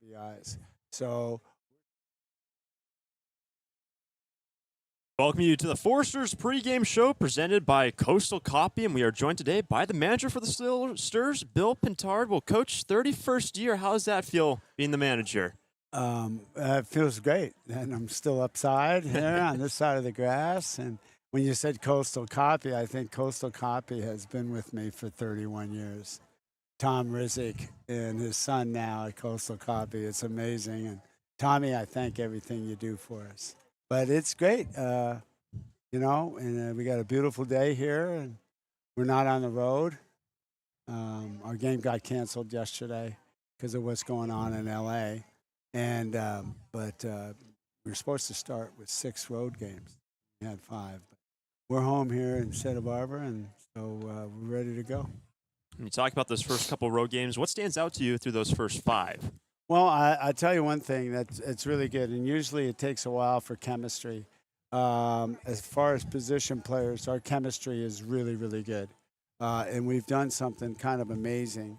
RBIs. So Welcome you to the Foresters pregame show presented by Coastal Copy, and we are joined today by the manager for the Stars, Bill Pintard. Well, Coach, 31st year, how does that feel being the manager? it feels great, and I'm still upside here on this side of the grass. And when you said Coastal Copy, I think Coastal Copy has been with me for 31 years. Tom Rizek and his son now at Coastal Copy. It's amazing. And Tommy, I thank everything you do for us. But it's great, and we got a beautiful day here, and we're not on the road. Our game got canceled yesterday because of what's going on in LA. But we were supposed to start with 6 road games. We had 5. But we're home here in Santa Barbara, and so we're ready to go. When you talk about those first couple road games, what stands out to you through those first 5? Well, I tell you one thing it's really good, and usually it takes a while for chemistry. As far as position players, our chemistry is really, really good, and we've done something kind of amazing.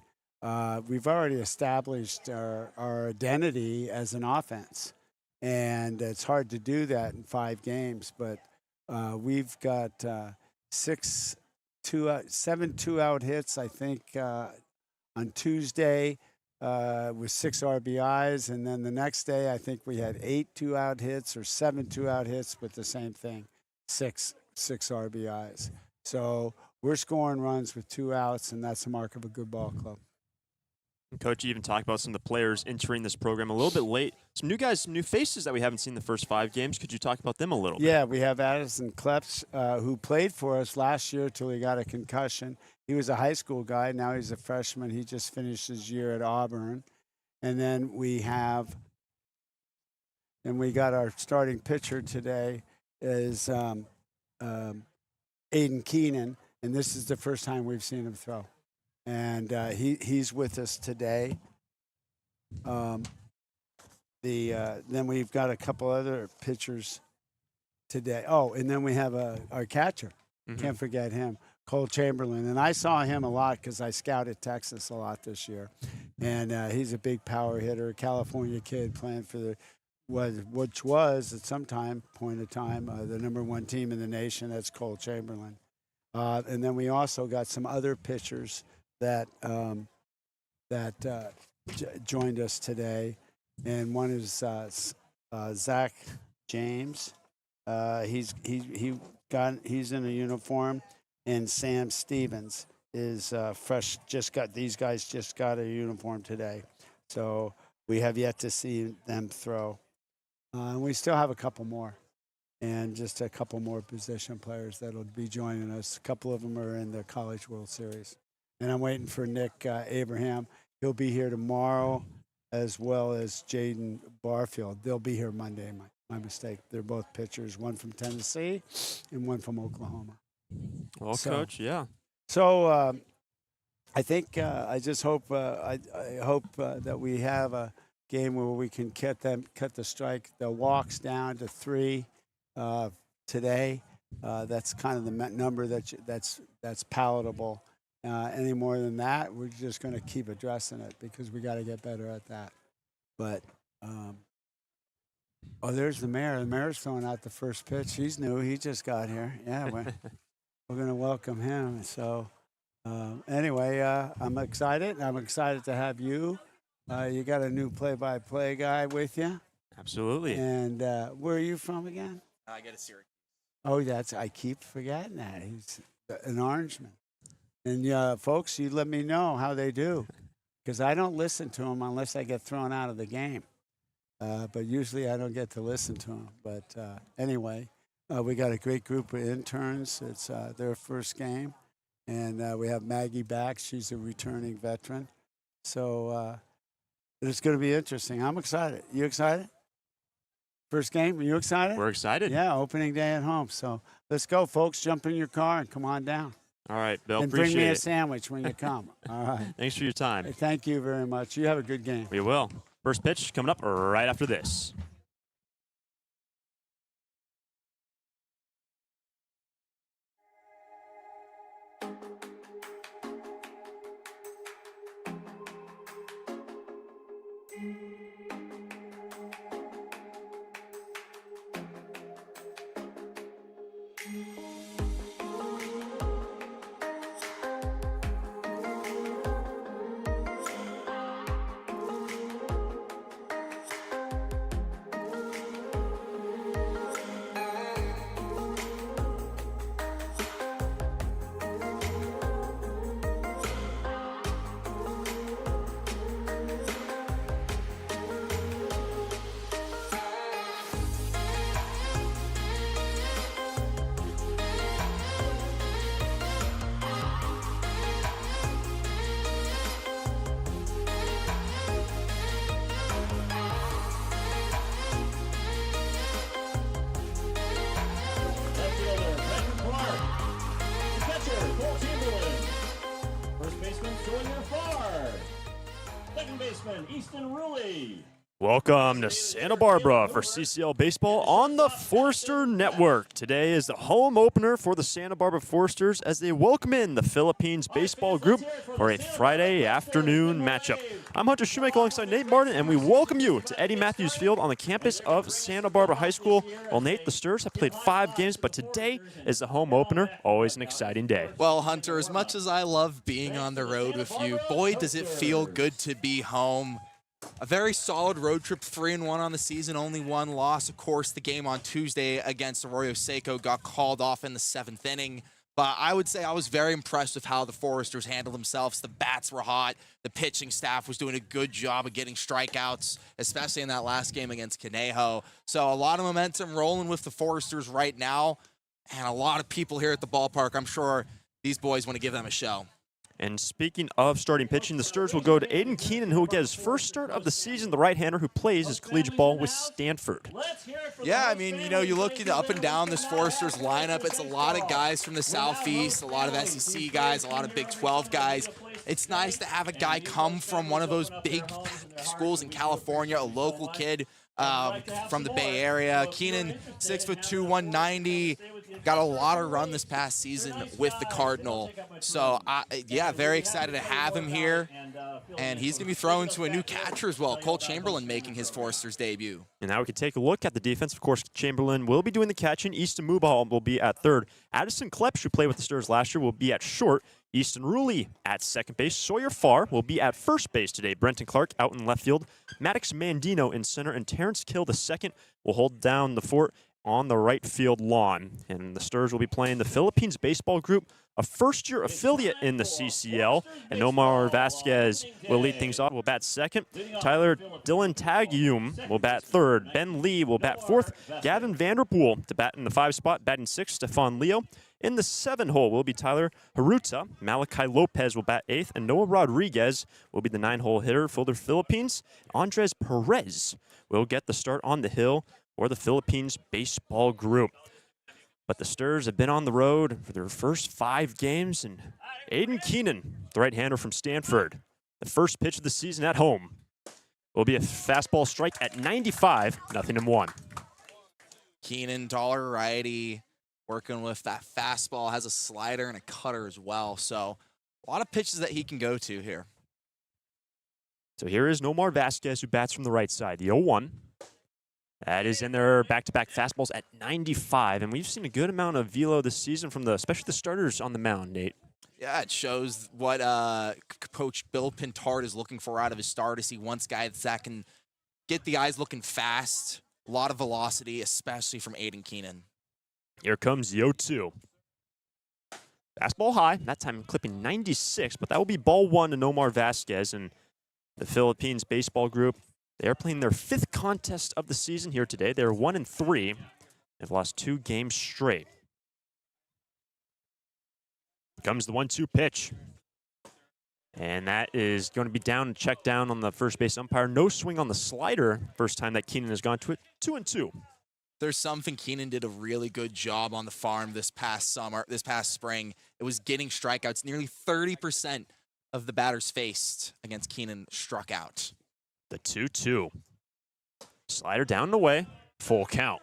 We've already established our identity as an offense, and it's hard to do that in 5 games. But we've got 7 2-out hits, I think, on Tuesday. With 6 RBIs, and then the next day I think we had 8 2-out hits or 7 2-out hits with the same thing, 6 RBIs. So we're scoring runs with 2 outs, and that's the mark of a good ball club. And Coach, you even talked about some of the players entering this program a little bit late. Some new guys, some new faces that we haven't seen the first 5 games. Could you talk about them a little bit? Yeah, we have Addison Kleps, who played for us last year till he got a concussion. He was a high school guy. Now he's a freshman. He just finished his year at Auburn. And then we got our starting pitcher today is Aiden Keenan, and this is the first time we've seen him throw. And he's with us today. Then we've got a couple other pitchers today. Oh, and then we have our catcher. Mm-hmm. Can't forget him, Cole Chamberlain. And I saw him a lot because I scouted Texas a lot this year. And he's a big power hitter, California kid playing for which was at some point of time the number 1 team in the nation. That's Cole Chamberlain. And then we also got some other pitchers that joined us today. And one is Zach James. He's in a uniform, and Sam Stevens is fresh. These guys just got a uniform today, so we have yet to see them throw. And we still have a couple more, and just a couple more position players that'll be joining us. A couple of them are in the College World Series, and I'm waiting for Nick Abraham. He'll be here tomorrow, as well as Jaden Barfield. They'll be here Monday. My mistake. They're both pitchers, one from Tennessee and one from Oklahoma. Well, Coach, yeah. So I think I just hope I hope that we have a game where we can cut the walks down to 3 today. That's kind of the number that's palatable. Any more than that, we're just going to keep addressing it because we got to get better at that. But there's the mayor. The mayor's throwing out the first pitch. He's new. He just got here. Yeah, we're going to welcome him. So anyway, I'm excited. I'm excited to have you. You got a new play-by-play guy with you. Absolutely. And where are you from again? I get a Syracuse. Oh, I keep forgetting that. He's an Orangeman. And folks, you let me know how they do, because I don't listen to them unless I get thrown out of the game. But usually I don't get to listen to them. But anyway, we got a great group of interns. It's their first game. And we have Maggie back. She's a returning veteran. So it's going to be interesting. I'm excited. You excited? First game? Are you excited? We're excited. Yeah, opening day at home. So let's go, folks. Jump in your car and come on down. All right, Bill, and appreciate it. bring me a sandwich when you come. All right. Thanks for your time. Thank you very much. You have a good game. We will. First pitch coming up right after this. baseman, Sawyer Farr. Second baseman, Easton Ruley. Welcome to Santa Barbara for CCL Baseball on the Forster Network. Today is the home opener for the Santa Barbara Forsters as they welcome in the Philippines baseball group for a Friday afternoon matchup. I'm Hunter Shoemaker alongside Nate Martin, and we welcome you to Eddie Matthews Field on the campus of Santa Barbara High School. Well, Nate, the Stars have played 5 games, but today is the home opener. Always an exciting day. Well, Hunter, as much as I love being on the road with you, boy, does it feel good to be home. A very solid road trip, 3-1 on the season, only 1 loss. Of course, the game on Tuesday against Arroyo Seco got called off in the 7th inning. But I would say I was very impressed with how the Foresters handled themselves. The bats were hot. The pitching staff was doing a good job of getting strikeouts, especially in that last game against Conejo. So a lot of momentum rolling with the Foresters right now. And a lot of people here at the ballpark, I'm sure these boys want to give them a show. And speaking of starting pitching, the Stars will go to Aiden Keenan, who will get his first start of the season, the right-hander who plays his collegiate ball with Stanford. Yeah, I mean, you look up and down this Foresters lineup, it's a lot of guys from the Southeast, a lot of SEC guys, a lot of Big 12 guys. It's nice to have a guy come from one of those big schools in California, a local kid from the Bay Area. Keenan, 6'2", 190, got a lot of run this past season with the Cardinal. So, yeah, very excited to have him here. And he's going to be thrown to a new catcher as well, Cole Chamberlain making his Foresters debut. And now we can take a look at the defense. Of course, Chamberlain will be doing the catching. Easton Mubahal will be at third. Addison Klepsch, who played with the Stars last year, will be at short. Easton Ruley at second base. Sawyer Farr will be at first base today. Brenton Clark out in left field. Maddox Mandino in center. And Terrence Kill, the second, will hold down the fort on the right field lawn. And the Stars will be playing the Philippines baseball group, a first-year affiliate in the CCL. And Omar Vasquez will lead things off. Will bat second. Tyler Dylan Tagium will bat third. Ben Lee will bat fourth. Gavin Vanderpool to bat in the 5 spot. Batting sixth, Stefan Leo. In the 7 hole will be Tyler Haruta. Malachi Lopez will bat 8th. And Noah Rodriguez will be the 9-hole hitter for the Philippines. Andres Perez will get the start on the hill for the Philippines baseball group. But the Stars have been on the road for their first 5 games. And Aiden Keenan, the right-hander from Stanford, the first pitch of the season at home, will be a fastball strike at 95, 0-1. Keenan, taller righty, working with that fastball, has a slider and a cutter as well. So a lot of pitches that he can go to here. So here is Nomar Vasquez, who bats from the right side, the 0-1. That is in their back-to-back fastballs at 95, and we've seen a good amount of velo this season from especially the starters on the mound, Nate. Yeah, it shows what Coach Bill Pintard is looking for out of his starters. He wants guys that can get the eyes looking fast, a lot of velocity, especially from Aiden Keenan. Here comes the 0-2. Fastball high, that time clipping 96, but that will be ball 1 to Nomar Vasquez, and the Philippines baseball group, they are playing their 5th contest of the season here today. They're 1-3. They've lost 2 games straight. Comes the 1-2 pitch. And that is going to be down and checked down on the first base umpire. No swing on the slider. First time that Keenan has gone to it. 2-2. There's something Keenan did a really good job on the farm this past spring. It was getting strikeouts. Nearly 30% of the batters faced against Keenan struck out. The 2-2. Slider down and away. Full count.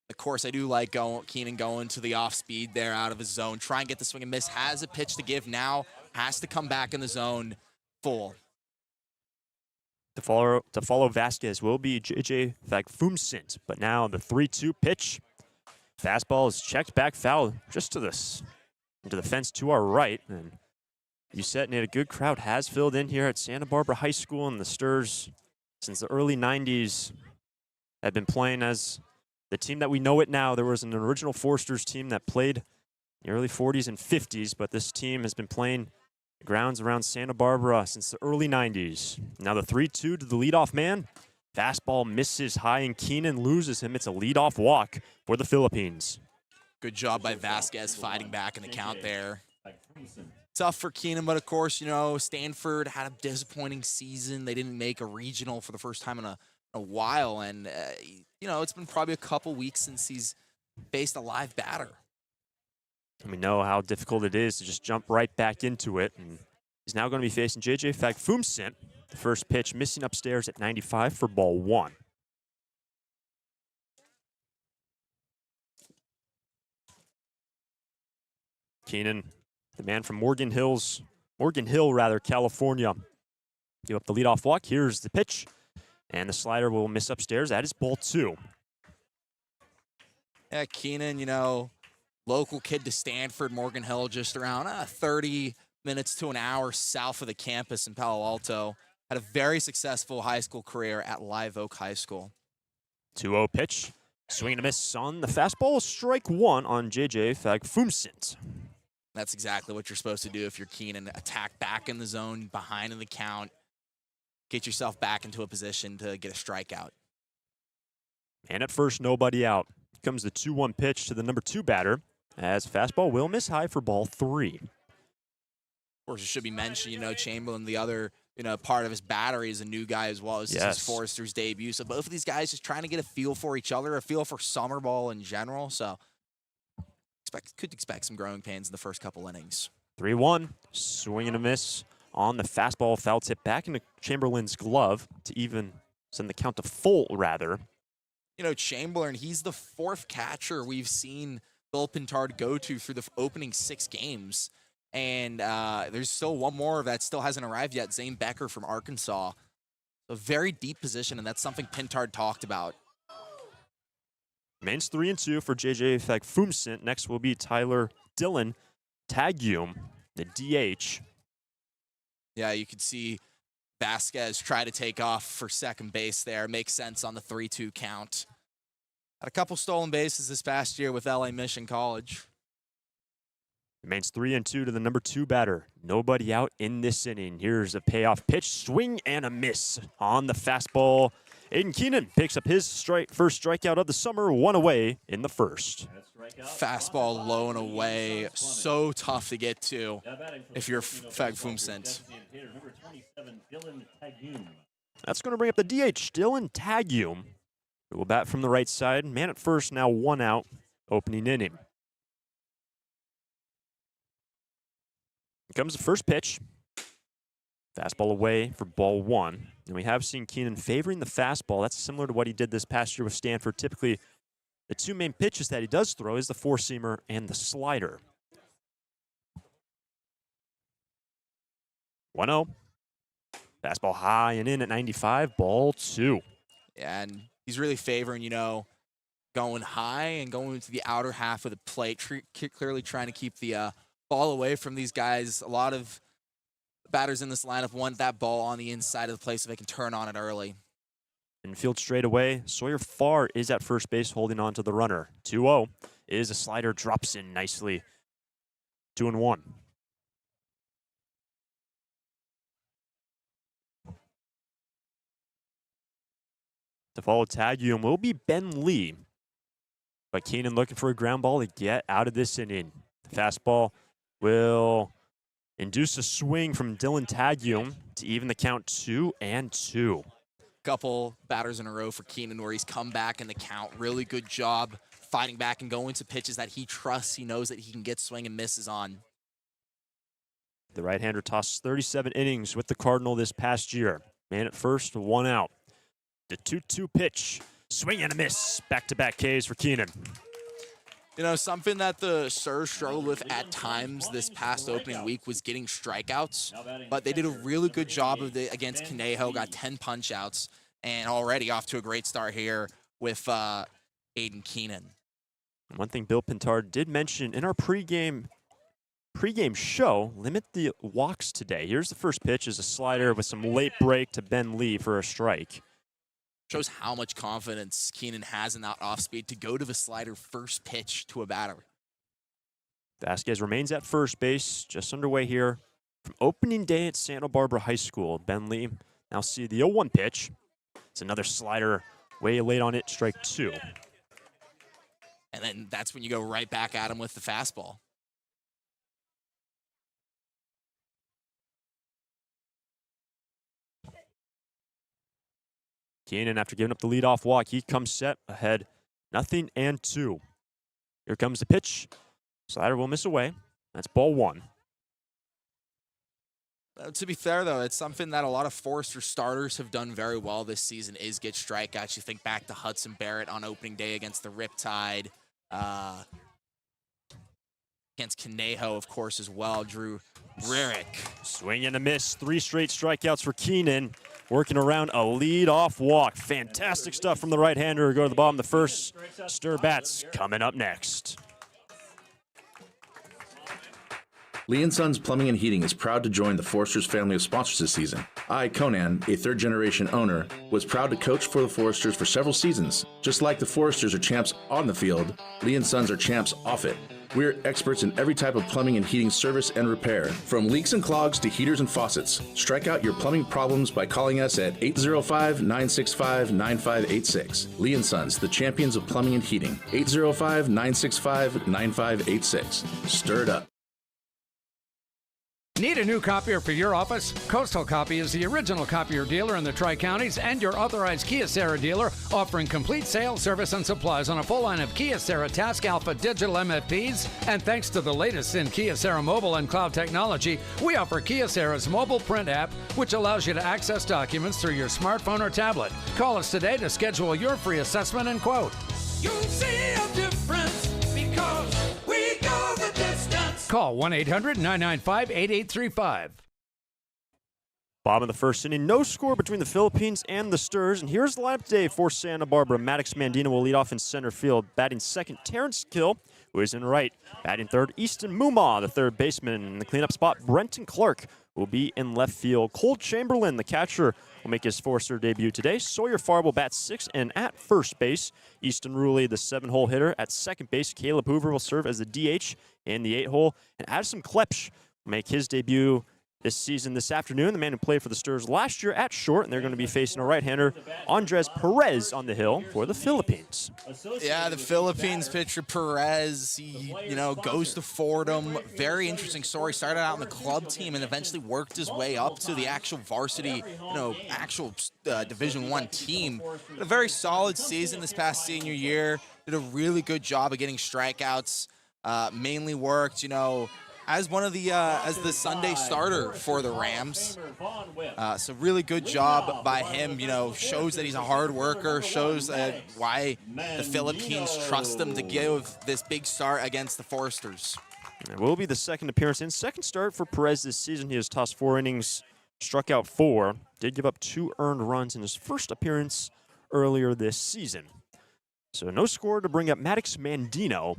Of course, I do like Keenan going to the off speed there out of his zone. Try and get the swing and miss. Has a pitch to give now. Has to come back in the zone full. To follow Vasquez will be J.J. Fagfumsint. But now the 3-2 pitch. Fastball is checked back foul just to into the fence to our right. And you said, Nate, a good crowd has filled in here at Santa Barbara High School, and the Stars, since the early 90s, have been playing as the team that we know it now. There was an original Foresters team that played in the early 40s and 50s, but this team has been playing the grounds around Santa Barbara since the early 90s. Now the 3-2 to the leadoff man. Fastball misses high, and Keenan loses him. It's a leadoff walk for the Philippines. Good job by Vasquez fighting back in the count there. Tough for Keenan, but of course, Stanford had a disappointing season. They didn't make a regional for the first time in a while, and it's been probably a couple weeks since he's faced a live batter. And we know how difficult it is to just jump right back into it. And He's now going to be facing J.J. Fagfumsint. The first pitch missing upstairs at 95 for ball 1. Keenan, the man from Morgan Hill, California. Give up the leadoff walk. Here's the pitch. And the slider will miss upstairs. That is ball 2. Yeah, Keenan, you know, local kid to Stanford, Morgan Hill, just around 30 minutes to an hour south of the campus in Palo Alto. Had a very successful high school career at Live Oak High School. 2-0 pitch. Swing and a miss on the fastball. Strike 1 on J.J. Fagfumsint. That's exactly what you're supposed to do if you're Keenan. Attack back in the zone, behind in the count. Get yourself back into a position to get a strikeout. And at first, nobody out. Here comes the 2-1 pitch to the number 2 batter, as fastball will miss high for ball 3. Of course, it should be mentioned, you know, Chamberlain, the other, you know, part of his battery is a new guy as well. This is his Foresters debut. So both of these guys just trying to get a feel for each other, a feel for summer ball in general. So could expect some growing pains in the first couple innings. 3-1. Swing and a miss on the fastball. Foul tip back into Chamberlain's glove to even send the count to full, rather. You know, Chamberlain, he's the 4th catcher we've seen Bill Pintard go to through the opening 6 games. And there's still one more that still hasn't arrived yet, Zane Becker from Arkansas. A very deep position, and that's something Pintard talked about. Remains 3-2 for J.J. Fagfumsint. Next will be Tyler Dylan Tagium, the DH. Yeah, you could see Vasquez try to take off for second base there. Makes sense on the 3-2 count. Had a couple stolen bases this past year with LA Mission College. Remains 3-2 to the number 2 batter. Nobody out in this inning. Here's a payoff pitch. Swing and a miss on the fastball. Aiden Keenan picks up his first strikeout of the summer, 1 away in the first. Fastball low and away. So tough to get to if you're Fagfumsint. That's going to bring up the DH, Dylan Tagium, who will bat from the right side. Man at first, now 1 out, opening inning. Here comes the first pitch. Fastball away for ball 1. And we have seen Keenan favoring the fastball. That's similar to what he did this past year with Stanford. Typically, the 2 main pitches that he does throw is the 4-seamer and the slider. 1-0. Fastball high and in at 95, ball 2. Yeah, and he's really favoring, you know, going high and going into the outer half of the plate, clearly trying to keep the ball away from these guys. A lot of batters in this lineup want that ball on the inside of the plate so they can turn on it early. Infield straight away. Sawyer Farr is at first base holding on to the runner. 2-0 is a slider, drops in nicely. 2-1. To follow Tagium will be Ben Lee. But Keenan looking for a ground ball to get out of this inning. The fastball will induce a swing from Dylan Tagium to even the count 2-2. Couple batters in a row for Keenan where he's come back in the count. Really good job fighting back and going to pitches that he trusts. He knows that he can get swing and misses on. The right-hander tossed 37 innings with the Cardinal this past year. Man at first, 1 out. The 2-2 pitch. Swing and a miss. Back-to-back Ks for Keenan. You know, something that the Stars struggled with at times this past opening week was getting strikeouts, but they did a really good job of it against Conejo, got 10 punch-outs, and already off to a great start here with Aiden Keenan. One thing Bill Pintard did mention in our pregame show, limit the walks today. Here's the first pitch is a slider with some late break to Ben Lee for a strike. Shows how much confidence Keenan has in that off speed to go to the slider first pitch to a batter. Vasquez remains at first base, just underway here from opening day at Santa Barbara High School. Ben Lee now see the 0-1 pitch. It's another slider way late on it, strike 2. And then that's when you go right back at him with the fastball. Keenan, after giving up the leadoff walk, he comes set ahead, 0-2. Here comes the pitch. Slider will miss away. That's ball 1. To be fair, though, it's something that a lot of Forester starters have done very well this season is get strikeouts. You think back to Hudson Barrett on opening day against the Riptide. Against Conejo, of course, as well. Drew Rarick. Swing and a miss. 3 straight strikeouts for Keenan. Working around a lead-off walk. Fantastic stuff from the right-hander. Go to the bottom of the first. Stir bats coming up next. Lee & Sons Plumbing and Heating is proud to join the Foresters family of sponsors this season. I, Conan, a third-generation owner, was proud to coach for the Foresters for several seasons. Just like the Foresters are champs on the field, Lee & Sons are champs off it. We're experts in every type of plumbing and heating service and repair, from leaks and clogs to heaters and faucets. Strike out your plumbing problems by calling us at 805-965-9586. Lee & Sons, the champions of plumbing and heating. 805-965-9586. Stir it up. Need a new copier for your office? Coastal Copy is the original copier dealer in the Tri-Counties and your authorized Kyocera dealer, offering complete sales, service, and supplies on a full line of Kyocera Task Alpha digital MFPs. And thanks to the latest in Kyocera mobile and cloud technology, we offer Kyocera's mobile print app, which allows you to access documents through your smartphone or tablet. Call us today to schedule your free assessment and quote. You'll see a difference because we go the distance. Call 1-800-995-8835. Bottom of the first inning, no score between the Philippines and the Sturs. And here's the lineup today for Santa Barbara. Maddox Mandino will lead off in center field. Batting second, Terrence Kill, who is in right. Batting third, Easton Mumma, the third baseman. In the cleanup spot, Brenton Clark will be in left field. Cole Chamberlain, the catcher, will make his Forester debut today. Sawyer Farr will bat sixth and at first base. Easton Ruley, the 7-hole hitter, at second base. Caleb Hoover will serve as the DH in the 8-hole. And Addison Klepsch will make his debut this season this afternoon. The man who played for the Sturs last year at short, and they're going to be facing a right-hander, Andres Perez, on the hill for the Philippines. Yeah, the Philippines pitcher Perez, he, goes to Fordham. Very interesting story. Started out in the club team and eventually worked his way up to the actual varsity, Division I team. Had a very solid season this past senior year. Did a really good job of getting strikeouts. Mainly worked, as one of the as the Sunday starter for the Rams. So really good job by him. Shows that he's a hard worker. Shows why the Philippines trust him to give this big start against the Foresters. It will be the second appearance and second start for Perez this season. He has tossed 4 innings, struck out 4, did give up 2 earned runs in his first appearance earlier this season. So no score to bring up Maddox Mandino,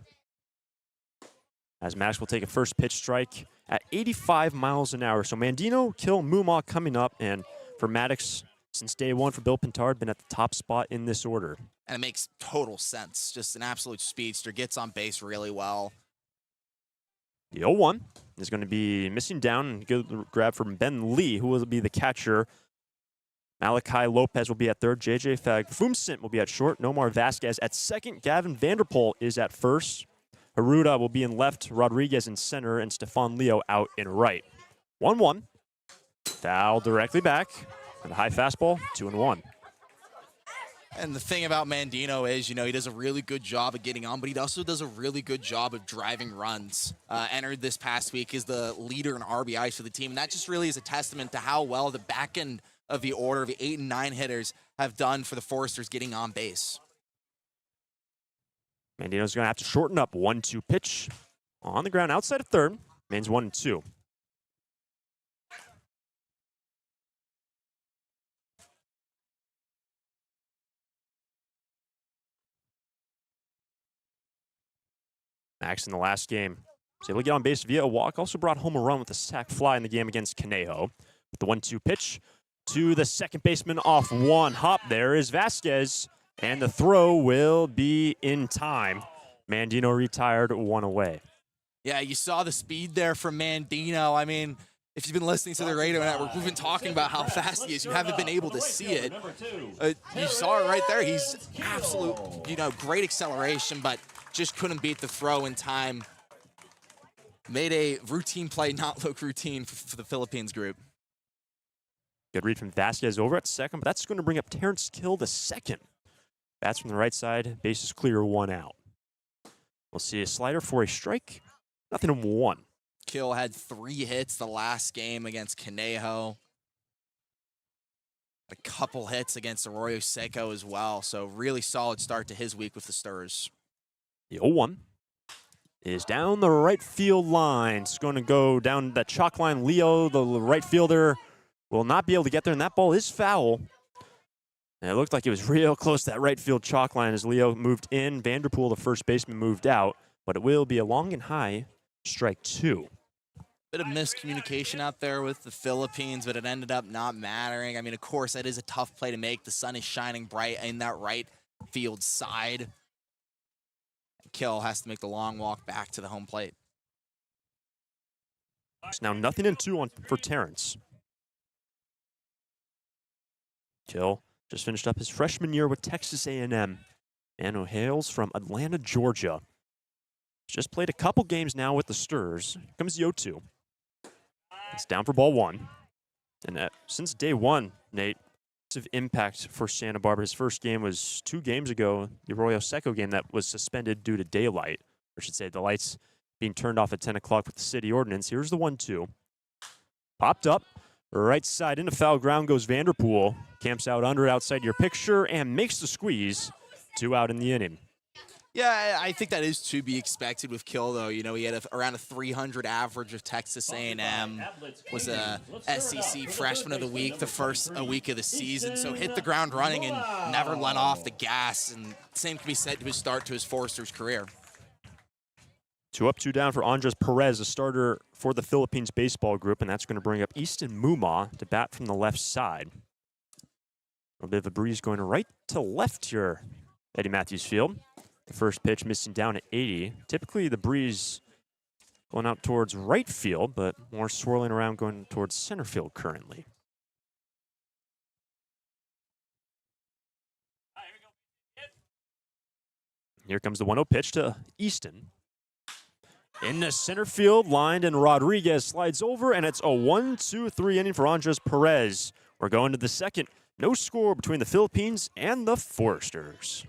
as Maddox will take a first pitch strike at 85 miles an hour. So Mandino, Kill, Mumma coming up. And for Maddox, since day one for Bill Pintard, been at the top spot in this order. And it makes total sense. Just an absolute speedster. Gets on base really well. The 0-1 is going to be missing down and good grab from Ben Lee, who will be the catcher. Malachi Lopez will be at third. J.J. Fagfumsint will be at short. Nomar Vasquez at second. Gavin Vanderpool is at first. Haruda will be in left, Rodriguez in center, and Stefan Leo out in right. 1-1. Foul directly back. And a high fastball, 2-1. And the thing about Mandino is, he does a really good job of getting on, but he also does a really good job of driving runs. Entered this past week as the leader in RBIs for the team. And that just really is a testament to how well the back end of the order of the 8 and 9 hitters have done for the Foresters getting on base. Mandino's going to have to shorten up. 1-2 pitch on the ground outside of third. Mains 1-2. Max in the last game was able to get on base via a walk. Also brought home a run with a sac fly in the game against Conejo. With the 1-2 pitch to the second baseman off one hop. There is Vasquez. And the throw will be in time. Mandino retired, 1 away. Yeah, you saw the speed there from Mandino. I mean, if you've been listening to the radio network, we've been talking about how fast he is. You haven't been able to see it. You saw it right there. He's absolute, great acceleration, but just couldn't beat the throw in time. Made a routine play not look routine for the Philippines group. Good read from Vasquez over at second, but that's going to bring up Terrence Kill the second. Bats from the right side, bases clear, 1 out. We'll see a slider for a strike, nothing in 1. Kill had 3 hits the last game against Conejo. A couple hits against Arroyo Seco as well. So really solid start to his week with the Sturs. The 0-1 is down the right field line. It's going to go down that chalk line. Leo, the right fielder, will not be able to get there, and that ball is foul. And it looked like it was real close to that right field chalk line as Leo moved in. Vanderpool, the first baseman, moved out, but it will be a long and high strike 2. Bit of miscommunication out there with the Philippines, but it ended up not mattering. I mean, of course, that is a tough play to make. The sun is shining bright in that right field side. Kill has to make the long walk back to the home plate. It's now 0-2 for Terrence. Kill just finished up his freshman year with Texas A&M and who hails from Atlanta, Georgia. Just played a couple games now with the Sturs. Here comes the 0-2. It's down for ball 1. And since day 1, Nate, massive impact for Santa Barbara. His first game was 2 games ago, the Arroyo Seco game that was suspended due to daylight. Or I should say the lights being turned off at 10 o'clock with the city ordinance. Here's the 1-2. Popped up. Right side into foul ground goes Vanderpool. Camps out under outside your picture and makes the squeeze. 2 out in the inning. Yeah, I think that is to be expected with Kill, though. You know, he had around a 300 average of Texas A&M, was a SEC Freshman of the Week the first week of the season, so hit the ground running and never let off the gas, and same can be said to his start to his Foresters career. 2 up, 2 down for Andres Perez, a starter for the Philippines baseball group, and that's going to bring up Easton Muma to bat from the left side. A little bit of a breeze going right to left here, Eddie Matthews Field. The first pitch missing down at 80. Typically the breeze going out towards right field, but more swirling around going towards center field currently. Here comes the 1-0 pitch to Easton. In the center field, lined, and Rodriguez slides over, and it's a 1-2-3 inning for Andres Perez. We're going to the second. No score between the Philippines and the Foresters.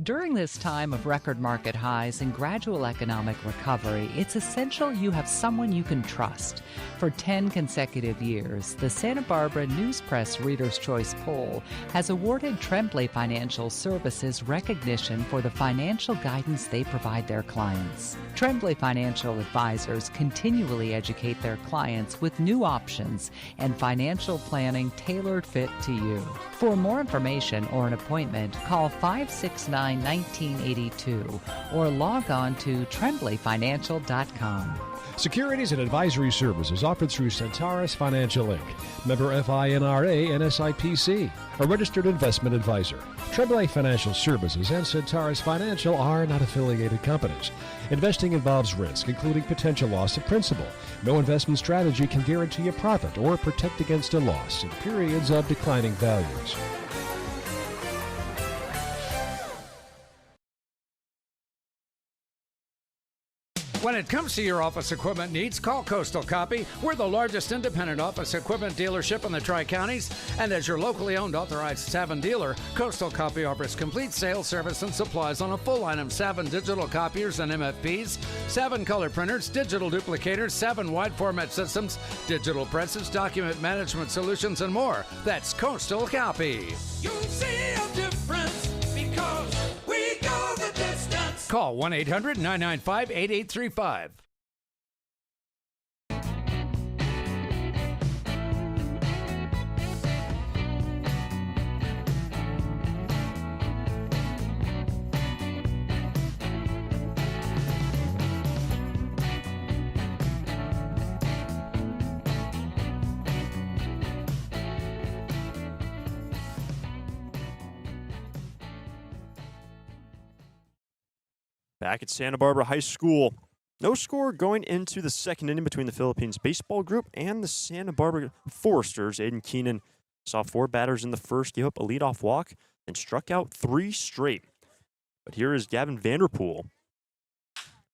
During this time of record market highs and gradual economic recovery, it's essential you have someone you can trust. For 10 consecutive years, the Santa Barbara News Press Reader's Choice Poll has awarded Tremblay Financial Services recognition for the financial guidance they provide their clients. Tremblay Financial Advisors continually educate their clients with new options and financial planning tailored fit to you. For more information or an appointment, call 569-1982 or log on to tremblayfinancial.com. Securities and advisory services offered through Centaurus Financial Inc., member FINRA and SIPC, a registered investment advisor. Tremblay Financial Services and Centaurus Financial are not affiliated companies. Investing involves risk, including potential loss of principal. No investment strategy can guarantee a profit or protect against a loss in periods of declining values. When it comes to your office equipment needs, call Coastal Copy. We're the largest independent office equipment dealership in the Tri-Counties, and as your locally owned authorized Savin dealer, Coastal Copy offers complete sales, service, and supplies on a full line of Savin digital copiers and MFPs, Savin color printers, digital duplicators, Savin wide format systems, digital presses, document management solutions, and more. That's Coastal Copy. You'll see a difference because we go the distance. Call 1-800-995-8835. Back at Santa Barbara High School, no score going into the second inning between the Philippines baseball group and the Santa Barbara Foresters. Aiden Keenan saw 4 batters in the first, gave up a leadoff walk, and struck out 3 straight. But here is Gavin Vanderpool.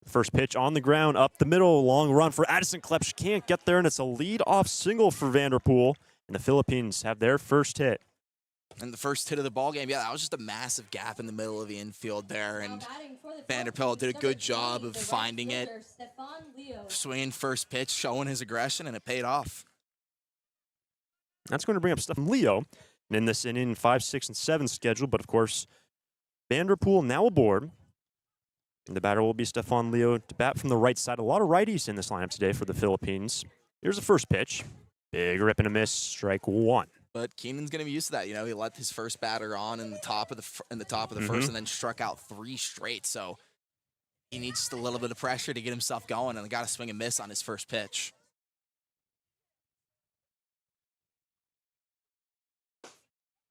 First pitch on the ground, up the middle, long run for Addison Klepsch. Can't get there, and it's a leadoff single for Vanderpool. And the Philippines have their first hit. And the first hit of the ball game, yeah, that was just a massive gap in the middle of the infield there, and Vanderbilt did a good job of finding it, swinging first pitch, showing his aggression, and it paid off. That's going to bring up Stefan Leo in this inning 5, 6, and 7 schedule, but of course, Vanderpool now aboard. The batter will be Stefan Leo to bat from the right side. A lot of righties in this lineup today for the Philippines. Here's the first pitch. Big rip and a miss, strike 1. But Keenan's going to be used to that. You know, he let his first batter on in the top of the first, and then struck out 3 straight. So he needs just a little bit of pressure to get himself going, and got to swing and miss on his first pitch.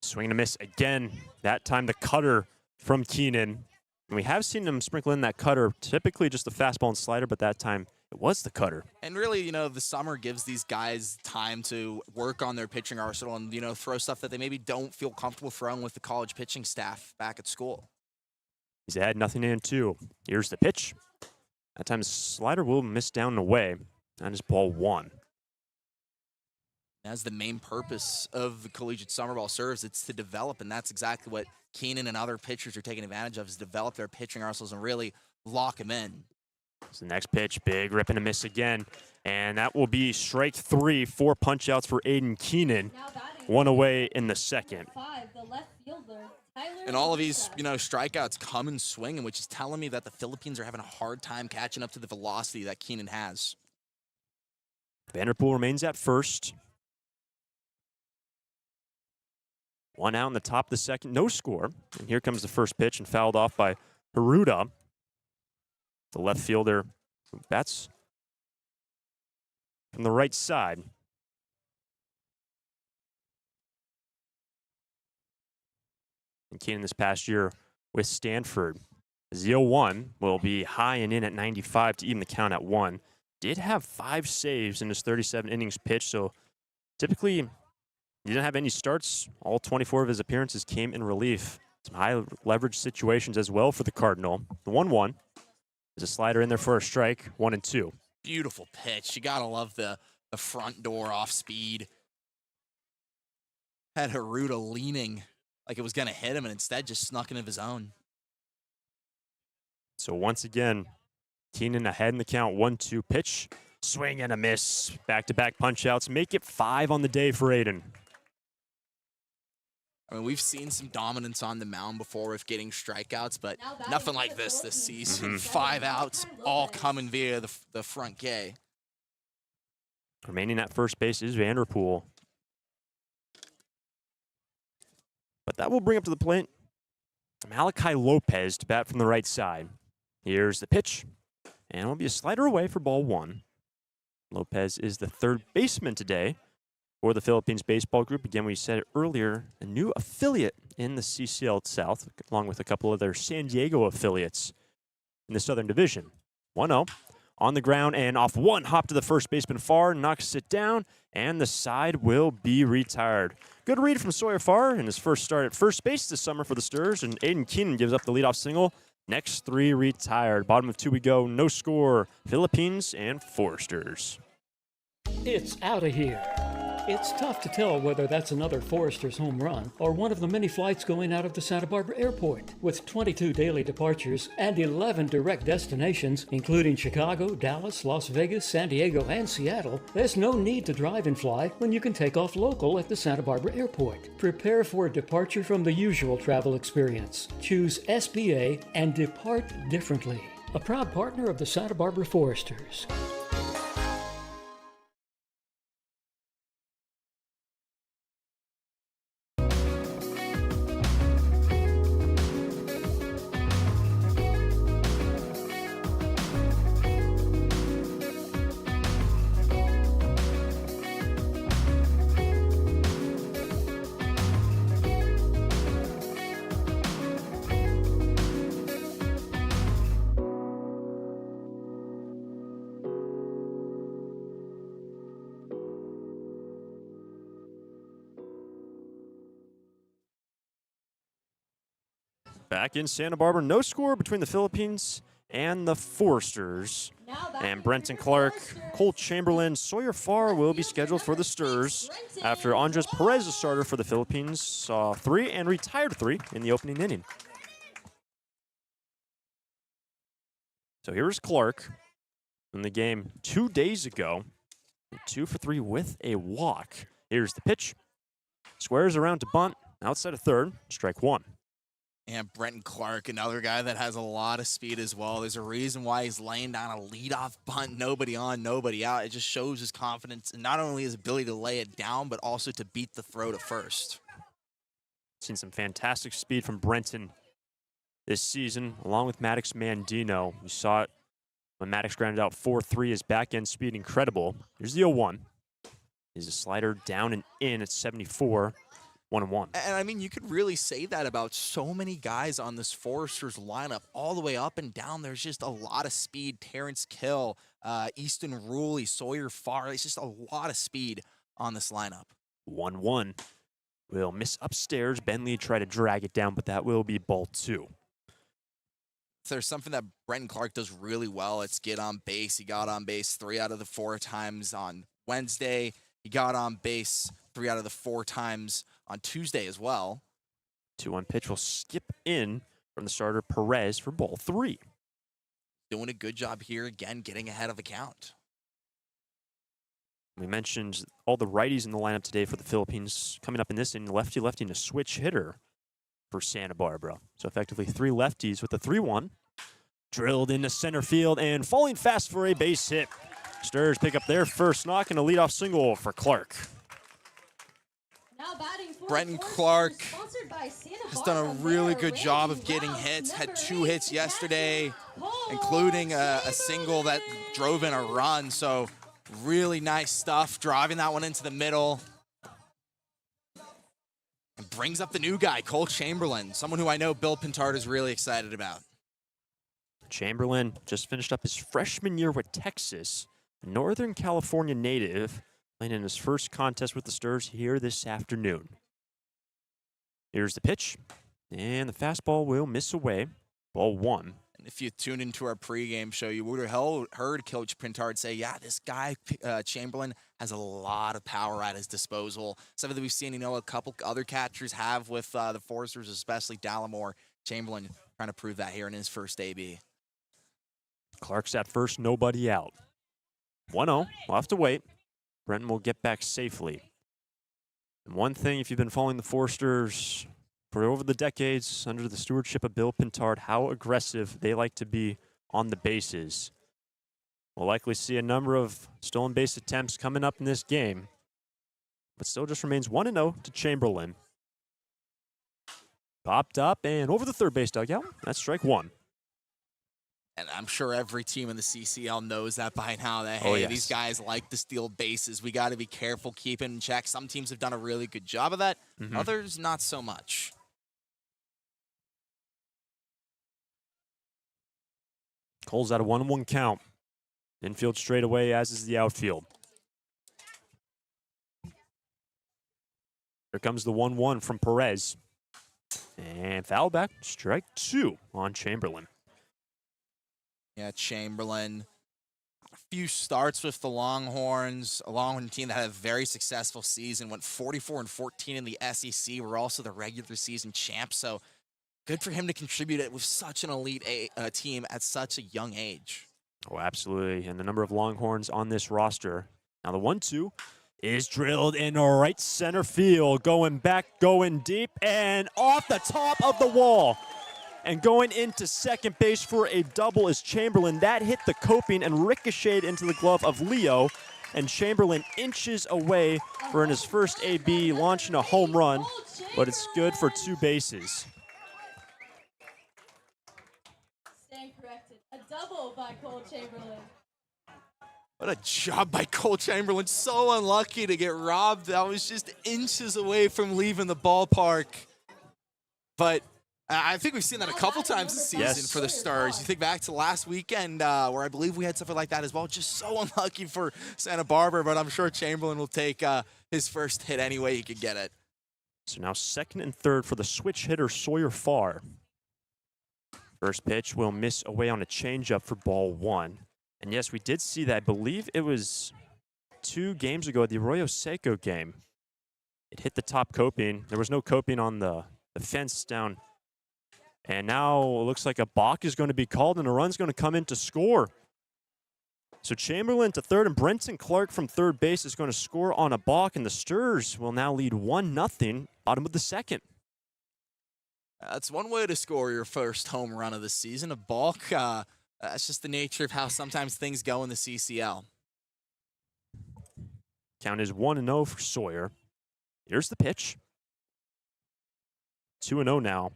Swing and a miss again. That time the cutter from Keenan. And we have seen him sprinkle in that cutter, typically just the fastball and slider, but that time it was the cutter. And really, you know, the summer gives these guys time to work on their pitching arsenal and, you know, throw stuff that they maybe don't feel comfortable throwing with the college pitching staff back at school. He's ahead, 0-2. Here's the pitch. That time the slider will miss down and away. That is ball 1. That's the main purpose of the collegiate summer ball serves. It's to develop, and that's exactly what Keenan and other pitchers are taking advantage of, is develop their pitching arsenals and really lock them in. So the next pitch, big rip and a miss again. And that will be strike 3, 4 punch-outs for Aiden Keenan. 1 away in the second. And all of these, you know, strikeouts come and swinging, which is telling me that the Philippines are having a hard time catching up to the velocity that Keenan has. Vanderpool remains at first. 1 out in the top of the second, no score. And here comes the first pitch, and fouled off by Haruda, the left fielder who bats from the right side. And Keenan this past year with Stanford. 0-1 will be high and in at 95 to even the count at 1. Did have 5 saves in his 37 innings pitched, so typically he didn't have any starts. All 24 of his appearances came in relief. Some high leverage situations as well for the Cardinal. The 1-1 is a slider in there for a strike, 1-2. Beautiful pitch. You gotta love the front door off speed. Had Haruda leaning like it was gonna hit him, and instead just snuck into his own. So once again, Keenan ahead in the count, 1-2 pitch, swing and a miss. Back-to-back punch-outs, make it 5 on the day for Aiden. I mean, we've seen some dominance on the mound before with getting strikeouts, but nothing like this season. 5 outs, all coming via the front K. Remaining at first base is Vanderpool. But that will bring up to the plate Malachi Lopez to bat from the right side. Here's the pitch, and it will be a slider away for ball 1. Lopez is the third baseman today for the Philippines baseball group. Again, we said it earlier, a new affiliate in the CCL South, along with a couple of their San Diego affiliates in the Southern Division. 1-0 on the ground, and off one hop to the first baseman Farr, knocks it down, and the side will be retired. Good read from Sawyer Farr in his first start at first base this summer for the Sturs, and Aiden Keenan gives up the leadoff single. Next 3 retired. Bottom of 2 we go. No score. Philippines and Foresters. It's out of here. It's tough to tell whether that's another Foresters home run or one of the many flights going out of the Santa Barbara Airport. With 22 daily departures and 11 direct destinations, including Chicago, Dallas, Las Vegas, San Diego, and Seattle, there's no need to drive and fly when you can take off local at the Santa Barbara Airport. Prepare for a departure from the usual travel experience. Choose SBA and depart differently. A proud partner of the Santa Barbara Foresters. Back in Santa Barbara, no score between the Philippines and the Foresters. And Brenton Clark, Cole Chamberlain, Sawyer Farr will be scheduled for the Sturs after Andres Perez, the starter for the Philippines, saw 3 and retired 3 in the opening inning. So here's Clark in the game 2 days ago. 2 for 3 with a walk. Here's the pitch. Squares around to bunt, outside of third, strike 1. And Brenton Clark, another guy that has a lot of speed as well. There's a reason why he's laying down a leadoff bunt, nobody on, nobody out. It just shows his confidence and not only his ability to lay it down, but also to beat the throw to first. Seen some fantastic speed from Brenton this season, along with Maddox Mandino. We saw it when Maddox grounded out 4-3, his back-end speed incredible. Here's the 0-1. Here's a slider down and in at 74. 1-1. And I mean, you could really say that about so many guys on this Foresters lineup, all the way up and down. There's just a lot of speed. Terrence Kill, Easton Ruley, Sawyer Farr. It's just a lot of speed on this lineup. 1-1. Will miss upstairs. Bentley tried to drag it down, but that will be ball 2. If there's something that Brenton Clark does really well, it's get on base. He got on base 3 out of the 4 times on Wednesday. He got on base 3 out of the 4 times on Tuesday as well. 2-1 pitch will skip in from the starter Perez for ball 3. Doing a good job here, again, getting ahead of the count. We mentioned all the righties in the lineup today for the Philippines. Coming up in this inning, lefty-lefty and a switch hitter for Santa Barbara. So effectively 3 lefties with a 3-1. Drilled into center field and falling fast for a base hit. Sturs pick up their first knock and a leadoff single for Clark. Brenton Clark has done a really good job of getting hits. Had 2 hits yesterday, including a single that drove in a run. So really nice stuff, driving that one into the middle. And brings up the new guy, Cole Chamberlain, someone who I know Bill Pintard is really excited about. Chamberlain just finished up his freshman year with Texas, a Northern California native, playing in his first contest with the Sturs here this afternoon. Here's the pitch, and the fastball will miss away. Ball 1. And if you tune into our pregame show, you would have heard Coach Pintard say, yeah, this guy, Chamberlain, has a lot of power at his disposal. Something that we've seen, a couple other catchers have with the Foresters, especially Dallimore. Chamberlain trying to prove that here in his first AB. Clark's at first, nobody out. 1-0, we'll have to wait. Brenton will get back safely. And one thing, if you've been following the Foresters for over the decades under the stewardship of Bill Pintard, how aggressive they like to be on the bases. We'll likely see a number of stolen base attempts coming up in this game, but still just remains 1-0 to Chamberlain. Popped up and over the third base dugout. That's strike 1. And I'm sure every team in the CCL knows that by now, that, hey, these guys like to steal bases. We got to be careful, keep it in check. Some teams have done a really good job of that. Others, not so much. Cole's at a 1-1 count. Infield straight away, as is the outfield. Here comes the 1-1 from Perez. And foul back, strike 2 on Chamberlain. Yeah, Chamberlain. A few starts with the Longhorns, a Longhorn team that had a very successful season, went 44-14 in the SEC. We're also the regular season champs, so good for him to contribute it with such an elite team at such a young age. Oh, absolutely, and the number of Longhorns on this roster. Now the 1-2 is drilled in right center field, going back, going deep, and off the top of the wall. And going into second base for a double is Chamberlain. That hit the coping and ricocheted into the glove of Leo. And Chamberlain inches away for in his first AB, launching a home run. But it's good for 2 bases. Stand corrected. A double by Cole Chamberlain. What a job by Cole Chamberlain. So unlucky to get robbed. That was just inches away from leaving the ballpark. But I think we've seen that a couple times this season for the Stars. You think back to last weekend where I believe we had something like that as well. Just so unlucky for Santa Barbara, but I'm sure Chamberlain will take his first hit any way he can get it. So now second and third for the switch hitter Sawyer Farr. First pitch will miss away on a changeup for ball 1. And yes, we did see that. I believe it was 2 games ago at the Arroyo Seco game. It hit the top coping. There was no coping on the fence down. And now it looks like a balk is going to be called and a run's going to come in to score. So Chamberlain to third and Brenton Clark from third base is going to score on a balk, and the Sturs will now lead 1-0, bottom of the second. That's one way to score your first home run of the season, a balk. That's just the nature of how sometimes things go in the CCL. Count is 1-0 for Sawyer. Here's the pitch. 2-0 now.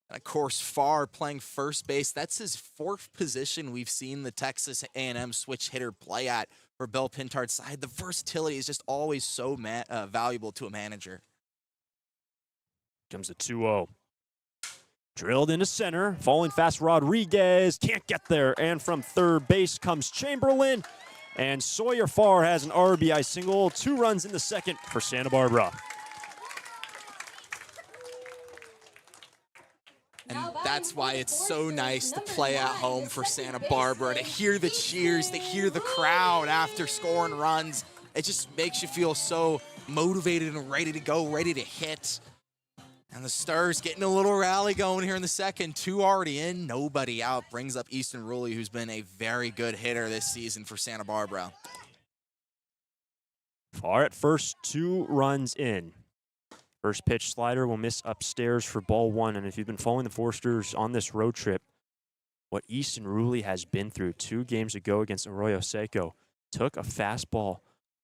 And of course, Farr playing first base. That's his 4th position we've seen the Texas A&M switch hitter play at for Bill Pintard's side. The versatility is just always so valuable to a manager. Comes the 2-0. Drilled into center. Falling fast Rodriguez. Can't get there. And from third base comes Chamberlain. And Sawyer Farr has an RBI single. 2 runs in the second for Santa Barbara. And that's why it's so nice to play at home for Santa Barbara, to hear the cheers, to hear the crowd after scoring runs. It just makes you feel so motivated and ready to go, ready to hit. And the Stars getting a little rally going here in the second. 2 already in, nobody out. Brings up Easton Ruley, who's been a very good hitter this season for Santa Barbara. Farr at first, 2 runs in. First pitch slider will miss upstairs for ball 1. And if you've been following the Forsters on this road trip, what Easton Ruley has been through 2 games ago against Arroyo Seco, took a fastball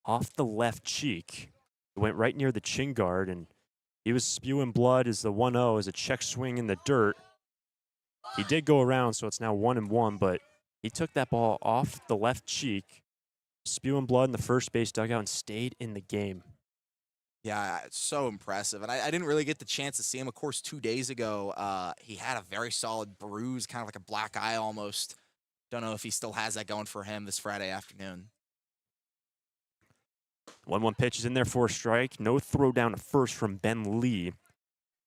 off the left cheek. It went right near the chin guard, and he was spewing blood as the 1-0 as a check swing in the dirt. He did go around, so it's now 1-1, but he took that ball off the left cheek, spewing blood in the first base dugout, and stayed in the game. Yeah, it's so impressive. And I didn't really get the chance to see him. Of course, 2 days ago, he had a very solid bruise, kind of like a black eye almost. Don't know if he still has that going for him this Friday afternoon. 1-1 pitch is in there for a strike. No throw down to first from Ben Lee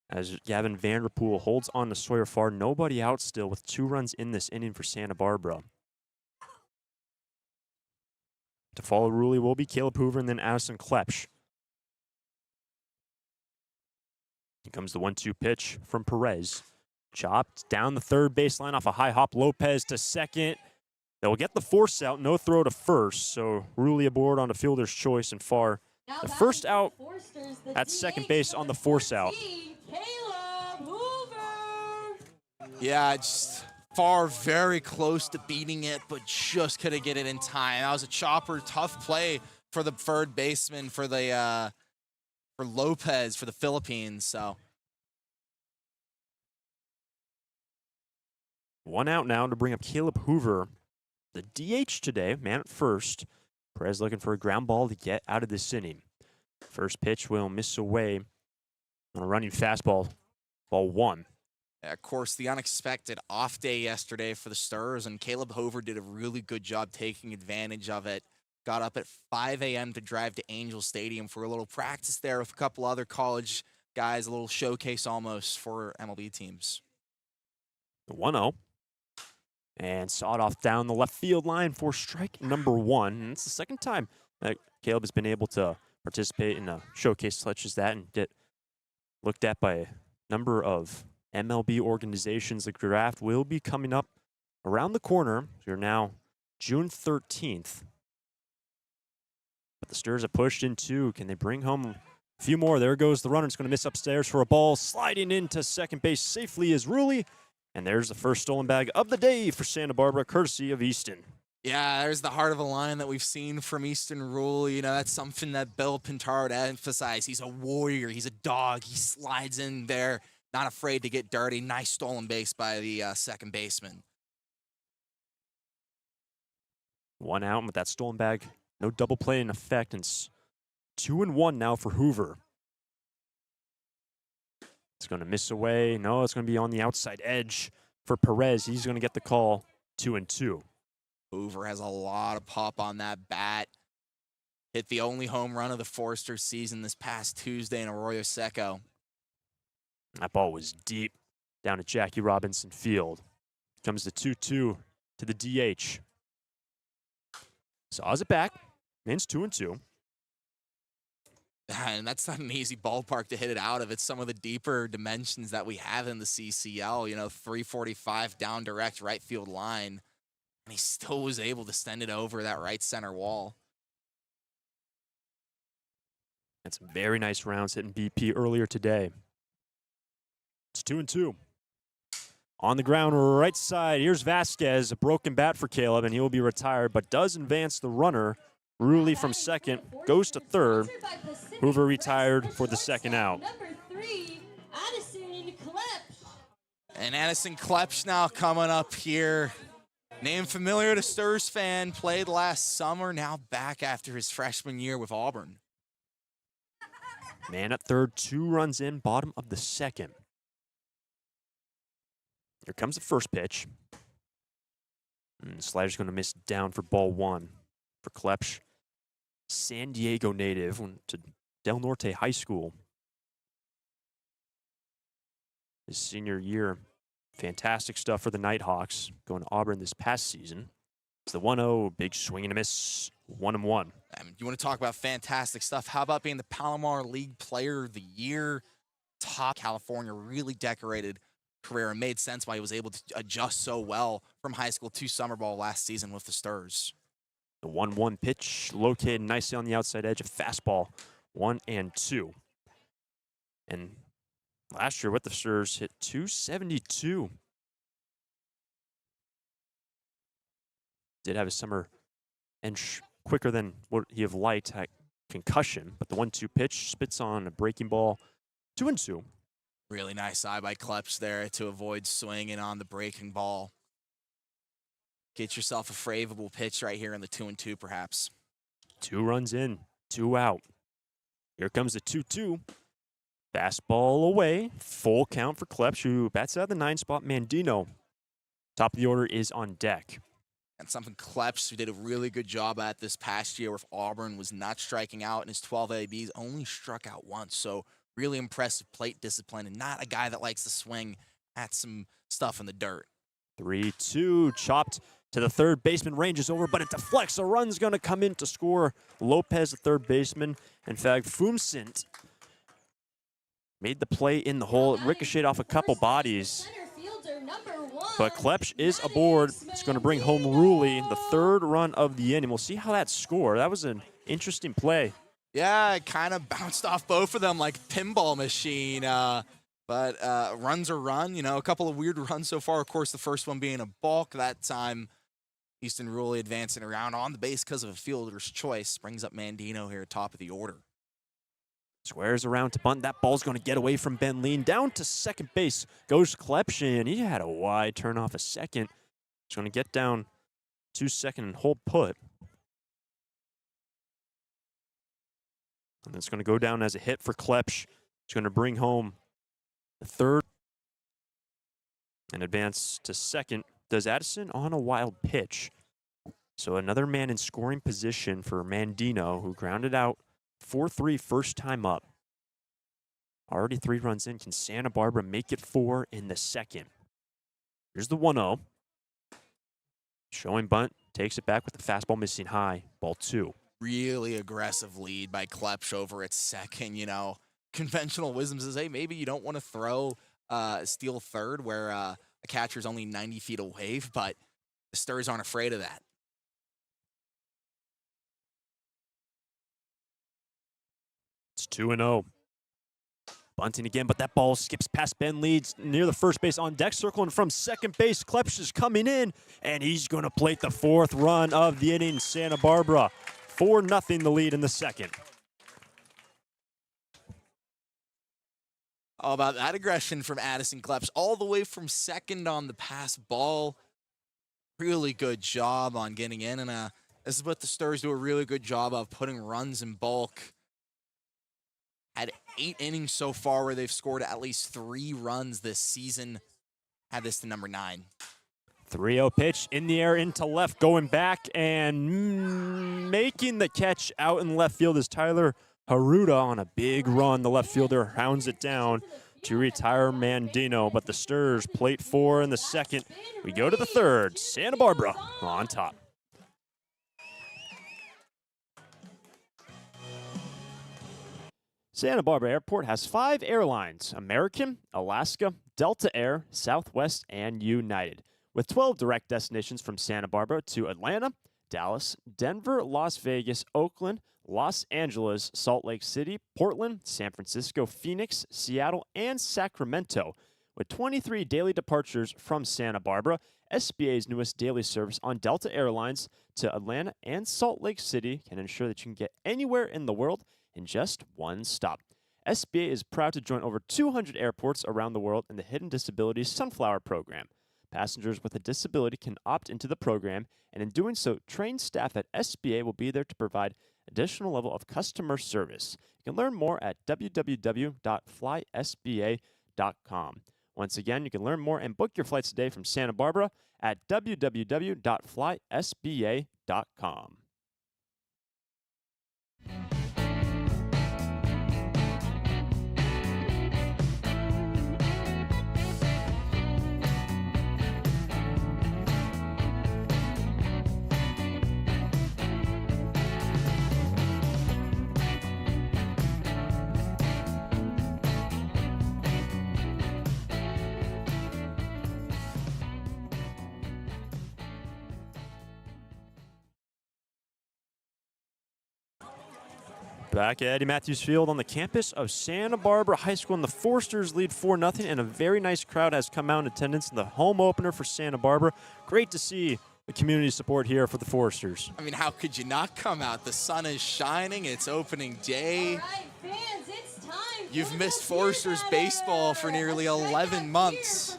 as Gavin Vanderpool holds on to Sawyer Farr. Nobody out still with 2 runs in this inning for Santa Barbara. To follow Ruley will be Caleb Hoover and then Addison Klepsch. Here comes the 1-2 pitch from Perez. Chopped down the third baseline off a high hop. Lopez to second. They'll get the force out. No throw to first. So Ruley aboard on a fielder's choice and Farr. The first out at second base on the force out. Yeah, just Farr very close to beating it, but just couldn't get it in time. That was a chopper, tough play for the third baseman for the for Lopez for the Philippines. So 1 out now to bring up Caleb Hoover. The DH today, man at first. Perez looking for a ground ball to get out of this inning. First pitch will miss away on a running fastball, ball 1. Yeah, of course, the unexpected off day yesterday for the Stars, and Caleb Hoover did a really good job taking advantage of it. Got up at 5 a.m. to drive to Angel Stadium for a little practice there with a couple other college guys, a little showcase almost for MLB teams. 1-0. And sawed off down the left field line for strike number 1. And it's the second time that Caleb has been able to participate in a showcase such as that and get looked at by a number of MLB organizations. The draft will be coming up around the corner. We're now June 13th. But the Stars have pushed in 2. Can they bring home a few more? There goes the runner. It's going to miss upstairs for a ball. Sliding into second base safely is Ruley. And there's the first stolen bag of the day for Santa Barbara, courtesy of Easton. Yeah, there's the heart of a line that we've seen from Easton Ruley. You know, that's something that Bill Pintard emphasized. He's a warrior. He's a dog. He slides in there, not afraid to get dirty. Nice stolen base by the second baseman. 1 out with that stolen bag. No double play in effect. And it's 2-1 now for Hoover. It's going to miss away. No, it's going to be on the outside edge for Perez. He's going to get the call. 2-2. Hoover has a lot of pop on that bat. Hit the only home run of the Forster season this past Tuesday in Arroyo Seco. That ball was deep down at Jackie Robinson Field. Comes the 2-2 to the DH. Saws it back. Means 2-2. And that's not an easy ballpark to hit it out of. It's some of the deeper dimensions that we have in the CCL. 345 down direct right field line. And he still was able to send it over that right center wall. Had some very nice rounds hitting BP earlier today. It's 2-2. On the ground, right side. Here's Vasquez, a broken bat for Caleb, and he will be retired, but does advance the runner. Ruley from second goes to third. Hoover retired for the second out. Number 3, Addison Klepsch. And Addison Klepsch now coming up here. Name familiar to Sturs fan, played last summer, now back after his freshman year with Auburn. Man at third, 2 runs in, bottom of the second. Here comes the first pitch. And the slider's going to miss down for ball 1 for Klepsch. San Diego native, went to Del Norte High School. His senior year, fantastic stuff for the Nighthawks, going to Auburn this past season. It's the 1-0, big swing and a miss, 1-1. You want to talk about fantastic stuff? How about being the Palomar League Player of the Year? Top California, really decorated career, and made sense why he was able to adjust so well from high school to summer ball last season with the Sturs. The 1-1 pitch located nicely on the outside edge of fastball, 1-2. And last year with the Sturs hit 272. Did have a summer end quicker than what he have liked at concussion, but the 1-2 pitch spits on a breaking ball, 2-2. Really nice eye by Klepsch there to avoid swinging on the breaking ball. Get yourself a favorable pitch right here in the 2-2 perhaps. 2 runs in, 2 out. Here comes the 2-2. Fastball away, full count for Klepsch, who bats out of the 9 spot. Mandino, top of the order, is on deck. And something Klepsch, who did a really good job at this past year with Auburn, was not striking out in his 12 ABs, only struck out once. So really impressive plate discipline, and not a guy that likes to swing at some stuff in the dirt. 3-2, chopped to the third baseman, ranges over, but it deflects. A run's going to come in to score. Lopez, the third baseman. In fact, Fumsint made the play in the hole. It ricocheted off a couple bodies. But Klepsch is aboard. It's going to bring home Ruley, the 3rd run of the inning. We'll see how that scored. That was an interesting play. Yeah, it kind of bounced off both of them like pinball machine. But runs are run. A couple of weird runs so far. Of course, the first one being a balk. That time, Easton Ruley advancing around on the base because of a fielder's choice. Brings up Mandino here, top of the order. Squares around to bunt. That ball's going to get away from Ben Lean. Down to second base goes Klepsch, and he had a wide turn off a second. He's going to get down to second and hold put. And it's going to go down as a hit for Klepsch. It's going to bring home the 3rd and advance to second. Does Addison on a wild pitch. So another man in scoring position for Mandino, who grounded out 4-3 first time up. Already 3 runs in. Can Santa Barbara make it 4 in the second? Here's the 1-0. Showing bunt. Takes it back with the fastball missing high. Ball 2. Really aggressive lead by Klepsch over at second. Conventional wisdom says, hey, maybe you don't want to throw steal third where a catcher's only 90 feet away, but the Sturs aren't afraid of that. It's 2-0. Bunting again, but that ball skips past Ben Leeds near the first base on deck, circling from second base. Klepsch is coming in, and he's going to plate the 4th run of the inning. Santa Barbara, 4-0 the lead in the second. How about that aggression from Addison Klepsch all the way from second on the pass ball. Really good job on getting in, and this is what the Sturs do a really good job of, putting runs in bulk. Had 8 innings so far where they've scored at least 3 runs this season. Had this to number 9. 3-0 pitch in the air into left, going back and making the catch out in left field is Tyler Haruda on a big run. The left fielder hounds it down. to retire Mandino, but the Sturs plate 4 in the second. We go to the third. Santa Barbara on top. Santa Barbara Airport has 5 airlines: American, Alaska, Delta Air, Southwest, and United, with 12 direct destinations from Santa Barbara to Atlanta, Dallas, Denver, Las Vegas, Oakland, Los Angeles, Salt Lake City, Portland, San Francisco, Phoenix, Seattle, and Sacramento. With 23 daily departures from Santa Barbara, SBA's newest daily service on Delta Airlines to Atlanta and Salt Lake City can ensure that you can get anywhere in the world in just one stop. SBA is proud to join over 200 airports around the world in the Hidden Disabilities Sunflower Program. Passengers with a disability can opt into the program, and in doing so, trained staff at SBA will be there to provide additional level of customer service. You can learn more at www.flysba.com. Once again, you can learn more and book your flights today from Santa Barbara at www.flysba.com. Back at Eddie Matthews Field on the campus of Santa Barbara High School, and the Forsters lead 4-0, and a very nice crowd has come out in attendance in the home opener for Santa Barbara. Great to see the community support here for the Forsters. I mean, how could you not come out? The sun is shining. It's opening day. All right, fans, it's time. You've missed Forsters baseball for nearly 11 months.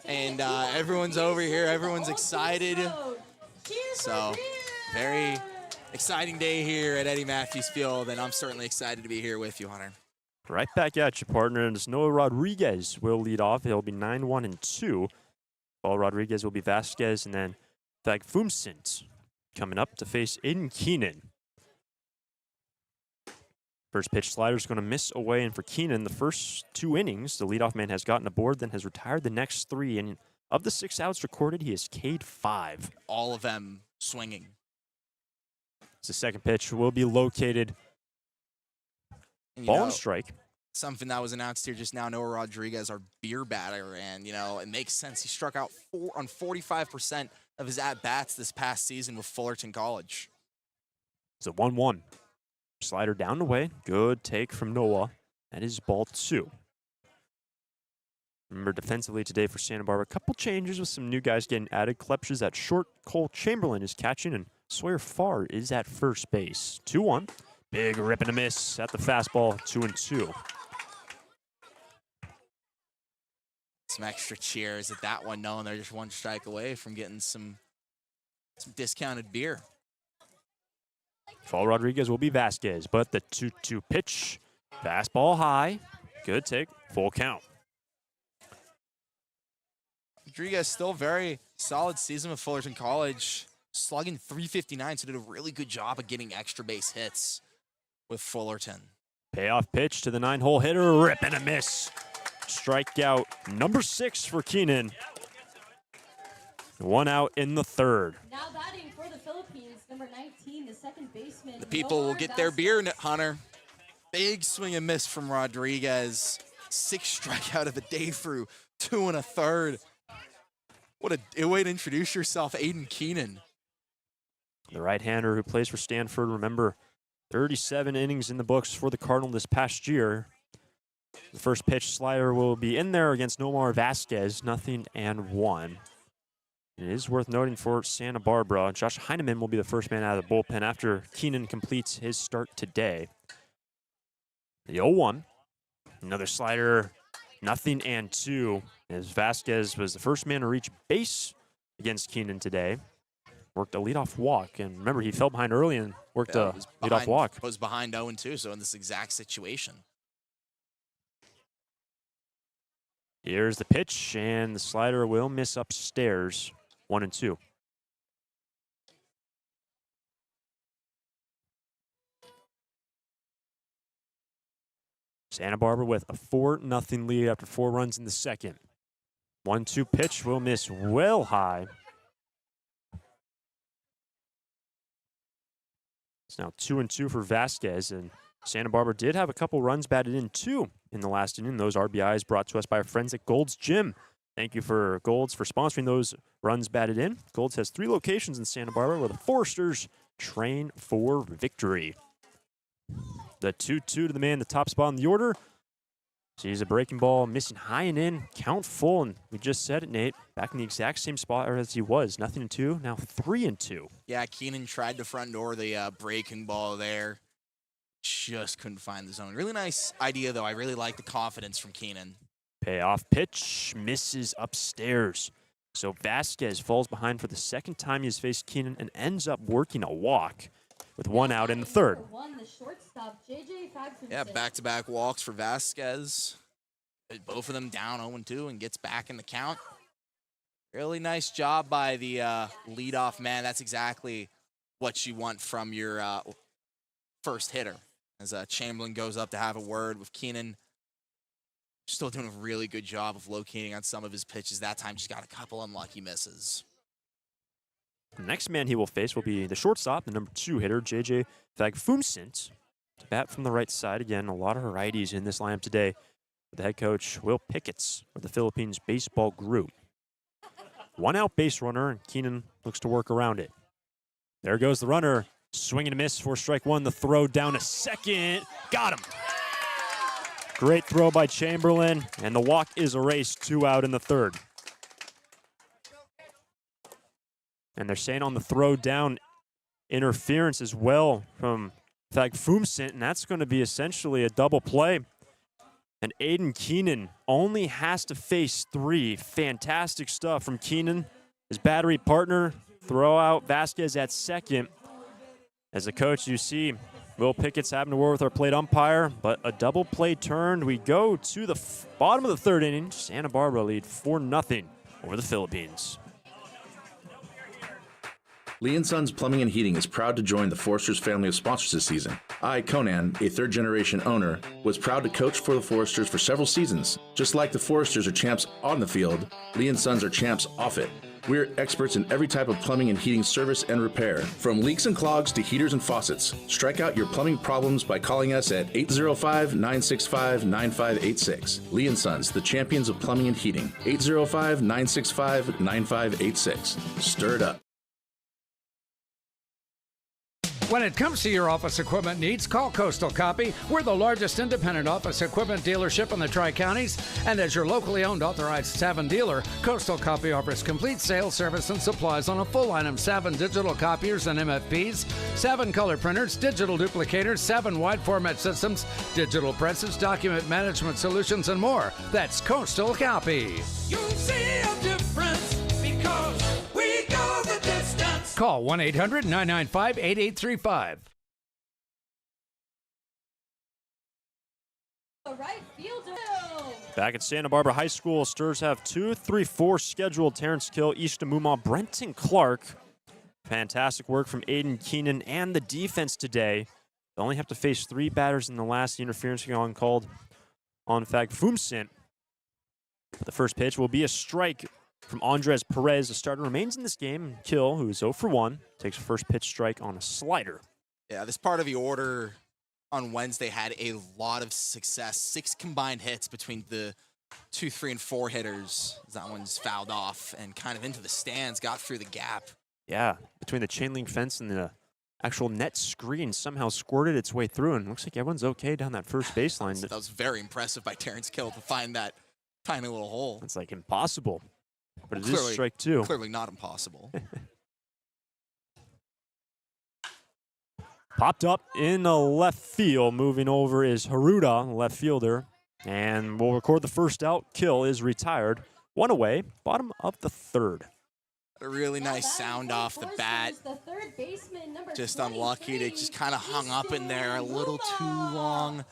And everyone's over here. Everyone's excited. So, very exciting day here at Eddie Matthews Field, and I'm certainly excited to be here with you, Hunter. Right back at you, partner. And Noah Rodriguez will lead off. He'll be 9-1-2. Paul Rodriguez will be Vasquez, and then Thagfumsint coming up to face Aiden Keenan. First pitch slider is going to miss away, and for Keenan, the first 2 innings, the leadoff man has gotten aboard, then has retired the next 3. And of the 6 outs recorded, he has K'd 5. All of them swinging. The second pitch will be located. Ball and strike. Something that was announced here just now, Noah Rodriguez, our beer batter, and, it makes sense. He struck out on 45% of his at-bats this past season with Fullerton College. It's a 1-1. Slider down the way. Good take from Noah. That is ball 2. Remember, defensively today for Santa Barbara, a couple changes with some new guys getting added. Klepsch is at short. Cole Chamberlain is catching, and Sawyer Farr is at first base. 2-1. Big rip and a miss at the fastball. 2-2. Some extra cheers at that one, knowing they're just 1 strike away from getting some discounted beer. Paul Rodriguez will be Vasquez, but the 2-2 pitch. Fastball high. Good take. Full count. Rodriguez still very solid season with Fullerton College. Slugging .359, so did a really good job of getting extra base hits with Fullerton. Payoff pitch to the 9-hole hitter. Rip and a miss. Strikeout number 6 for Keenan. 1 out in the third. Now batting for the Philippines, number 19, the second baseman. The people will get their beer, Hunter. Big swing and miss from Rodriguez. 6 strikeout of the day through 2 1/3. What a way to introduce yourself, Aiden Keenan. The right-hander who plays for Stanford, remember, 37 innings in the books for the Cardinal this past year. The first pitch slider will be in there against Nomar Vasquez, 0-1. It is worth noting for Santa Barbara, Josh Heineman will be the first man out of the bullpen after Keenan completes his start today. The 0-1. Another slider, 0-2. As Vasquez was the first man to reach base against Keenan today. Worked a leadoff walk, and remember, he fell behind early and worked a leadoff walk. Was behind 0-2, so in this exact situation. Here's the pitch, and the slider will miss upstairs. 1-2. Santa Barbara with a 4-0 lead after 4 runs in the second. 1-2 pitch will miss well high. It's now 2-2 for Vasquez, and Santa Barbara did have a couple runs batted in, too, in the last inning. Those RBIs brought to us by our friends at Gold's Gym. Thank you for Gold's for sponsoring those runs batted in. Gold's has 3 locations in Santa Barbara where the Foresters train for victory. The 2-2 to the man, the top spot in the order. Sees a breaking ball, missing high and in, count full, and we just said it, Nate, back in the exact same spot as he was. 0-2, now 3-2. Yeah, Keenan tried to front door the breaking ball there. Just couldn't find the zone. Really nice idea, though. I really like the confidence from Keenan. Payoff pitch, misses upstairs. So Vasquez falls behind for the second time he has faced Keenan and ends up working a walk with 1 out in the third. Yeah, back-to-back walks for Vasquez. Both of them down 0-2 and gets back in the count. Really nice job by the leadoff man. That's exactly what you want from your first hitter. As Chamberlain goes up to have a word with Keenan. Still doing a really good job of locating on some of his pitches. That time just got a couple unlucky misses. The next man he will face will be the shortstop, the number 2 hitter, J.J. Fagfumsint. To bat from the right side. Again, a lot of righties in this lineup today. The head coach, Will Picketts, of the Philippines baseball group. 1 out base runner, and Keenan looks to work around it. There goes the runner. Swing and a miss for strike 1. The throw down to second. Got him. Great throw by Chamberlain, and the walk is erased. 2 out in the third. And they're saying on the throw down, interference as well from Fagfumsint, and that's going to be essentially a double play. And Aiden Keenan only has to face 3. Fantastic stuff from Keenan, his battery partner. Throw out Vasquez at second. As a coach, you see Will Pickett's having to work with our plate umpire, but a double play turned. We go to the bottom of the third inning. Santa Barbara lead 4-0 over the Philippines. Lee & Sons Plumbing and Heating is proud to join the Foresters family of sponsors this season. I, Conan, a third-generation owner, was proud to coach for the Foresters for several seasons. Just like the Foresters are champs on the field, Lee & Sons are champs off it. We're experts in every type of plumbing and heating service and repair, from leaks and clogs to heaters and faucets. Strike out your plumbing problems by calling us at 805-965-9586. Lee & Sons, the champions of plumbing and heating. 805-965-9586. Stir it up. When it comes to your office equipment needs, call Coastal Copy. We're the largest independent office equipment dealership in the Tri-Counties, and as your locally owned authorized Savin dealer, Coastal Copy offers complete sales, service, and supplies on a full line of Savin digital copiers and MFPs, Savin color printers, digital duplicators, Savin wide format systems, digital presses, document management solutions, and more. That's Coastal Copy. You'll see a difference because we go the distance. Call 1-800-995-8835. Right fielder. Back at Santa Barbara High School, Sturs have 2, 3, 4 scheduled. Terrence Kill, Easton Mumma, Brenton Clark. Fantastic work from Aiden Keenan and the defense today. They only have to face 3 batters in the last. The interference on called on Fagfumsint. The first pitch will be a strike from Andres Perez. The starter remains in this game. Kill, who is 0 for 1, takes a first pitch strike on a slider. Yeah, this part of the order on Wednesday had a lot of success. 6 combined hits between the 2, 3, and 4 hitters. That one's fouled off and kind of into the stands, got through the gap. Yeah, between the chain link fence and the actual net screen, somehow squirted its way through, and looks like everyone's okay down that first baseline. That was very impressive by Terrence Kill to find that tiny little hole. It's like impossible. But it is Clearly, strike 2. Clearly not impossible. Popped up in the left field. Moving over is Haruda, left fielder. And we'll record the first out. Kill is retired. 1 away, bottom of the third. A really nice sound off the bat. Just unlucky. They just kind of hung up in there a little too long.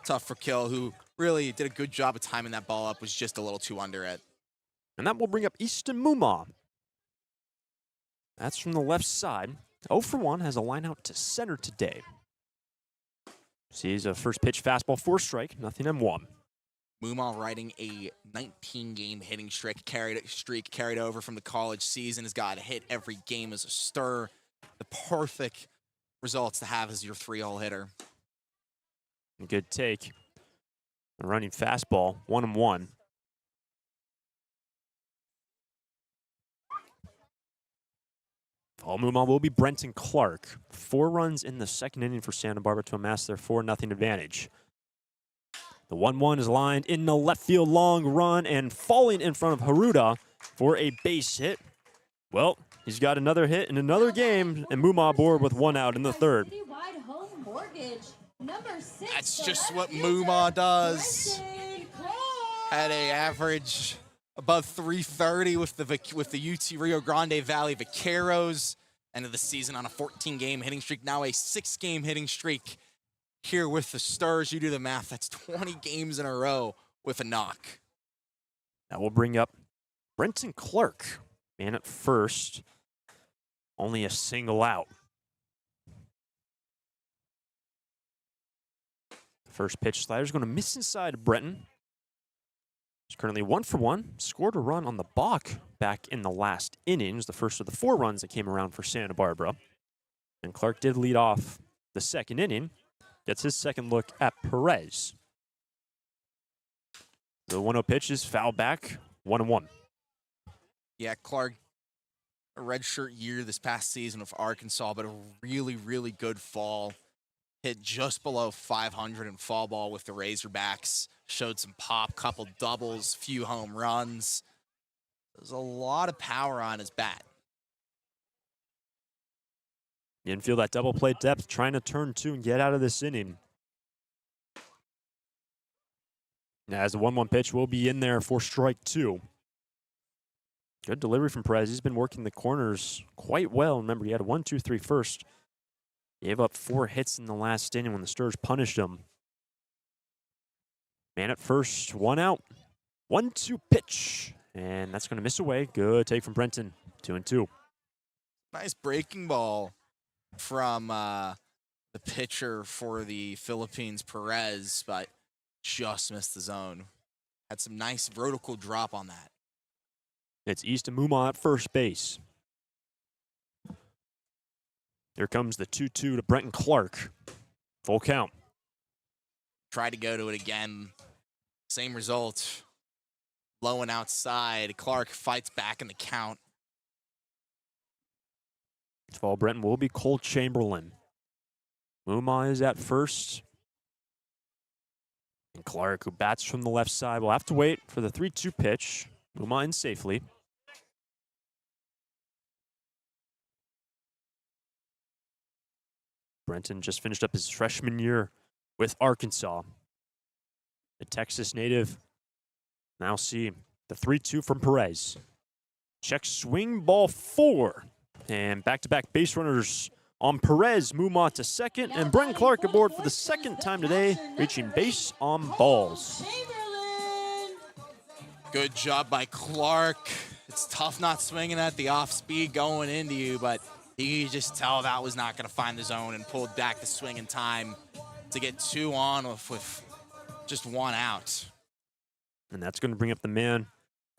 Tough for Kill, who really did a good job of timing that ball up, was just a little too under it. And that will bring up Easton Mumma. That's from the left side. 0 for 1, has a line out to center today. Sees a first pitch fastball, 4-strike, nothing and 1. Muma riding a 19-game hitting streak carried over from the college season. Has got a hit every game as a stir. The perfect results to have as your 3-hole hitter. Good take. A running fastball, 1-1. Fall Muma will be Brenton Clark. 4 runs in the second inning for Santa Barbara to amass their 4-0 advantage. The 1-1 is lined in the left field, long run, and falling in front of Haruda for a base hit. Well, he's got another hit in another game, and Muma aboard with 1 out in the 3rd. Citywide Home Mortgage, number 6. That's just what Muma does. Had a average above 330 with the UT Rio Grande Valley Vaqueros. End of the season on a 14-game hitting streak. Now a 6-game hitting streak here with the Stars. You do the math. That's 20 games in a row with a knock. That will bring up Brenton Clark. Man at first. Only a single out. First pitch slider is going to miss inside Brenton. He's currently 1 for 1. Scored a run on the balk back in the last innings, the first of the 4 runs that came around for Santa Barbara. And Clark did lead off the second inning. Gets his second look at Perez. The 1-0 pitch is fouled back, 1-1. Yeah, Clark, a redshirt year this past season with Arkansas, but a really, really good fall. Hit just below 500 in fall ball with the Razorbacks. Showed some pop, couple doubles, few home runs. There's a lot of power on his bat. You didn't feel that double play depth, trying to turn 2 and get out of this inning. As the 1-1 pitch will be in there for strike 2. Good delivery from Perez. He's been working the corners quite well. Remember, he had a 1-2-3 first. Gave up 4 hits in the last inning when the Stars punished him. Man at first, 1 out. 1-2 pitch. And that's going to miss away. Good take from Brenton. 2-2. Nice breaking ball from the pitcher for the Philippines, Perez, but just missed the zone. Had some nice vertical drop on that. It's Easton Muma at first base. Here comes the 2-2 to Brenton Clark. Full count. Tried to go to it again. Same result. Low and outside. Clark fights back in the count. Fall Brenton will be Cole Chamberlain. Muma is at first. And Clark, who bats from the left side, will have to wait for the 3-2 pitch. Muma in safely. Brenton just finished up his freshman year with Arkansas. The Texas native. Now see the 3-2 from Perez. Check swing, ball 4. And back-to-back base runners on Perez. Muma to second. And Brenton Clark aboard for the second time today, reaching base on balls. Good job by Clark. It's tough not swinging at the off-speed going into you, but you could just tell that was not going to find the zone and pulled back the swing in time to get 2 on with just 1 out. And that's going to bring up the man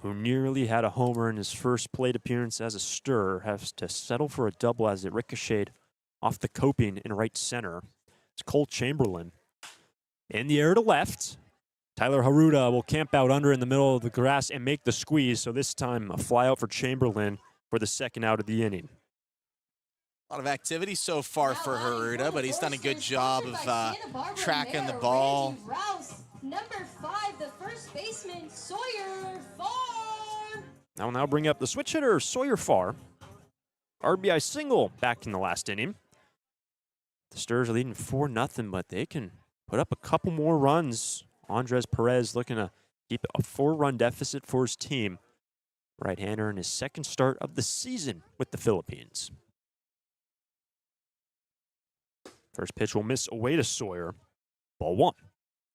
who nearly had a homer in his first plate appearance as a Stir, has to settle for a double as it ricocheted off the coping in right center. It's Cole Chamberlain. In the air to left. Tyler Haruda will camp out under in the middle of the grass and make the squeeze. So this time a fly out for Chamberlain for the second out of the inning. A lot of activity so far for Haruda, but he's done a good job of tracking the ball. Number 5, the first baseman, Sawyer Farr. Now bring up the switch hitter, Sawyer Farr. RBI single back in the last inning. The Stars are leading 4-0, but they can put up a couple more runs. Andres Perez looking to keep a 4-run deficit for his team. Right-hander in his second start of the season with the Philippines. First pitch will miss away to Sawyer. Ball 1.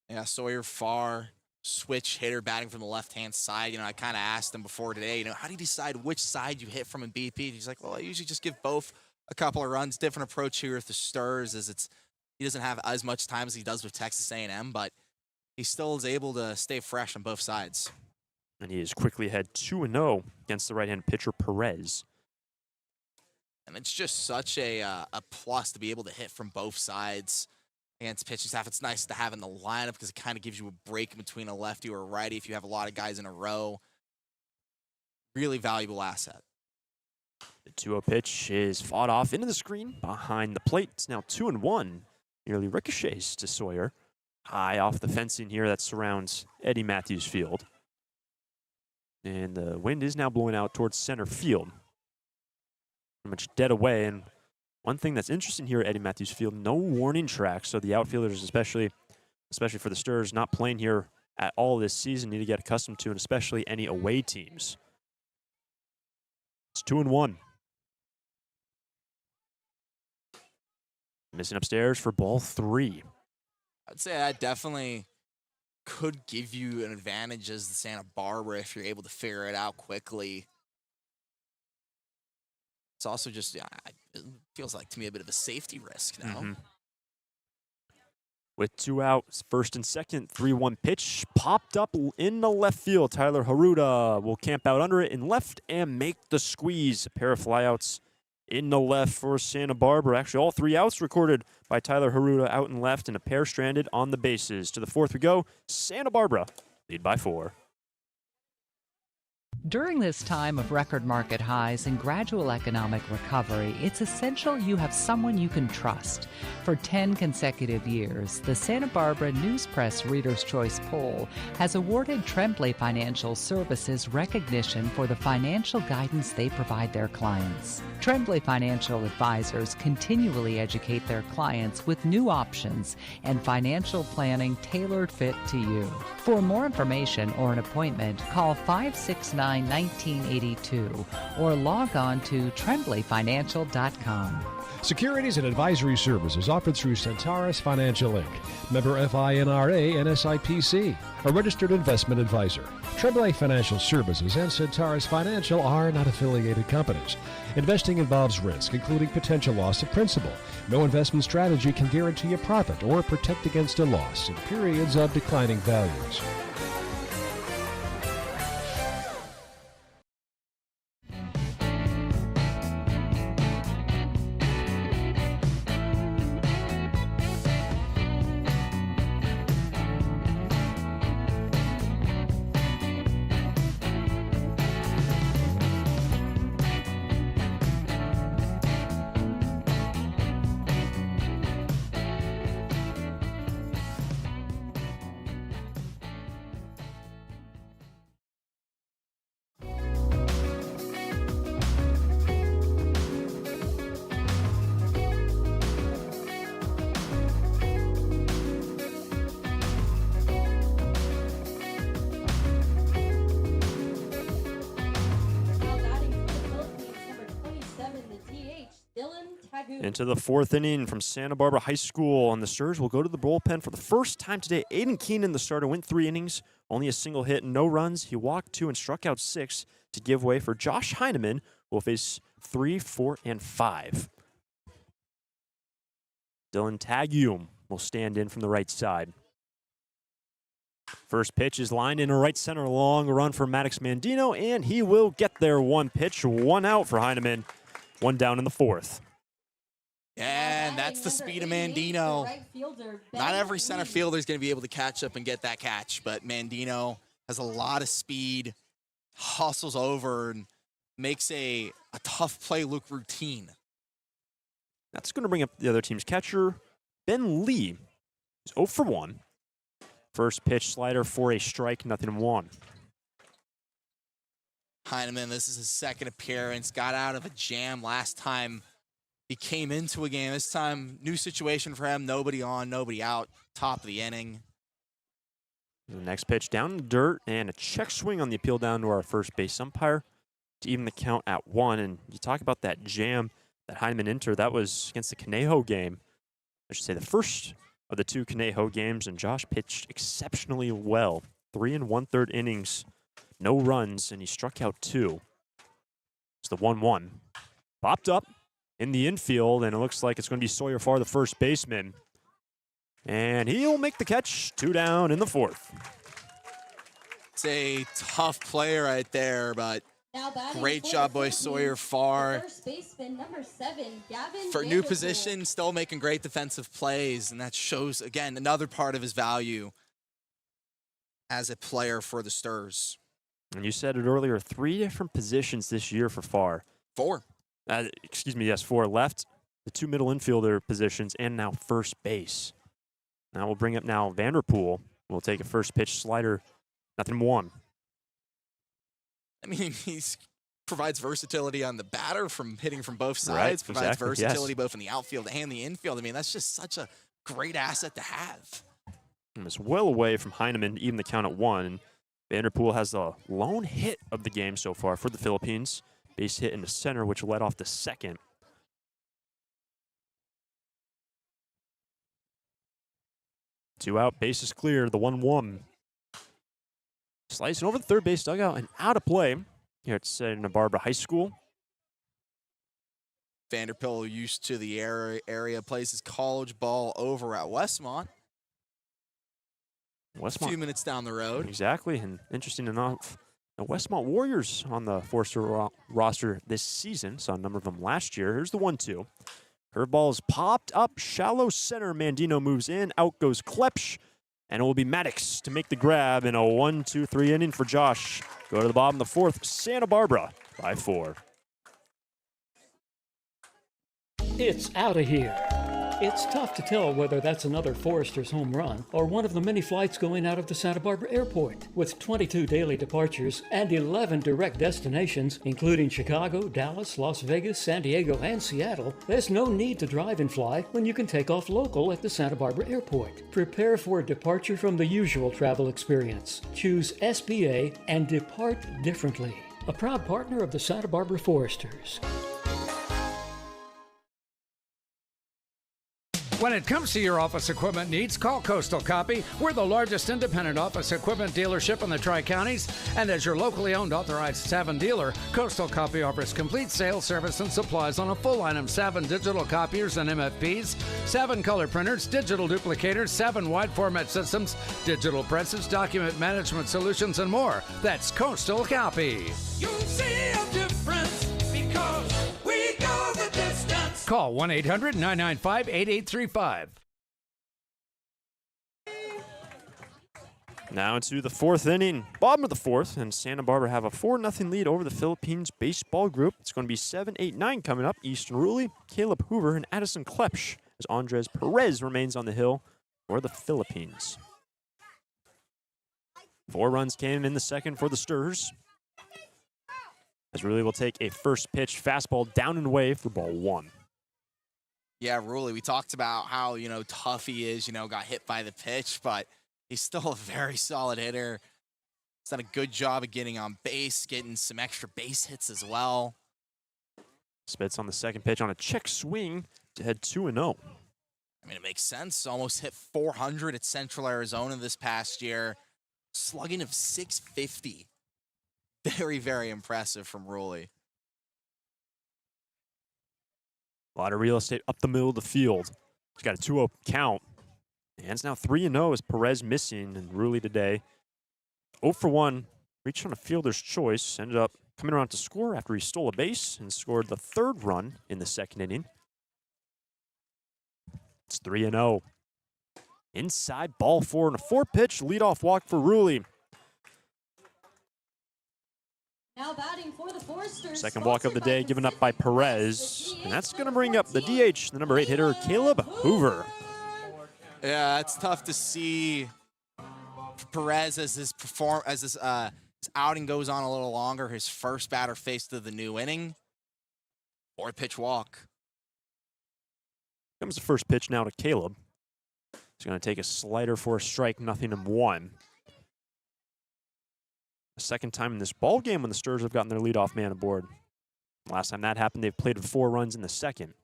Yeah, Sawyer Farr, switch hitter batting from the left-hand side. You know, I kind of asked him before today, how do you decide which side you hit from in BP? He's like, well, I usually just give both a couple of runs. Different approach here with the Stars as it's He doesn't have as much time as he does with Texas A&M, but he still is able to stay fresh on both sides. And he is quickly ahead 2-0 against the right-hand pitcher Perez. And it's just such a plus to be able to hit from both sides against pitching staff. It's nice to have in the lineup because it kind of gives you a break between a lefty or a righty if you have a lot of guys in a row. Really valuable asset. The 2-0 pitch is fought off into the screen behind the plate. It's now 2-1. Nearly ricochets to Sawyer. High off the fencing here that surrounds Eddie Matthews Field. And the wind is now blowing out towards center field. Pretty much dead away. And one thing that's interesting here at Eddie Matthews Field, no warning tracks. So the outfielders, especially for the Stars, not playing here at all this season, need to get accustomed to, and especially any away teams. It's 2-1. Missing upstairs for ball 3. I'd say that definitely could give you an advantage as the Santa Barbara if you're able to figure it out quickly. It's also just, it feels like to me a bit of a safety risk now. Mm-hmm. With 2 outs, first and second, 3-1 pitch popped up in the left field. Tyler Haruda will camp out under it in left and make the squeeze. A pair of flyouts in the left for Santa Barbara. Actually, all 3 outs recorded by Tyler Haruda out in left and a pair stranded on the bases. To the 4th we go. Santa Barbara lead by 4. During this time of record market highs and gradual economic recovery, it's essential you have someone you can trust. For 10 consecutive years, the Santa Barbara News Press Reader's Choice Poll has awarded Tremblay Financial Services recognition for the financial guidance they provide their clients. Tremblay Financial Advisors continually educate their clients with new options and financial planning tailored fit to you. For more information or an appointment, call 569-1982 or log on to tremblayfinancial.com. Securities and advisory services offered through Centaurus Financial Inc., member FINRA and SIPC, a registered investment advisor. Tremblay Financial Services and Centaurus Financial are not affiliated companies. Investing involves risk, including potential loss of principal. No investment strategy can guarantee a profit or protect against a loss in periods of declining values. Into the 4th inning from Santa Barbara High School, and the Stars will go to the bullpen for the first time today. Aiden Keenan, the starter, went 3 innings, only a single hit, no runs. He walked 2 and struck out 6 to give way for Josh Heineman, who will face 3, 4, and 5. Dylan Tagium will stand in from the right side. First pitch is lined in a right center, long run for Maddox Mandino, and he will get there. 1 pitch, 1 out for Heineman, 1 down in the 4th. And that's the speed of Mandino. Not every center fielder is going to be able to catch up and get that catch, but Mandino has a lot of speed, hustles over, and makes a tough play look routine. That's going to bring up the other team's catcher, Ben Lee. He's 0 for 1. First pitch slider for a strike, 0-1. Heineman, this is his 2nd appearance. Got out of a jam last time he came into a game. This time, new situation for him. Nobody on, nobody out. Top of the inning. The next pitch down in the dirt, and a check swing on the appeal down to our first base umpire to even the count at 1. And you talk about that jam that Heineman entered. That was against the Conejo game. I should say the first of the 2 Conejo games, and Josh pitched exceptionally well. 3 1/3 innings, no runs, and he struck out 2. It's the 1-1. Popped up in the infield, and it looks like it's going to be Sawyer Farr, the first baseman. And he'll make the catch. 2 down in the 4th. It's a tough play right there, but Now batting great for job the by Philippines, Sawyer Farr. First baseman, number 7, Gavin For new Vanderpool. position, still making great defensive plays, and that shows, again, another part of his value as a player for the Sturs. And you said it earlier, 3 different positions this year for Farr. 4. Yes, 4 left, the 2 middle infielder positions, and now first base. Now we'll bring up now Vanderpool. We'll take a first pitch slider, 0-1. I mean, he provides versatility on the batter from hitting from both sides, Right, provides exactly, versatility yes. both in the outfield and the infield. I mean, that's just such a great asset to have. And it's well away from Heineman to even the count at 1. And Vanderpool has the lone hit of the game so far for the Philippines. Base hit in the center, which led off the second. Two out, base is clear, the 1-1. Slicing over the third base dugout and out of play here at Santa Barbara High School. Vanderpool used to the area, plays his college ball over at Westmont. A few minutes down the road. Exactly, and interesting enough, the Westmont Warriors on the Forster roster this season. Saw a number of them last year. Here's the 1-2. Curveball is popped up, shallow center. Mandino moves in, out goes Klepsch, and it will be Maddox to make the grab in a 1-2-3 inning for Josh. Go to the bottom of the 4th, Santa Barbara by 4. It's out of here. It's tough to tell whether that's another Foresters home run or one of the many flights going out of the Santa Barbara airport. With 22 daily departures and 11 direct destinations, including Chicago, Dallas, Las Vegas, San Diego, and Seattle, there's no need to drive and fly when you can take off local at the Santa Barbara airport. Prepare for a departure from the usual travel experience. Choose SBA and depart differently. A proud partner of the Santa Barbara Foresters. When it comes to your office equipment needs, call Coastal Copy. We're the largest independent office equipment dealership in the Tri-Counties, and as your locally owned authorized Savin dealer, Coastal Copy offers complete sales, service, and supplies on a full line of Savin digital copiers and MFPs, Savin color printers, digital duplicators, Savin wide format systems, digital presses, document management solutions, and more. That's Coastal Copy. You'll see a difference because we go the distance. Call 1-800-995-8835. Now into the 4th inning, bottom of the 4th, and Santa Barbara have a 4-0 lead over the Philippines baseball group. It's going to be 7, 8, 9 coming up. Easton Rulli, Caleb Hoover, and Addison Klepsch as Andres Perez remains on the hill for the Philippines. 4 runs came in the second for the Sturs, as Rulli will take a first pitch fastball down and away for ball 1. Yeah, Rulli, we talked about how, tough he is, got hit by the pitch, but he's still a very solid hitter. He's done a good job of getting on base, getting some extra base hits as well. Spits on the second pitch on a check swing to head 2-0. I mean, it makes sense. Almost hit 400 at Central Arizona this past year. Slugging of 650. Very, very impressive from Rulli. A lot of real estate up the middle of the field. He's got a 2-0 count. And it's now 3-0 as Perez missing and Rulli today. 0 for 1, reached on a fielder's choice. Ended up coming around to score after he stole a base and scored the 3rd run in the 2nd inning. It's 3-0. Inside, ball 4 and a 4-pitch leadoff walk for Rulli. Now batting for the Foresters. Second walk of the day given up by Perez. And that's going to bring up the DH, the number 8 hitter, Caleb Hoover. Yeah, it's tough to see Perez as his his outing goes on a little longer. His first batter faced of the new inning. 4-pitch walk. Comes the first pitch now to Caleb. He's going to take a slider for a strike, 0-1. The second time in this ball game when the Sturs have gotten their leadoff man aboard. Last time that happened, they've played with 4 runs in the second.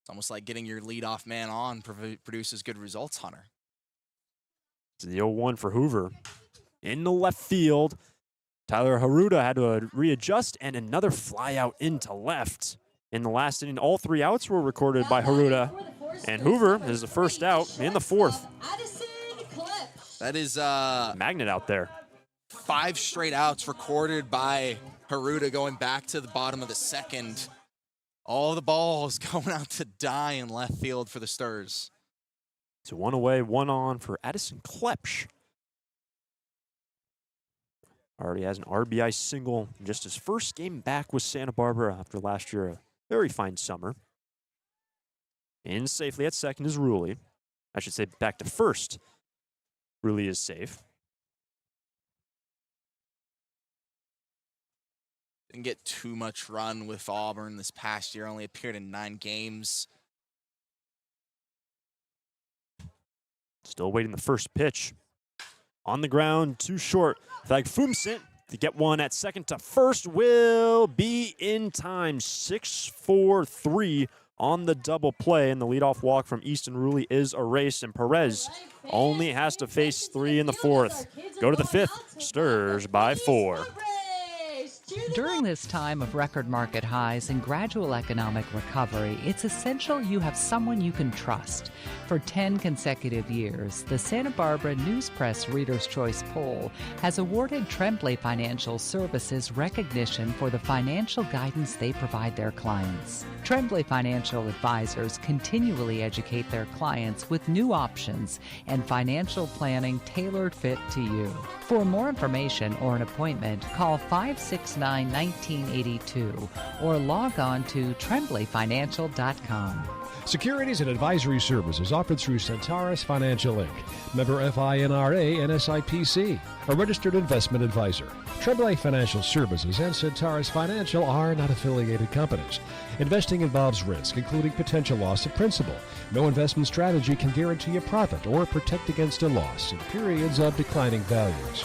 It's almost like getting your leadoff man on produces good results, Hunter. It's the 0-1 for Hoover. In the left field, Tyler Haruda had to readjust, and another fly out into left. In the last inning, all 3 outs were recorded by Haruda. And Hoover is the first out in the fourth. That is Magnet out there. 5 straight outs recorded by Haruta going back to the bottom of the second. All the balls going out to die in left field for the Sturs. So 1 away, 1 on for Addison Klepsch. Already has an RBI single in just his first game back with Santa Barbara after last year, a very fine summer. In safely at second is Rulli. I should say back to first. Rulli is safe. Didn't get too much run with Auburn this past year. Only appeared in 9 games. Still waiting the first pitch. On the ground, too short. Thagfumsent to get one at second to first will be in time. 6-4-3 on the double play, and the leadoff walk from Easton Rulli is erased, and Perez only has to face 3 in the fourth. Go to the fifth, Sturs by 4. During this time of record market highs and gradual economic recovery, it's essential you have someone you can trust. For 10 consecutive years, the Santa Barbara News Press Reader's Choice Poll has awarded Tremblay Financial Services recognition for the financial guidance they provide their clients. Tremblay Financial Advisors continually educate their clients with new options and financial planning tailored fit to you. For more information or an appointment, call 569-1982 or log on to tremblayfinancial.com. Securities and advisory services offered through Centaurus Financial Inc., member FINRA and SIPC, a registered investment advisor. Tremblay Financial Services and Centaurus Financial are not affiliated companies. Investing involves risk, including potential loss of principal. No investment strategy can guarantee a profit or protect against a loss in periods of declining values.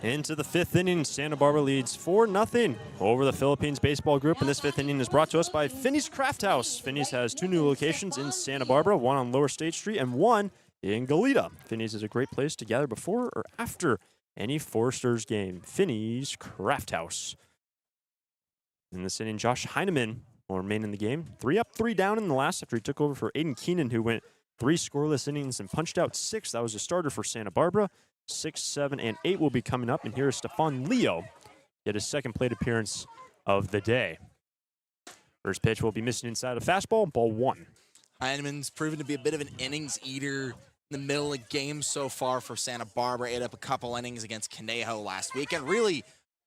Into the fifth inning, Santa Barbara leads 4-0 over the Philippines baseball group. And this fifth inning is brought to us by Finney's Craft House. Finney's has 2 new locations in Santa Barbara, one on Lower State Street and one in Goleta. Finney's is a great place to gather before or after any Foresters game. Finney's Craft House. In this inning, Josh Heineman will remain in the game. 3 up, 3 down in the last after he took over for Aiden Keenan, who went 3 scoreless innings and punched out 6. That was a starter for Santa Barbara. 6, 7, and 8 will be coming up, and here is Stephon Leo, get his second plate appearance of the day. First pitch will be missing inside a fastball, ball 1. Heineman's proven to be a bit of an innings eater in the middle of games so far for Santa Barbara. Ate up a couple innings against Conejo last week and really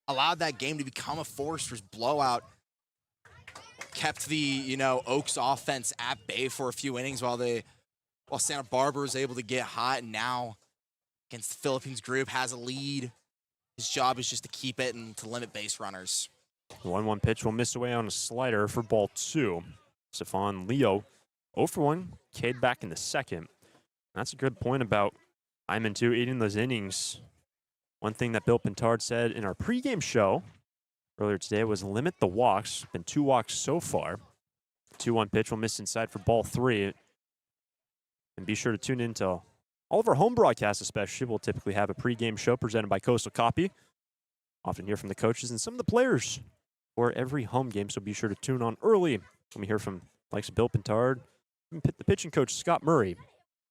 allowed that game to become a Foresters blowout. Kept the, Oaks offense at bay for a few innings while Santa Barbara was able to get hot, and now against the Philippines group, has a lead. His job is just to keep it and to limit base runners. 1-1 pitch will miss away on a slider for ball 2. Stephon Leo, 0 for 1, Cade back in the second. That's a good point about Hyman, too, eating those innings. One thing that Bill Pintard said in our pregame show earlier today was limit the walks. Been 2 walks so far. 2-1 pitch will miss inside for ball 3. And be sure to tune in to all of our home broadcasts, especially. We'll typically have a pregame show presented by Coastal Copy. Often hear from the coaches and some of the players for every home game, so be sure to tune on early when we hear from likes of Bill Pintard, the pitching coach Scott Murray.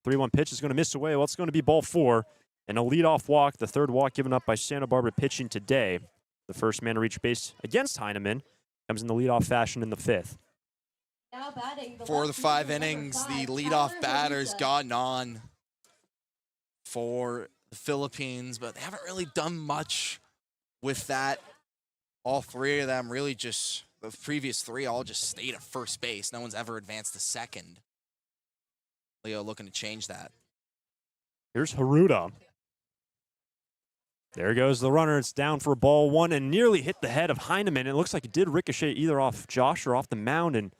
3-1 pitch is going to miss away. Well, it's going to be ball 4, and a leadoff walk, the third walk given up by Santa Barbara pitching today. The first man to reach base against Heineman comes in the leadoff fashion in the 5th. For the 5 innings, the leadoff batter's gotten on for the Philippines, but they haven't really done much with that. All 3 of them really just, the previous 3 all just stayed at first base. No one's ever advanced to second. Leo looking to change that. Here's Haruta. There goes the runner. It's down for ball one and nearly hit the head of Heineman. It looks like it did ricochet either off Josh or off the mound. And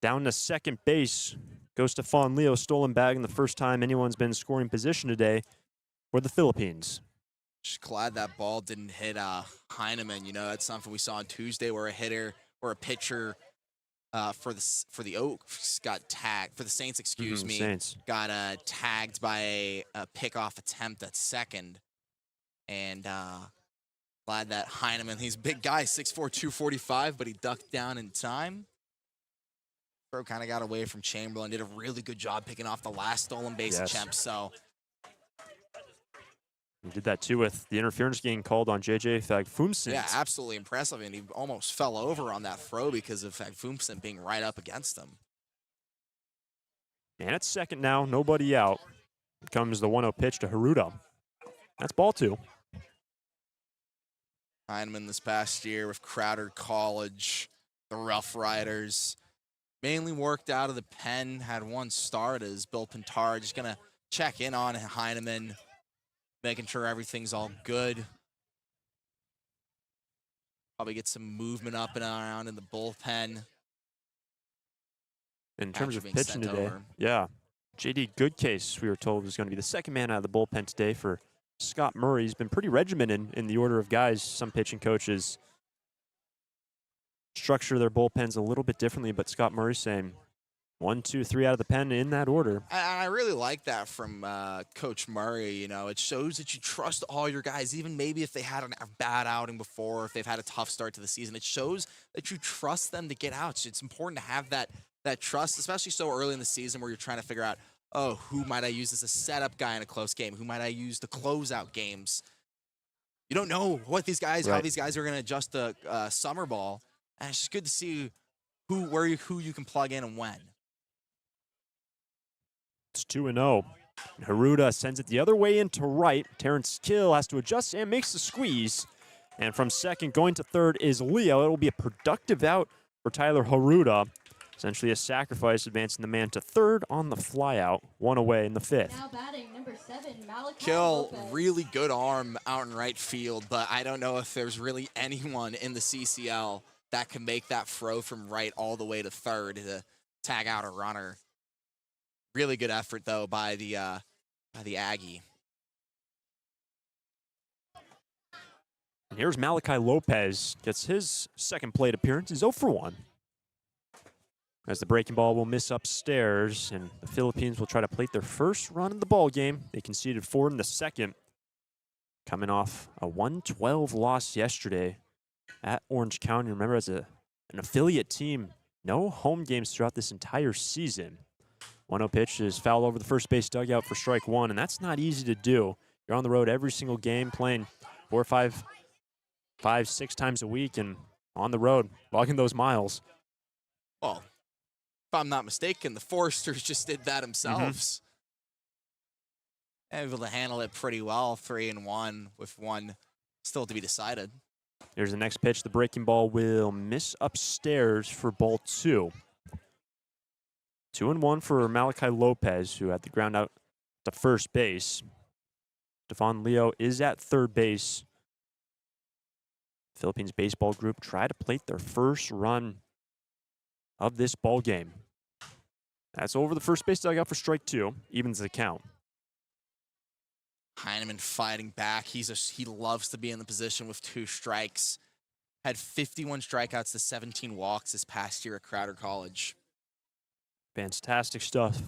down to second base goes Stefan Leo, stolen bag, in the first time anyone's been scoring position today for the Philippines. Just glad that ball didn't hit Heineman. You know, that's something we saw on Tuesday where a hitter or a pitcher for the Oaks got tagged, for the Saints, excuse me, Saints. got tagged by a pickoff attempt at second. And glad that Heineman, he's a big guy, 6'4", 245, but he ducked down in time. Throw kind of got away from Chamberlain, did a really good job picking off the last stolen base attempt. So he did that too with the interference getting called on JJ Fagfumsen. yeah, absolutely impressive. And he almost fell over on that throw because of Fagfumsen being right up against him. And it's second now, nobody out. Here comes the 1-0 pitch to Haruda. That's ball two. Heineman this past year with Crowder College, the Rough Riders. Mainly worked out of the pen, had one start as Bill Pintar. Just going to check in on Heineman, making sure everything's all good. Probably get some movement up and around in the bullpen. In terms of being pitching sent today, over. yeah. JD Goodcase, we were told, was going to be the second man out of the bullpen today for Scott Murray. He's been pretty regimented in the order of guys. Some pitching coaches structure their bullpens a little bit differently, but Scott Murray's saying 1, 2, 3 out of the pen in that order. I really like that from Coach Murray. You know, it shows that you trust all your guys, even maybe if they had a bad outing before, if they've had a tough start to the season. It shows that you trust them to get out. It's important to have that trust, especially so early in the season where you're trying to figure out, oh, who might I use as a setup guy in a close game? Who might I use to close out games? You don't know what these guys, how these guys are going to adjust the summer ball. And it's just good to see who you can plug in and when. It's 2-0. Haruda sends it the other way into right. Terrence Kill has to adjust and makes the squeeze. And from second going to third is Leo. It will be a productive out for Tyler Haruda. Essentially a sacrifice, advancing the man to third on the flyout. One away in the fifth. Now batting number 7, Malachi Kill, Lopez. really good arm out in right field, but I don't know if there's really anyone in the CCL that can make that throw from right all the way to third to tag out a runner. Really good effort, though, by the Aggie. And here's Malachi Lopez. Gets his second plate appearance. He's 0 for 1. As the breaking ball will miss upstairs, and the Philippines will try to plate their first run in the ball game. They conceded 4 in the second, coming off a 1-12 loss yesterday at Orange County. Remember, as an affiliate team, no home games throughout this entire season. 1-0 pitch is foul over the first base dugout for strike one, and that's not easy to do. You're on the road every single game, playing 4, 5, 6 times a week, and on the road, logging those miles. Well, if I'm not mistaken, the Foresters just did that themselves. Able to handle it pretty well, 3-1 with one still to be decided. Here's the next pitch. The breaking ball will miss upstairs for ball 2. 2-1 for Malachi Lopez, who had the ground out to first base. Stefan Leo is at third base. Philippines baseball group try to plate their first run of this ball game. That's over the first base dugout for strike 2. Evens the count. Heineman fighting back. He loves to be in the position with 2 strikes. Had 51 strikeouts to 17 walks this past year at Crowder College. Fantastic stuff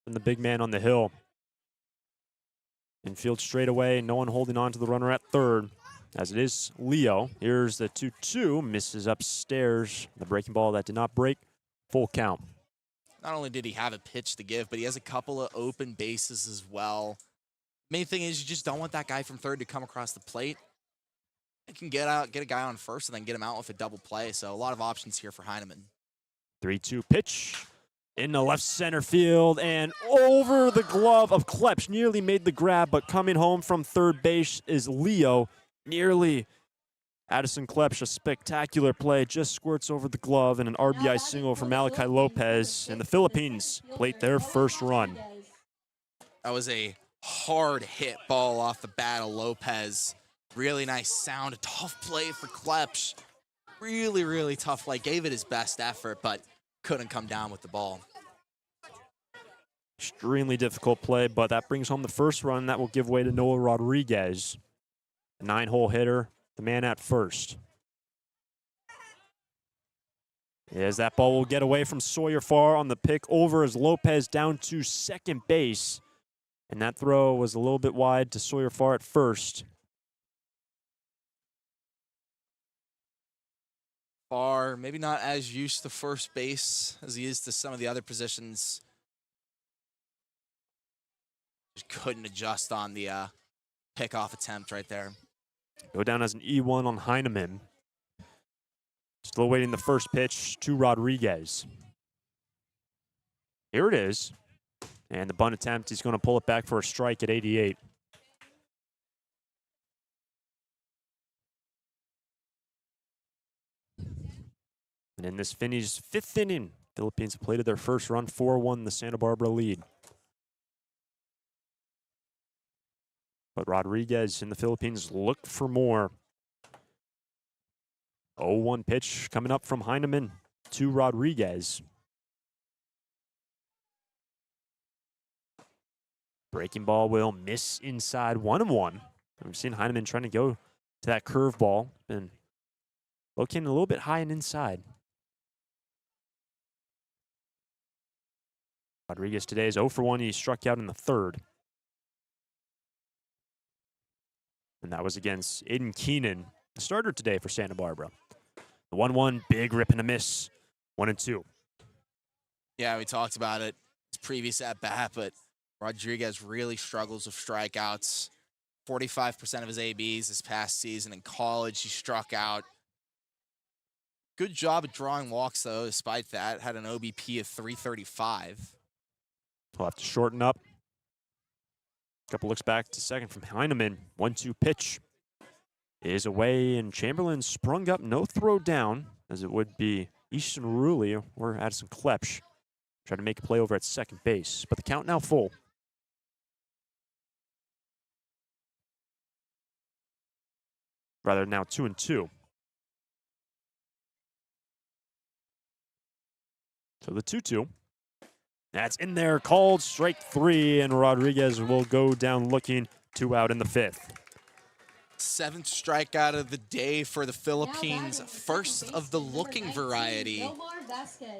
from the big man on the hill. Infield straight away. No one holding on to the runner at third, as it is Leo. Here's the 2-2. Misses upstairs. The breaking ball that did not break. Full count. Not only did he have a pitch to give, but he has a couple of open bases as well. Main thing is you just don't want that guy from third to come across the plate. You can get a guy on first and then get him out with a double play. So a lot of options here for Heineman. 3-2 pitch in the left center field and over the glove of Klepsch. Nearly made the grab, but coming home from third base is Leo. Nearly. Addison Klepsch, a spectacular play, just squirts over the glove, and an RBI single for Malachi Lopez. And the Philippines plate their first run. That was a hard hit ball off the bat of Lopez. Really nice sound. A tough play for Klepsch. Really, really tough play. Gave it his best effort, but couldn't come down with the ball. Extremely difficult play, but that brings home the first run. That will give way to Noah Rodriguez, a 9-hole hitter, the man at first. As that ball will get away from Sawyer far on the pick over as Lopez down to second base. And that throw was a little bit wide to Sawyer far at first. Far, maybe not as used to first base as he is to some of the other positions. Just couldn't adjust on the pickoff attempt right there. Go down as an E1 on Heineman. Still waiting the first pitch to Rodriguez. Here it is. And the bunt attempt, he's going to pull it back for a strike at 88. And in this Finny's 5th inning, Philippines have plated their first run, 4-1, the Santa Barbara lead. But Rodriguez and the Philippines look for more. 0-1 pitch coming up from Heineman to Rodriguez. Breaking ball will miss inside 1-1. We've seen Heineman trying to go to that curveball and locating a little bit high and inside. Rodriguez today is 0 for 1. He struck out in the 3rd. And that was against Aiden Keenan, the starter today for Santa Barbara. The 1-1, big rip and a miss. 1-2. Yeah, we talked about it. His previous at bat, but Rodriguez really struggles with strikeouts. 45% of his ABs this past season. In college, he struck out. Good job at drawing walks, though, despite that. Had an OBP of 335. We'll have to shorten up. Couple looks back to second from Heineman. 1-2 pitch is away, and Chamberlain sprung up. No throw down, as it would be Easton Rulli or Addison Klepsch. Trying to make a play over at second base, but the count now full. Rather, now 2-2. So the 2-2. That's in there, called strike 3, and Rodriguez will go down looking. 2 out in the 5th. 7th strikeout of the day for the Philippines. First of the looking variety.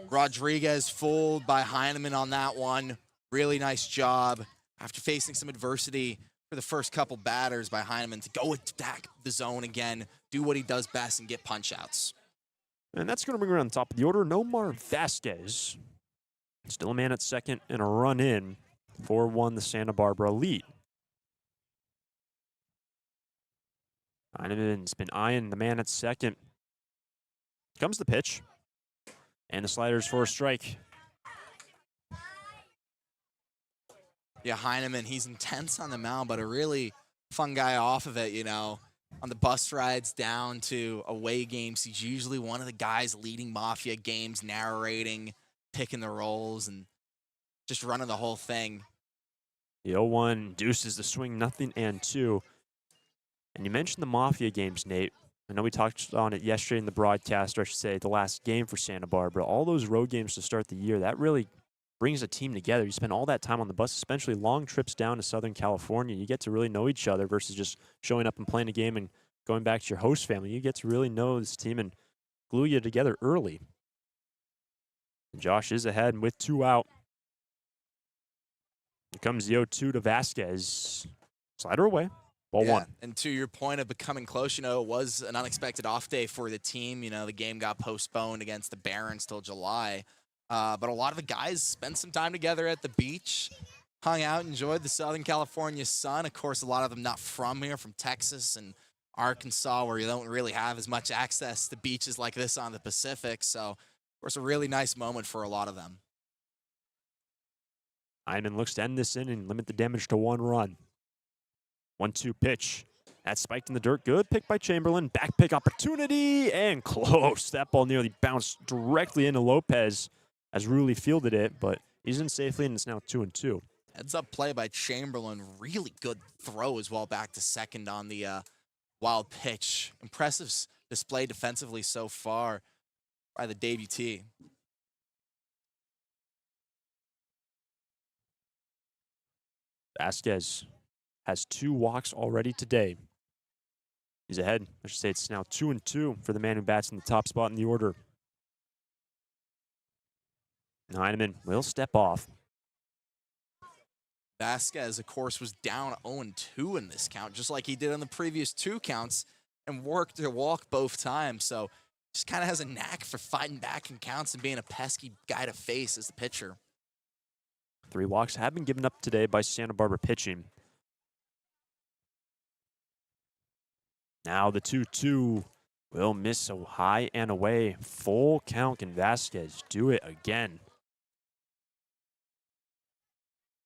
Rodriguez fooled by Heineman on that one. Really nice job after facing some adversity for the first couple batters by Heineman to go attack the zone again, do what he does best, and get punch-outs. And that's going to bring around the top of the order. Nomar Vasquez. Still a man at second and a run in. 4-1 the Santa Barbara lead. Heineman's been eyeing the man at second. Comes the pitch. And the sliders for a strike. Yeah, Heineman, he's intense on the mound, but a really fun guy off of it, you know. On the bus rides down to away games, he's usually one of the guys leading Mafia games, narrating, picking the roles, and just running the whole thing. The 0-1 deuces the swing, 0-2. And you mentioned the Mafia games, Nate. I know we talked on it yesterday in the broadcast, or I should say the last game for Santa Barbara. All those road games to start the year, that really brings a team together. You spend all that time on the bus, especially long trips down to Southern California. You get to really know each other versus just showing up and playing a game and going back to your host family. You get to really know this team and glue you together early. And Josh is ahead and with 2 out. Here comes the 0-2 to Vasquez. Slider away. Ball 1. And to your point of becoming close, you know, it was an unexpected off day for the team. You know, the game got postponed against the Barons till July. But a lot of the guys spent some time together at the beach, hung out, enjoyed the Southern California sun. Of course, a lot of them not from here, from Texas and Arkansas, where you don't really have as much access to beaches like this on the Pacific. So, of course, a really nice moment for a lot of them. Heineman looks to end this inning and limit the damage to 1 run. 1-2 pitch. That's spiked in the dirt. Good pick by Chamberlain. Back pick opportunity and close. That ball nearly bounced directly into Lopez as Rulli fielded it, but he's in safely, and it's now 2-2. Heads up play by Chamberlain. Really good throw as well back to second on the wild pitch. Impressive display defensively so far by the debutee. Vasquez has 2 walks already today. He's ahead. I should say it's now 2-2 for the man who bats in the top spot in the order. Heineman will step off. Vasquez, of course, was down 0-2 in this count, just like he did on the previous 2 counts, and worked to walk both times. So just kind of has a knack for fighting back in counts and being a pesky guy to face as the pitcher. 3 walks have been given up today by Santa Barbara pitching. Now the 2-2 will miss so high and away. Full count. Can Vasquez do it again?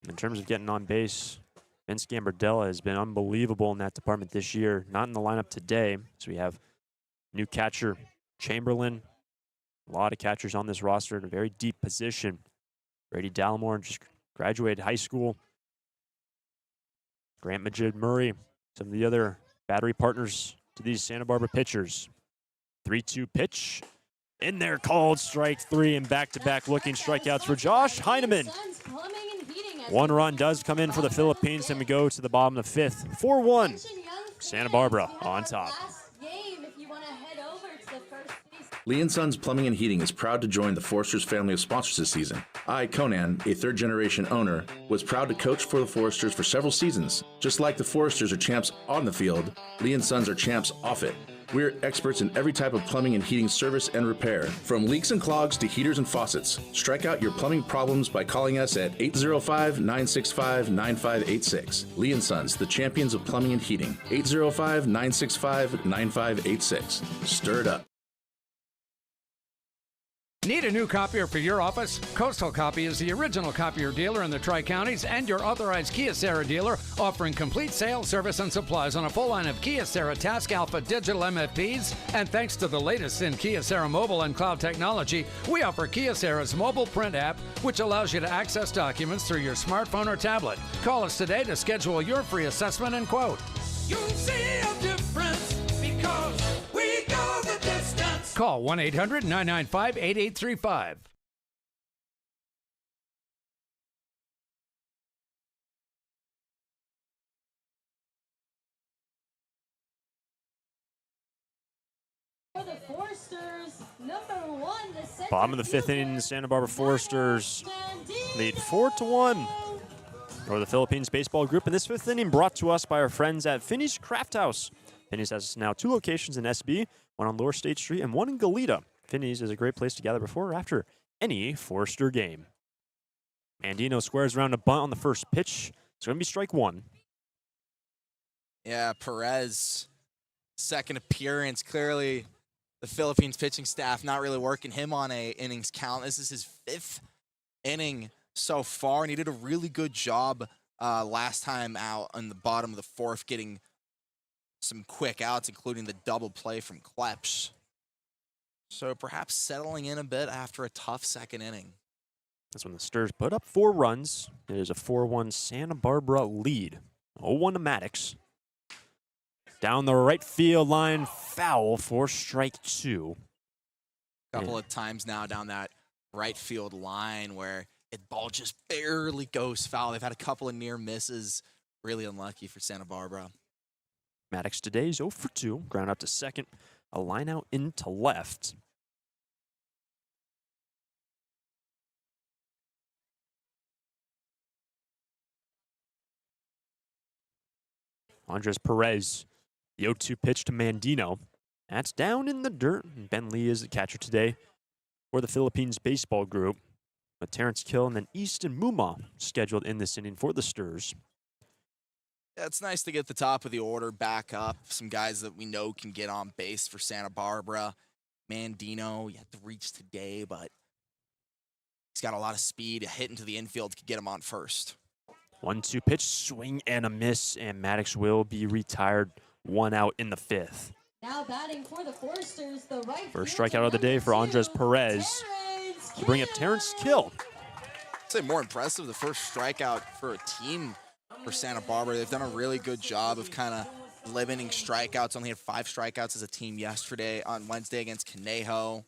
In terms of getting on base, Vince Gambardella has been unbelievable in that department this year. Not in the lineup today. So we have new catcher Chamberlain. A lot of catchers on this roster in a very deep position. Brady Dallimore just graduated high school. Grant Majid Murray, some of the other battery partners to these Santa Barbara pitchers. 3-2 pitch. In there, called strike 3, and back-to-back looking strikeouts for Josh Heineman. 1 run does come in for the Philippines, and we go to the bottom of the 5th. 4-1. Santa Barbara on top. Lee & Sons Plumbing and Heating is proud to join the Foresters family of sponsors this season. I, Conan, a third-generation owner, was proud to coach for the Foresters for several seasons. Just like the Foresters are champs on the field, Lee & Sons are champs off it. We're experts in every type of plumbing and heating service and repair, from leaks and clogs to heaters and faucets. Strike out your plumbing problems by calling us at 805-965-9586. Lee & Sons, the champions of plumbing and heating. 805-965-9586. Stir it up. Need a new copier for your office? Coastal Copy is the original copier dealer in the Tri-Counties and your authorized Kyocera dealer, offering complete sales, service, and supplies on a full line of Kyocera Task Alpha digital MFPs. And thanks to the latest in Kyocera mobile and cloud technology, we offer Kyocera's mobile print app, which allows you to access documents through your smartphone or tablet. Call us today to schedule your free assessment and quote. You'll see a difference because we go the distance. Call 1-800-995-8835. For the Foresters, number 1, the center Bottom of the 5th inning, the Santa Barbara Foresters lead 4-1 over the Philippines Baseball Group. And this 5th inning brought to us by our friends at Finney's Craft House. Finney's has now 2 locations in SB, one on Lower State Street and one in Goleta. Finney's is a great place to gather before or after any Forester game. Andino squares around a bunt on the first pitch. It's going to be strike 1. Yeah, Perez, second appearance. Clearly, the Philippines pitching staff not really working him on a innings count. This is his 5th inning so far, and he did a really good job last time out on the bottom of the 4th, getting some quick outs, including the double play from Klepsch. So perhaps settling in a bit after a tough 2nd inning. That's when the Stars put up 4 runs. It is a 4-1 Santa Barbara lead. 0-1 to Maddox. Down the right field line, foul for strike 2. Couple of times now down that right field line where the ball just barely goes foul. They've had a couple of near misses. Really unlucky for Santa Barbara. Maddox today is 0 for 2. Ground out to second. A line out into left. Andres Perez, the 0-2 pitch to Mandino. That's down in the dirt. Ben Lee is the catcher today for the Philippines Baseball Group. With Terrence Kill and then Easton Muma scheduled in this inning for the Stars. Yeah, it's nice to get the top of the order back up. Some guys that we know can get on base for Santa Barbara. Mandino, you had to reach today, but he's got a lot of speed. A hit into the infield could get him on first. 1-2 pitch, swing and a miss, and Maddox will be retired. 1 out in the 5th. Now batting for the Foresters, the right First fielder, strikeout of the day for number Andres 2, Perez. To bring up Terrence Kill. say more impressive, the first strikeout for a team for Santa Barbara. They've done a really good job of kind of limiting strikeouts. Only had 5 strikeouts as a team yesterday on Wednesday against Conejo.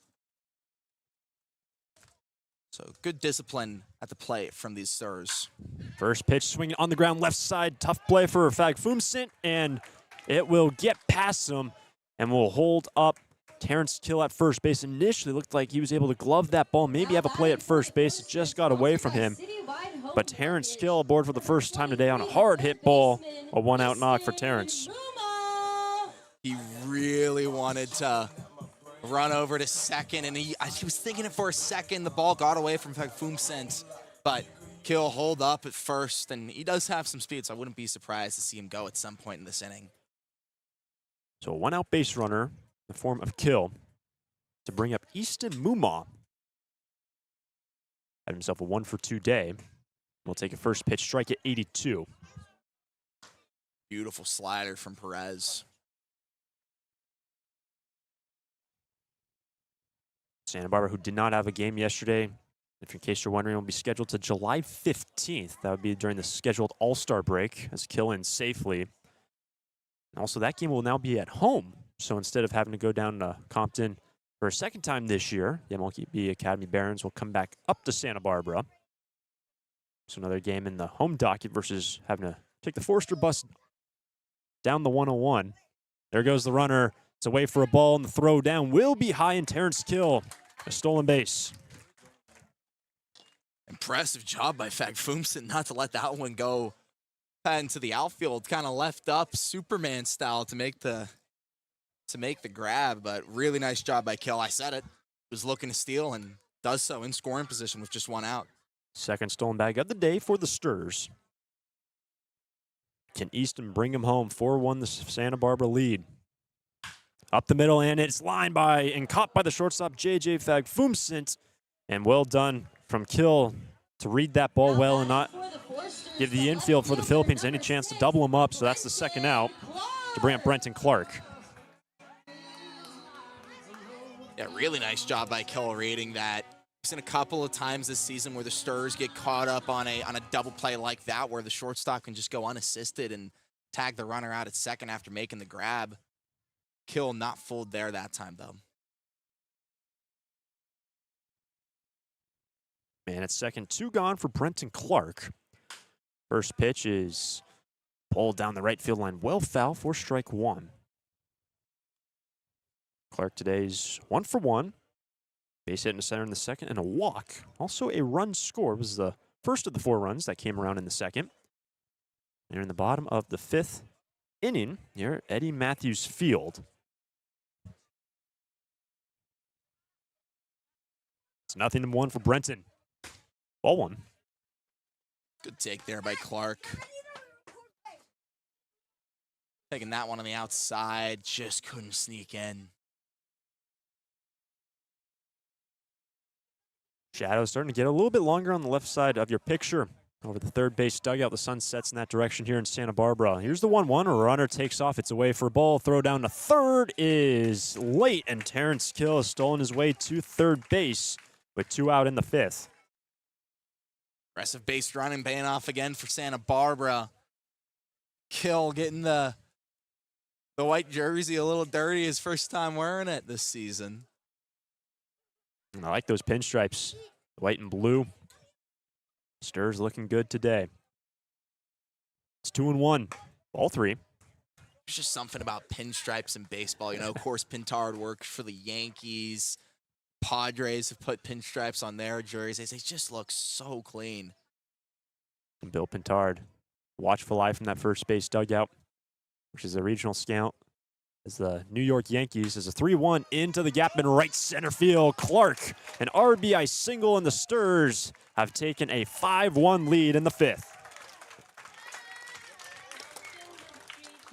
So good discipline at the plate from these Stars. First pitch swinging on the ground, left side. Tough play for Fagfumsint, and it will get past him and will hold up Terrence Kill at first base. Initially looked like he was able to glove that ball, maybe have a play at first base. It just got away from him. But Terrence Kill aboard for the first time today on a hard hit ball. A 1-out knock for Terrence. He really wanted to run over to second, and he was thinking it for a second. The ball got away from Fagfumsint, but Kill hold up at first, and he does have some speed, so I wouldn't be surprised to see him go at some point in this inning. So a 1-out base runner in the form of Kill to bring up Easton Muma. Had himself a 1-for-2 day. We'll take a first pitch, strike at 82. Beautiful slider from Perez. Santa Barbara, who did not have a game yesterday, if in case you're wondering, will be scheduled to July 15th. That would be during the scheduled All-Star break as Kill ends safely. And also, that game will now be at home. So instead of having to go down to Compton for a second time this year, the MLB Academy Barons will come back up to Santa Barbara. So another game in the home docket versus having to take the Forster bus down the 101. There goes the runner. It's away for a ball, and the throw down will be high, and Terrence Kill, a stolen base. Impressive job by Fagfumsint not to let that one go into the outfield. Kind of left up Superman style to make the grab, but really nice job by Kill. I said it. Was looking to steal and does so in scoring position with just 1 out. Second stolen bag of the day for the Sturs. Can Easton bring him home? 4-1 the Santa Barbara lead. Up the middle, and it's lined by and caught by the shortstop, J.J. Fagfumsint. And well done from Kill to read that ball well and not give the infield for the Philippines any chance to double him up. So that's the second out to bring up Brenton Clark. Yeah, really nice job by Kill reading that. We've seen a couple of times this season where the Sturs get caught up on a double play like that, where the shortstop can just go unassisted and tag the runner out at second after making the grab. Kill not fooled there that time, though. Man, at second, 2 gone for Brenton Clark. First pitch is pulled down the right field line, well foul for strike 1. Clark today's 1 for 1. Base hit in the center in the second, and a walk. Also a run score. It was the first of the 4 runs that came around in the second. They're in the bottom of the 5th inning here at Eddie Matthews Field. It's 0-1 for Brenton. Ball 1. Good take there by Clark. Taking that one on the outside, just couldn't sneak in. Shadow starting to get a little bit longer on the left side of your picture. Over the third base dugout, the sun sets in that direction here in Santa Barbara. Here's the 1-1. A runner takes off. It's away for a ball. Throw down to third is late, and Terrence Kill has stolen his way to third base with 2 out in the 5th. Aggressive base running paying off again for Santa Barbara. Kill getting the white jersey a little dirty. His first time wearing it this season. I like those pinstripes, white and blue. Sturs looking good today. It's 2-1, all 3. There's just something about pinstripes in baseball. You know, of course, Pintard works for the Yankees. Padres have put pinstripes on their jerseys. They just look so clean. And Bill Pintard, watchful eye from that first base dugout, which is a regional scout. As the New York Yankees is a 3-1 into the gap in right center field. Clark, an RBI single, and the Sturs have taken a 5-1 lead in the 5th.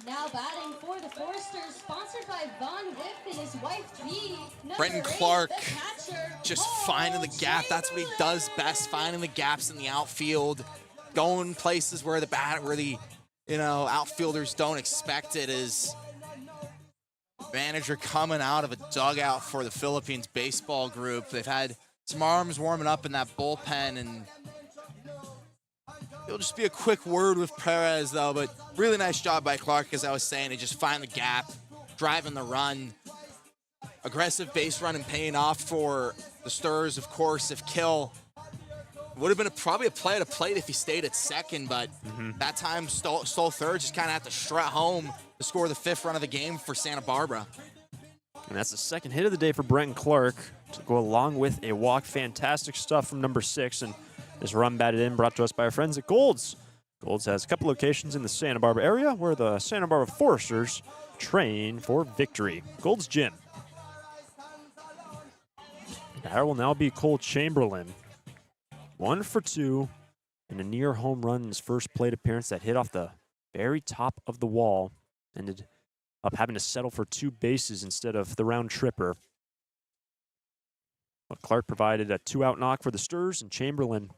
Now batting for the Foresters, sponsored by Von Whip and his wife Bee. Brenton Clark just finding the gap. That's what he does best, finding the gaps in the outfield, going places where the outfielders don't expect it. Is manager coming out of a dugout for the Philippines baseball group. They've had some arms warming up in that bullpen, and It'll just be a quick word with Perez, though, but really nice job by Clark, as I was saying, to just find the gap, driving the run. Aggressive base run and paying off for the Sturs, of course. If Kill would have been probably a play at a plate if he stayed at second, but that time stole third, just kind of had to strut home to score the 5th run of the game for Santa Barbara. And that's the second hit of the day for Brenton Clark to go along with a walk. Fantastic stuff from number 6. And this run batted in, brought to us by our friends at Gold's. Gold's has a couple locations in the Santa Barbara area where the Santa Barbara Foresters train for victory. Gold's Gym. That will now be Cole Chamberlain. 1 for 2 and a near home run in his first plate appearance that hit off the very top of the wall. Ended up having to settle for 2 bases instead of the round tripper. But Clark provided a 2-out knock for the Sturs, and Chamberlain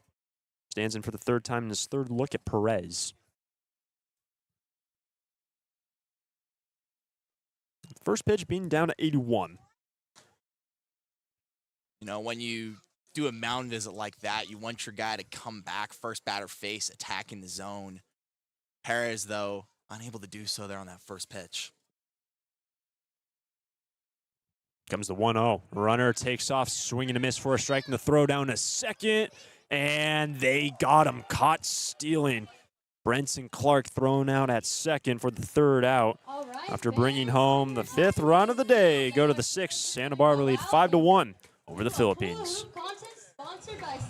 stands in for the 3rd time in his 3rd look at Perez. First pitch being down to 81. You know, when you do a mound visit like that, you want your guy to come back, first batter face, attacking the zone. Perez, though, unable to do so there on that first pitch. Comes the 1-0. Runner takes off, swinging a miss for a strike, and the throw down to second. And they got him, caught stealing. Brenton Clark thrown out at second for the 3rd out. After bringing home the 5th run of the day, go to the 6th. Santa Barbara lead 5-1 over the Philippines.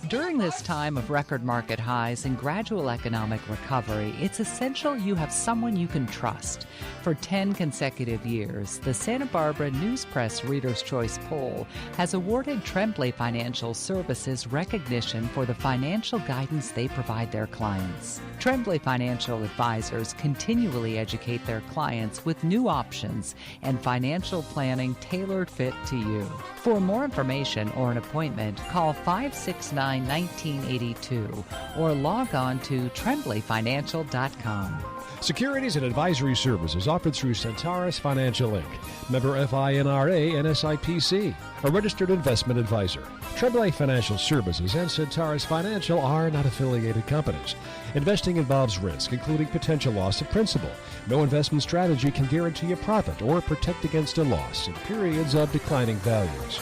During this time of record market highs and gradual economic recovery, it's essential you have someone you can trust. For 10 consecutive years, the Santa Barbara News Press Reader's Choice Poll has awarded Tremblay Financial Services recognition for the financial guidance they provide their clients. Tremblay Financial Advisors continually educate their clients with new options and financial planning tailored fit to you. For more information or an appointment, call 569-1982 or log on to tremblayfinancial.com. Securities and advisory services offered through Centaurus Financial Inc., member FINRA and SIPC, a registered investment advisor. Tremblay Financial Services and Centaurus Financial are not affiliated companies. Investing involves risk, including potential loss of principal. No investment strategy can guarantee a profit or protect against a loss in periods of declining values.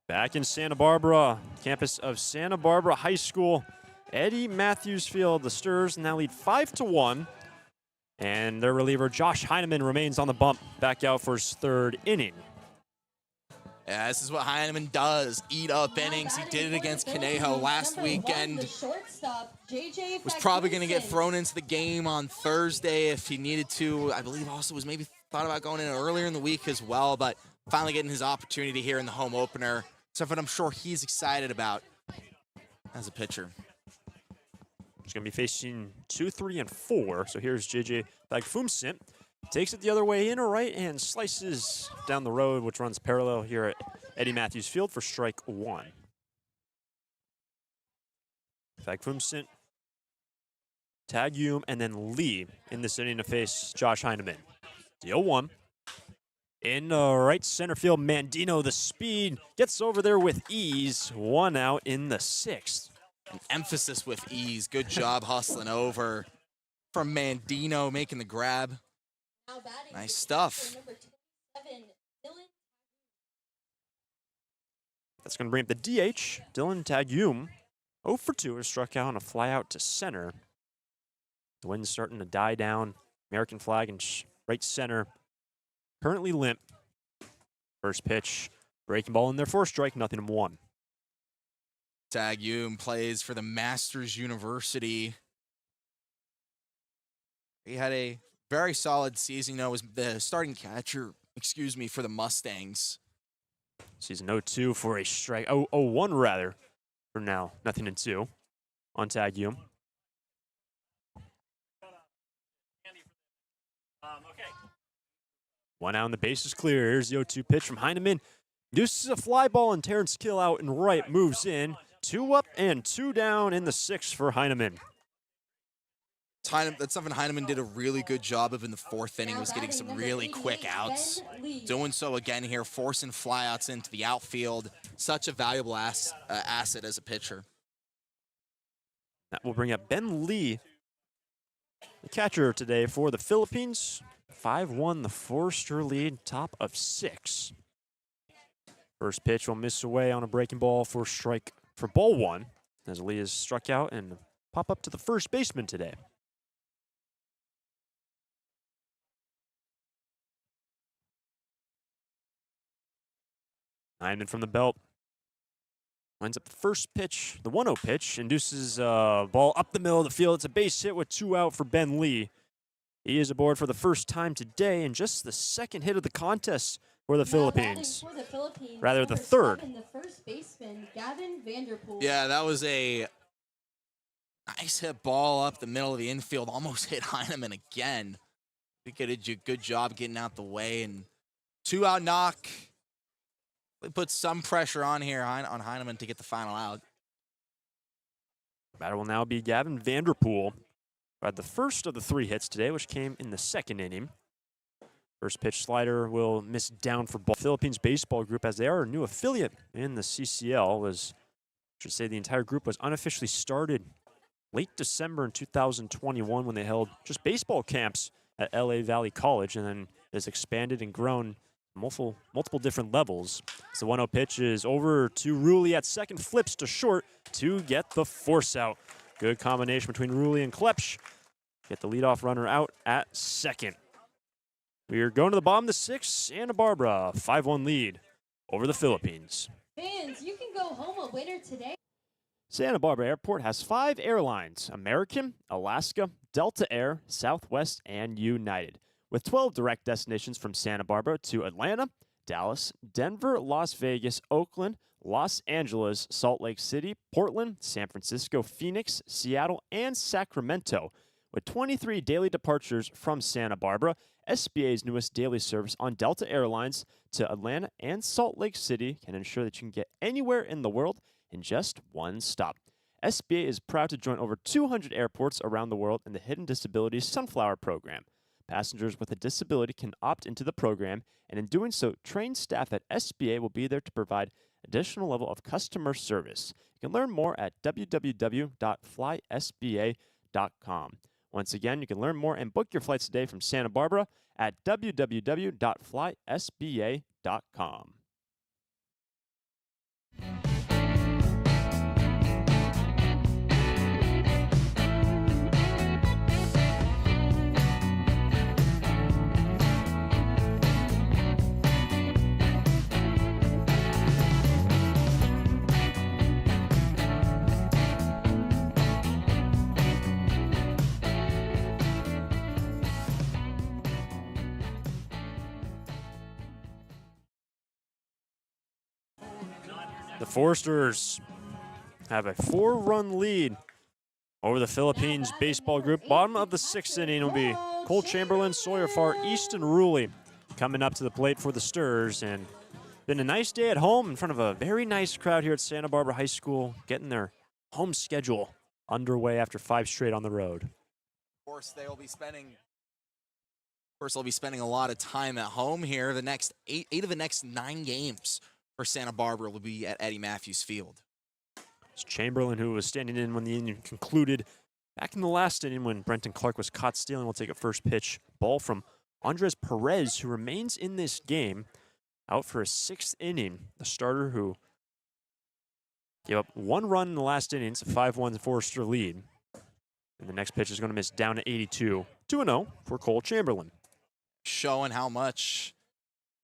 Back in Santa Barbara, campus of Santa Barbara High School, Eddie Matthews Field. The Sturs now lead 5-1, and their reliever Josh Heineman remains on the bump, back out for his 3rd inning. Yeah, this is what Heineman does, eat up innings. He did it against Conejo last weekend. Was probably going to get thrown into the game on Thursday if he needed to. I believe also was maybe thought about going in earlier in the week as well, but finally getting his opportunity here in the home opener. Something I'm sure he's excited about as a pitcher. He's going to be facing 2, 3, and 4. So here's JJ Thagfumsint. Takes it the other way in a right and slices down the road, which runs parallel here at Eddie Matthews Field for strike 1. Thagfumsint, Tagyum, and then Lee in this inning to face Josh Heineman. Deal 1. In right center field, Mandino, the speed, gets over there with ease. 1 out in the 6th. An emphasis with ease. Good job hustling over from Mandino, making the grab. Nice stuff. That's going to bring up the DH, Dylan Tagyum. 0 for 2, is struck out on a fly out to center. The wind's starting to die down. American flag in right center. Currently limp. First pitch, breaking ball in there for a strike, 0-1. Tagyum plays for the Masters University. He had a very solid season. Was the starting catcher, for the Mustangs. Season 0-2 for a strike. 0-1 rather, for now. 0-2 on Tagium. One out and the base is clear. Here's the 0-2 pitch from Heineman. Deuces a fly ball and Terrence Kill out and right moves in. 2 up and 2 down in the 6th for Heineman. That's something Heineman did a really good job of in the 4th inning, was getting some really quick outs. Doing so again here, forcing flyouts into the outfield. Such a valuable asset as a pitcher. That will bring up Ben Lee, the catcher today for the Philippines. 5-1, the Forster lead, top of 6. First pitch will miss away on a breaking ball for strike for ball 1, as Lee is struck out and pop up to the first baseman today. Heineman from the belt. Lines up the first pitch, the 1-0 pitch, induces a ball up the middle of the field. It's a base hit with 2 out for Ben Lee. He is aboard for the first time today and just the 2nd hit of the contest for the Philippines. Rather, the 3rd. The first baseman, Gavin Vanderpool. Yeah, that was a nice hit ball up the middle of the infield. Almost hit Heineman again. I think he did a good job getting out the way. And 2-out knock. They put some pressure on here on Heineman to get the final out. Batter will now be Gavin Vanderpool. Had the first of the 3 hits today, which came in the 2nd inning. First pitch slider will miss down for ball. Philippines baseball group, as they are a new affiliate in the CCL, I should say the entire group was unofficially started late December in 2021 when they held just baseball camps at LA Valley College, and then has expanded and grown multiple different levels. So 1-0 pitch is over to Rulli at second, flips to short to get the force out. Good combination between Rulli and Klepsch. Get the leadoff runner out at second. We are going to the bottom of the 6th. Santa Barbara, 5-1 lead over the Philippines. Fans, you can go home a winner today. Santa Barbara Airport has 5 airlines: American, Alaska, Delta Air, Southwest, and United, with 12 direct destinations from Santa Barbara to Atlanta, Dallas, Denver, Las Vegas, Oakland, Los Angeles, Salt Lake City, Portland, San Francisco, Phoenix, Seattle, and Sacramento. With 23 daily departures from Santa Barbara, SBA's newest daily service on Delta Airlines to Atlanta and Salt Lake City can ensure that you can get anywhere in the world in just one stop. SBA is proud to join over 200 airports around the world in the Hidden Disabilities Sunflower Program. Passengers with a disability can opt into the program, and in doing so, trained staff at SBA will be there to provide additional level of customer service. You can learn more at www.flysba.com. Once again, you can learn more and book your flights today from Santa Barbara at www.flysba.com. The Forsters have a 4-run lead over the Philippines baseball group. Bottom of the 6th inning will be Cole Chamberlain, Sawyer Farr, Easton Rulli coming up to the plate for the Sturs. And been a nice day at home in front of a very nice crowd here at Santa Barbara High School, getting their home schedule underway after 5 straight on the road. Of course, they'll be spending a lot of time at home here. The next eight of the next 9 games for Santa Barbara will be at Eddie Matthews Field. It's Chamberlain, who was standing in when the inning concluded back in the last inning when Brenton Clark was caught stealing, will take a first pitch ball from Andres Perez, who remains in this game, out for a 6th inning. The starter who gave up 1 run in the last inning. It's a 5-1 Forster lead. And the next pitch is going to miss down to 82. 2-0 for Cole Chamberlain. Showing how much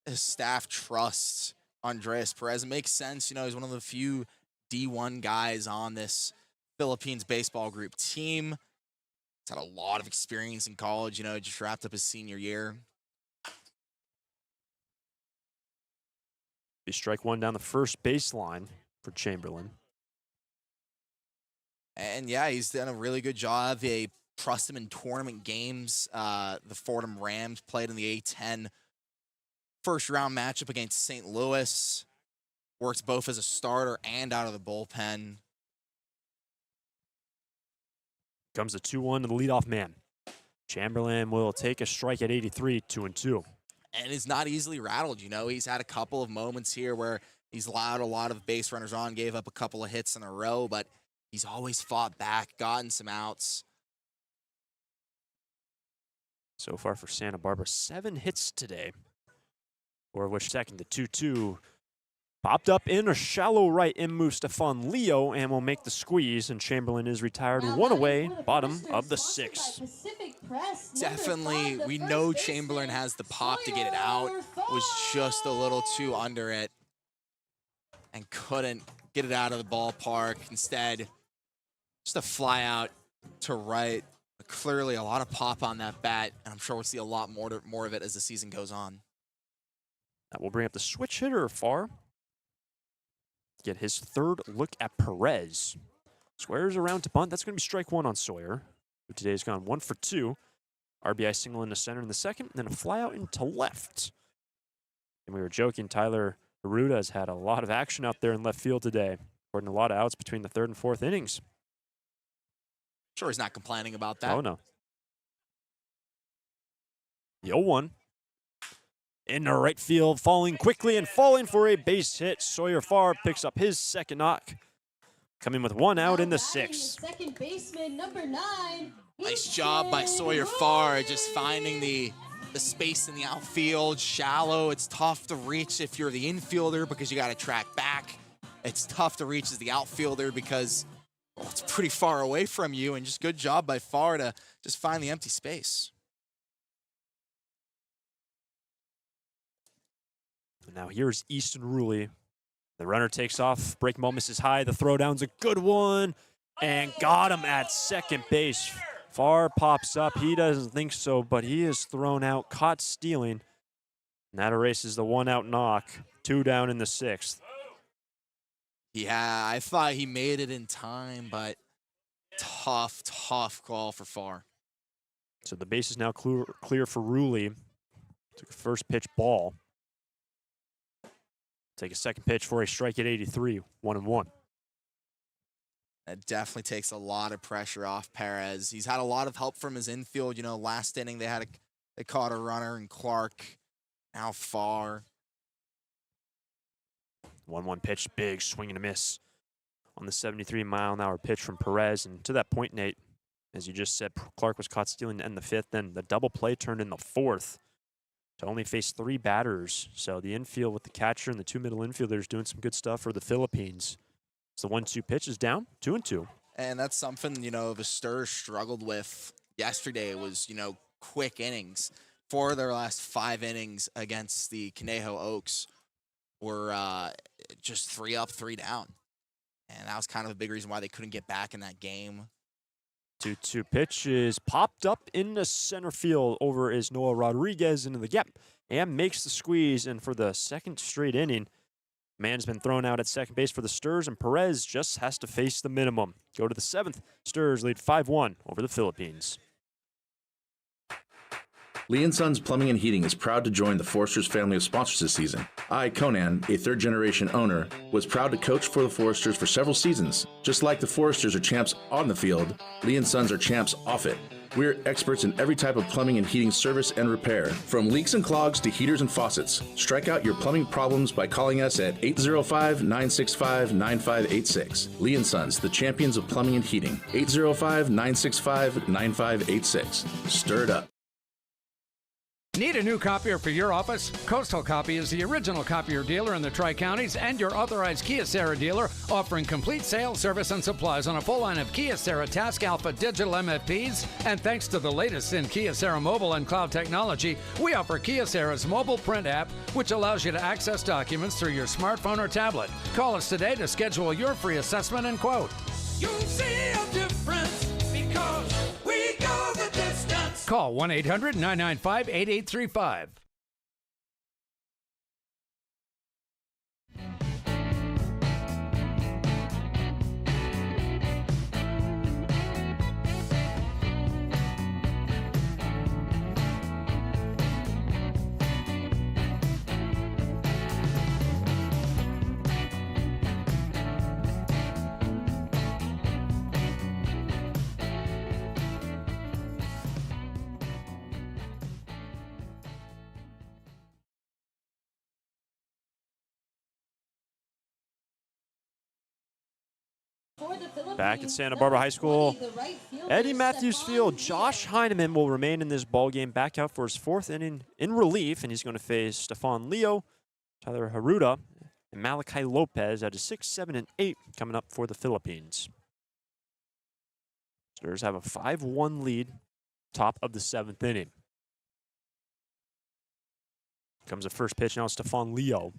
his staff trusts Andres Perez. It makes sense. He's one of the few D1 guys on this Philippines baseball group team. He's had a lot of experience in college, just wrapped up his senior year. Be strike one down the first baseline for Chamberlain. And yeah, he's done a really good job. They trust him in tournament games. The Fordham Rams played in the A10 first round matchup against St. Louis. Works both as a starter and out of the bullpen. Comes the 2-1 to the leadoff man. Chamberlain will take a strike at 83, 2-2. And is not easily rattled. He's had a couple of moments here where he's allowed a lot of base runners on, gave up a couple of hits in a row, but he's always fought back, gotten some outs. So far for Santa Barbara, 7 hits today. For which second, the 2-2 popped up in a shallow right in moves Stefan Leo and will make the squeeze, and Chamberlain is retired one away, bottom of the 6th. Definitely, we know Chamberlain has the pop to get it out. Was just a little too under it and couldn't get it out of the ballpark. Instead, just a fly out to right. Clearly a lot of pop on that bat, and I'm sure we'll see a lot more of it as the season goes on. That will bring up the switch hitter Farr. Get his third look at Perez. Squares around to bunt. That's going to be strike one on Sawyer, who today has gone 1 for 2. RBI single into center in the second, and then a fly out into left. And we were joking, Tyler Aruda has had a lot of action out there in left field today, according to a lot of outs between the 3rd and 4th innings. Sure, he's not complaining about that. Oh, no. The 0-1. In the right field, falling quickly and falling for a base hit. Sawyer Farr picks up his second knock, coming with 1 out in the 6th. Second baseman, number 9. Nice job by Sawyer Farr, just finding the space in the outfield. Shallow, it's tough to reach if you're the infielder because you got to track back. It's tough to reach as the outfielder because it's pretty far away from you, and just good job by Farr to just find the empty space. Now here's Easton Ruley. The runner takes off. Breaking ball misses high. The throwdown's a good one. And got him at second base. Farr pops up. He doesn't think so, but he is thrown out, caught stealing. And that erases the 1-out knock. 2 down in the 6th. Yeah, I thought he made it in time, but tough call for Farr. So the base is now clear for Ruley. Took a first pitch ball. Take a second pitch for a strike at 83, 1-1. That definitely takes a lot of pressure off Perez. He's had a lot of help from his infield. Last inning they caught a runner in Clark. Now Farr. 1-1 pitch, big swing and a miss on the 73-mile-an-hour pitch from Perez. And to that point, Nate, as you just said, Clark was caught stealing to end the 5th. Then the double play turned in the 4th. To only face 3 batters. So the infield with the catcher and the 2 middle infielders doing some good stuff for the Philippines. So the 1-2 pitch is down, 2-2. And that's something, the Stars struggled with yesterday was, quick innings. 4 of their last 5 innings against the Conejo Oaks were just 3 up, 3 down. And that was kind of a big reason why they couldn't get back in that game. 2-2 pitch is popped up in the center field. Over is Noah Rodriguez into the gap and makes the squeeze. And for the 2nd straight inning, man's been thrown out at second base for the Stars, and Perez just has to face the minimum. Go to the 7th. Stars lead 5-1 over the Philippines. Lee & Sons Plumbing and Heating is proud to join the Foresters family of sponsors this season. I, Conan, a third-generation owner, was proud to coach for the Foresters for several seasons. Just like the Foresters are champs on the field, Lee & Sons are champs off it. We're experts in every type of plumbing and heating service and repair, from leaks and clogs to heaters and faucets. Strike out your plumbing problems by calling us at 805-965-9586. Lee & Sons, the champions of plumbing and heating. 805-965-9586. Stir it up. Need a new copier for your office? Coastal Copy is the original copier dealer in the Tri-Counties and your authorized Kyocera dealer, offering complete sales, service, and supplies on a full line of Kyocera Task Alpha digital MFPs. And thanks to the latest in Kyocera mobile and cloud technology, we offer Kyocera's mobile print app, which allows you to access documents through your smartphone or tablet. Call us today to schedule your free assessment and quote. You'll see a difference because we go Call 1-800-995-8835. Back at Santa Barbara High School, Eddie Matthews Field, Josh Heineman will remain in this ball game, back out for his 4th inning in relief, and he's going to face Stefan Leo, Tyler Haruta, and Malachi Lopez at a 6, 7, and 8 coming up for the Philippines. Stars have a 5-1 lead, top of the 7th inning. Comes the first pitch now, Stefan Leo.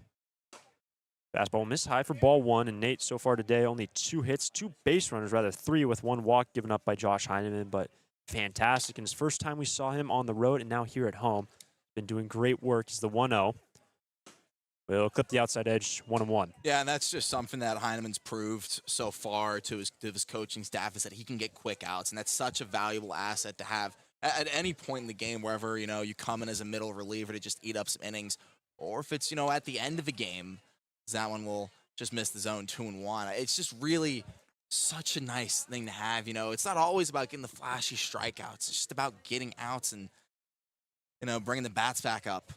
Fastball missed high for ball 1, and Nate so far today only 2 hits, 2 base runners, rather 3 with 1 walk given up by Josh Heineman, but fantastic. And his first time we saw him on the road and now here at home. Been doing great work. He's the 1-0. We'll clip the outside edge, 1-1. Yeah, and that's just something that Heineman's proved so far to his coaching staff, is that he can get quick outs, and that's such a valuable asset to have at any point in the game, wherever, you come in as a middle reliever to just eat up some innings, or if it's, at the end of a game, that one will just miss the zone 2-1. It's just really such a nice thing to have. It's not always about getting the flashy strikeouts. It's just about getting outs and, bringing the bats back up.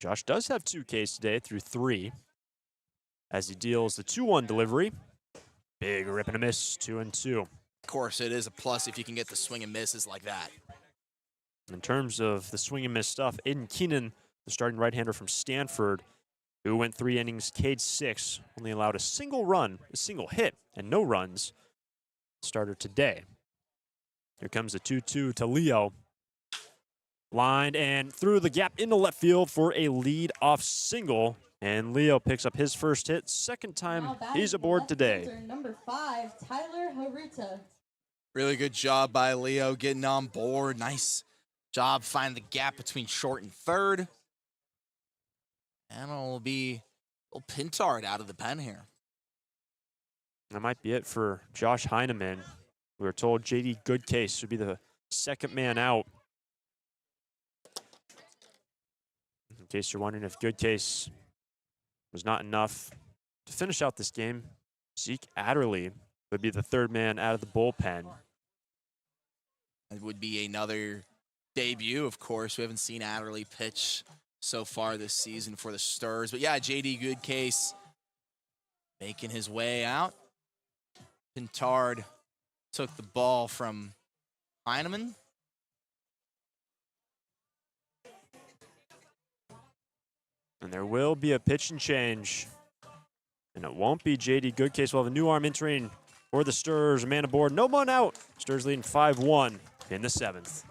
Josh does have 2 Ks today through 3 as he deals the 2-1 delivery. Big rip and a miss, 2-2. Of course, it is a plus if you can get the swing and misses like that. In terms of the swing and miss stuff, Aiden Keenan, the starting right-hander from Stanford, who went 3 innings, K'd 6, only allowed a single hit, and no runs. Starter today. Here comes the 2-2 to Leo. Lined and through the gap into left field for a lead-off single. And Leo picks up his first hit, second time he's aboard today. Number 5, Tyler Haruta. Really good job by Leo getting on board. Nice job finding the gap between short and third. And it'll be a little Pintard out of the pen here. That might be it for Josh Heineman. We were told J.D. Goodcase would be the second man out. In case you're wondering if Goodcase was not enough to finish out this game, Zeke Adderley would be the third man out of the bullpen. It would be another debut, of course. We haven't seen Adderley pitch so far this season for the Stars. But yeah, J.D. Goodcase making his way out. Pintard took the ball from Heineman. And there will be a pitch and change. And it won't be J.D. Goodcase. We'll have a new arm entering for the Stars. A man aboard, no one out. Stars leading 5-1 in the 7th.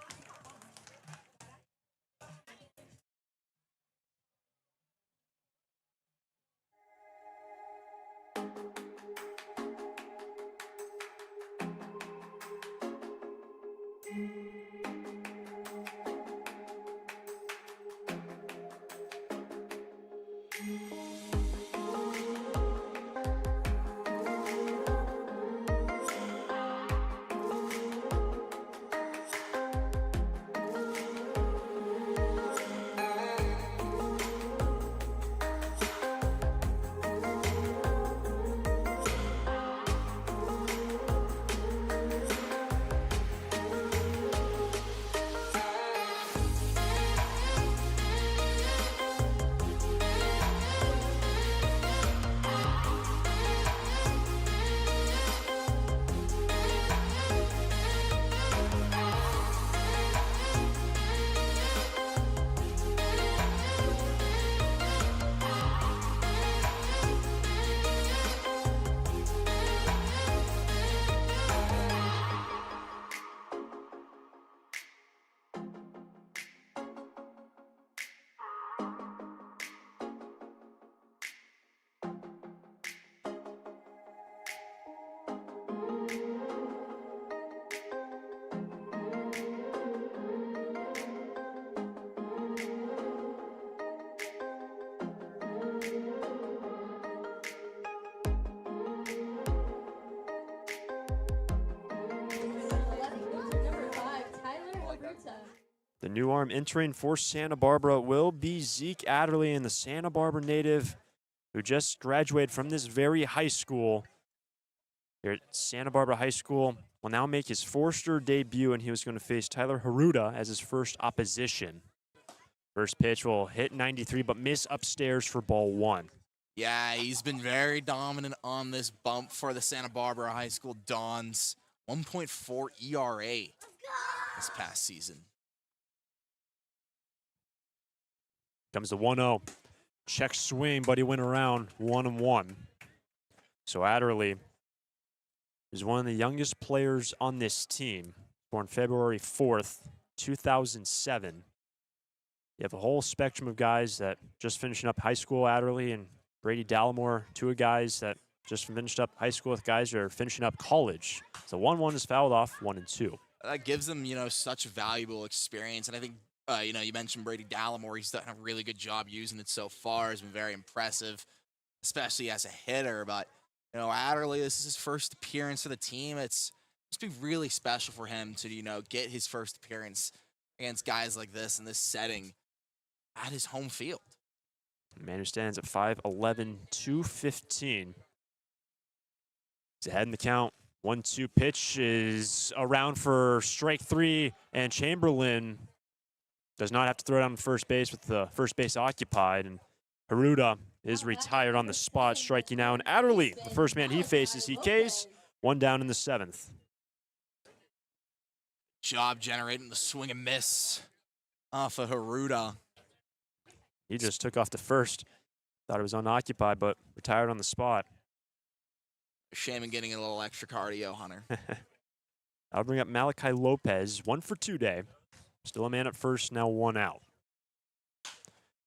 The new arm entering for Santa Barbara will be Zeke Adderley, and the Santa Barbara native who just graduated from this very high school here at Santa Barbara High School will now make his Forster debut, and he was going to face Tyler Haruda as his first opposition. First pitch will hit 93, but miss upstairs for ball 1. Yeah, he's been very dominant on this bump for the Santa Barbara High School Dons. 1.4 ERA this past season. Comes the 1-0. Check swing, but he went around 1-1. So Adderley is one of the youngest players on this team. Born February 4th, 2007. You have a whole spectrum of guys that just finishing up high school, Adderley and Brady Dallimore, two guys that just finished up high school with guys that are finishing up college. So 1-1 is fouled off, 1-2. That gives them, such valuable experience. And I think, you mentioned Brady Dallimore. He's done a really good job using it so far. It's been very impressive, especially as a hitter. But, Adderley, this is his first appearance for the team. It's be really special for him to, get his first appearance against guys like this in this setting at his home field. The man who stands at 5'11", 215. He's ahead in the count. 1-2 pitch is around for strike 3, and Chamberlain does not have to throw down first base with the first base occupied, and Haruda is retired on the spot, striking out. And Adderley, the first man he faces, he Ks, 1 down in the 7th. Job generating the swing and miss off of Haruda. He just took off to first. Thought it was unoccupied, but retired on the spot. Shame in getting a little extra cardio, Hunter. I'll bring up Malachi Lopez, 1 for 2 day. Still a man at first, now 1 out.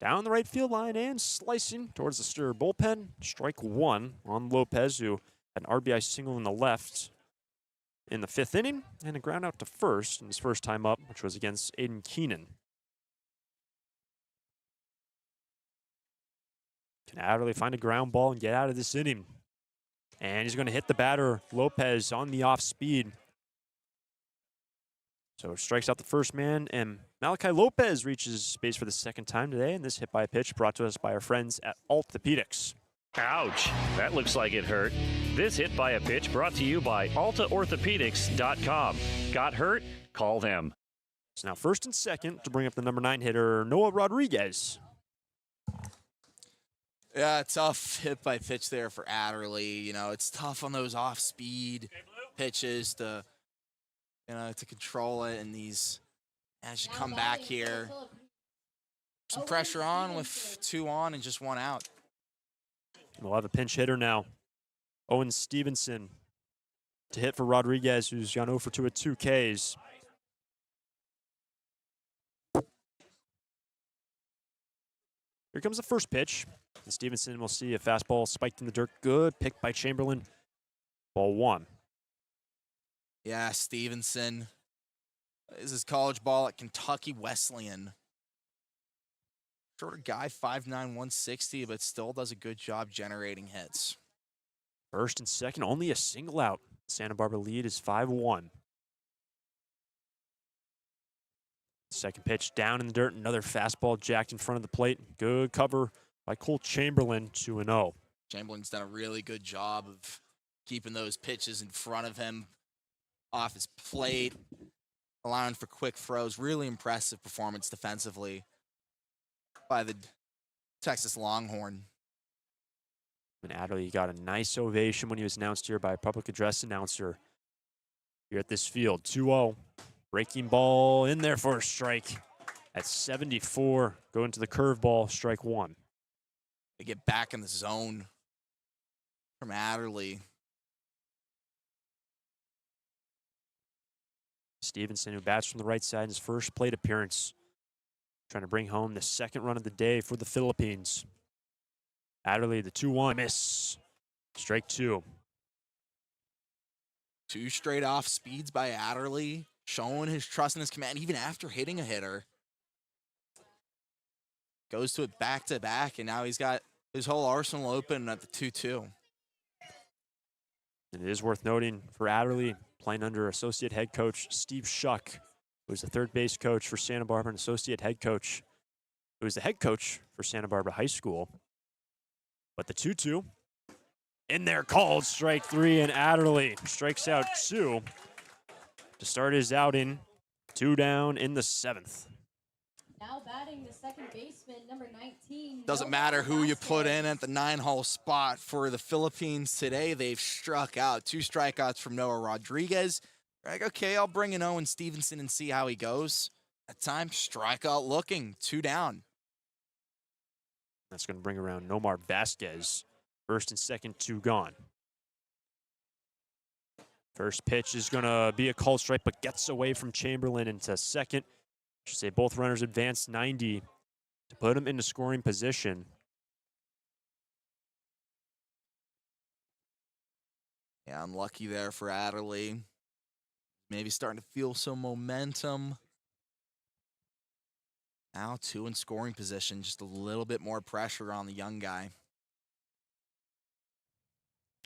Down the right field line and slicing towards the Stir bullpen. Strike 1 on Lopez, who had an RBI single in the left in the 5th inning, and a ground out to first in his first time up, which was against Aiden Keenan. Can Adderley find a ground ball and get out of this inning? And he's going to hit the batter, Lopez, on the off speed. So strikes out the first man, and Malachi Lopez reaches base for the second time today, and this hit by a pitch brought to us by our friends at Orthopedics. Ouch, that looks like it hurt. This hit by a pitch brought to you by AltaOrthopedics.com. Got hurt? Call them. So now first and second to bring up the number 9 hitter, Noah Rodriguez. Yeah, tough hit by pitch there for Adderley. It's tough on those off-speed pitches to control it, and these as you come back here. Some pressure on with 2 on and just 1 out. We'll have a pinch hitter now. Owen Stevenson to hit for Rodriguez, who's gone 0 for 2 with 2 Ks. Here comes the first pitch. And Stevenson will see a fastball spiked in the dirt. Good pick by Chamberlain. Ball 1. Yeah, Stevenson. This is college ball at Kentucky Wesleyan. Shorter guy, 5'9", 160, but still does a good job generating hits. First and second, only a single out. Santa Barbara lead is 5-1. Second pitch down in the dirt. Another fastball jacked in front of the plate. Good cover by Cole Chamberlain, 2-0. Chamberlain's done a really good job of keeping those pitches in front of him off his plate, allowing for quick throws. Really impressive performance defensively by the Texas Longhorn. And Adderley got a nice ovation when he was announced here by a public address announcer here at this field. 2-0. Breaking ball in there for a strike at 74. Going to the curveball, strike 1. They get back in the zone from Adderley. Stevenson, who bats from the right side in his first plate appearance, trying to bring home the second run of the day for the Philippines. Adderley, the 2-1 miss. Strike 2. 2 straight off speeds by Adderley, showing his trust in his command even after hitting a hitter. Goes to it back-to-back, and now he's got his whole arsenal open at the 2-2. And it is worth noting for Adderley, playing under associate head coach Steve Shuck, who was the third base coach for Santa Barbara and associate head coach, who was the head coach for Santa Barbara High School. But the 2-2 in there, called strike 3, and Adderley strikes out 2 to start his outing. 2 down in the 7th. Now batting the second baseman, number 19. Doesn't matter who you put in at the 9-hole spot for the Philippines today. They've struck out. 2 strikeouts from Noah Rodriguez. They're like, okay, I'll bring in Owen Stevenson and see how he goes. That time, strikeout looking. 2 down. That's going to bring around Nomar Vasquez. First and second, 2 gone. First pitch is going to be a called strike, but gets away from Chamberlain into second. I should say both runners advance 90 to put him into scoring position. Yeah, unlucky there for Adderley. Maybe starting to feel some momentum. Now 2 in scoring position, just a little bit more pressure on the young guy.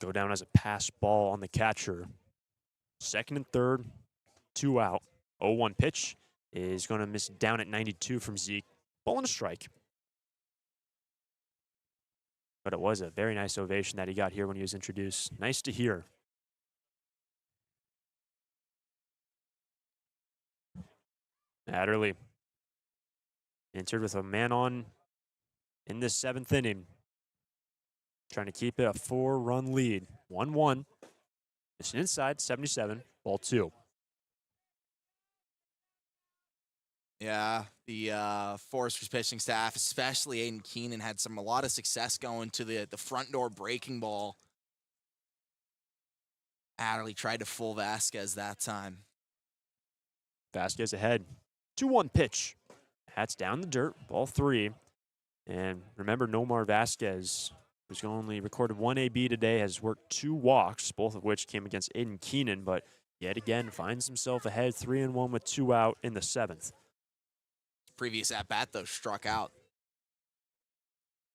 Go down as a pass ball on the catcher. Second and third, 2 out. 0-1 pitch is going to miss down at 92 from Zeke. Ball and a strike. But it was a very nice ovation that he got here when he was introduced. Nice to hear. Adderley entered with a man on in this 7th inning. Trying to keep it a 4-run lead. 1-1. It's an inside, 77, ball 2. Yeah, the Foresters pitching staff, especially Aiden Keenan, had a lot of success going to the front door breaking ball. Adderley tried to fool Vasquez that time. Vasquez ahead. 2-1 pitch. That's down the dirt, ball 3. And remember, Nomar Vasquez, who's only recorded 1 AB today, has worked 2 walks, both of which came against Aiden Keenan, but yet again finds himself ahead 3-1 with 2 out in the 7th. Previous at-bat, though, struck out.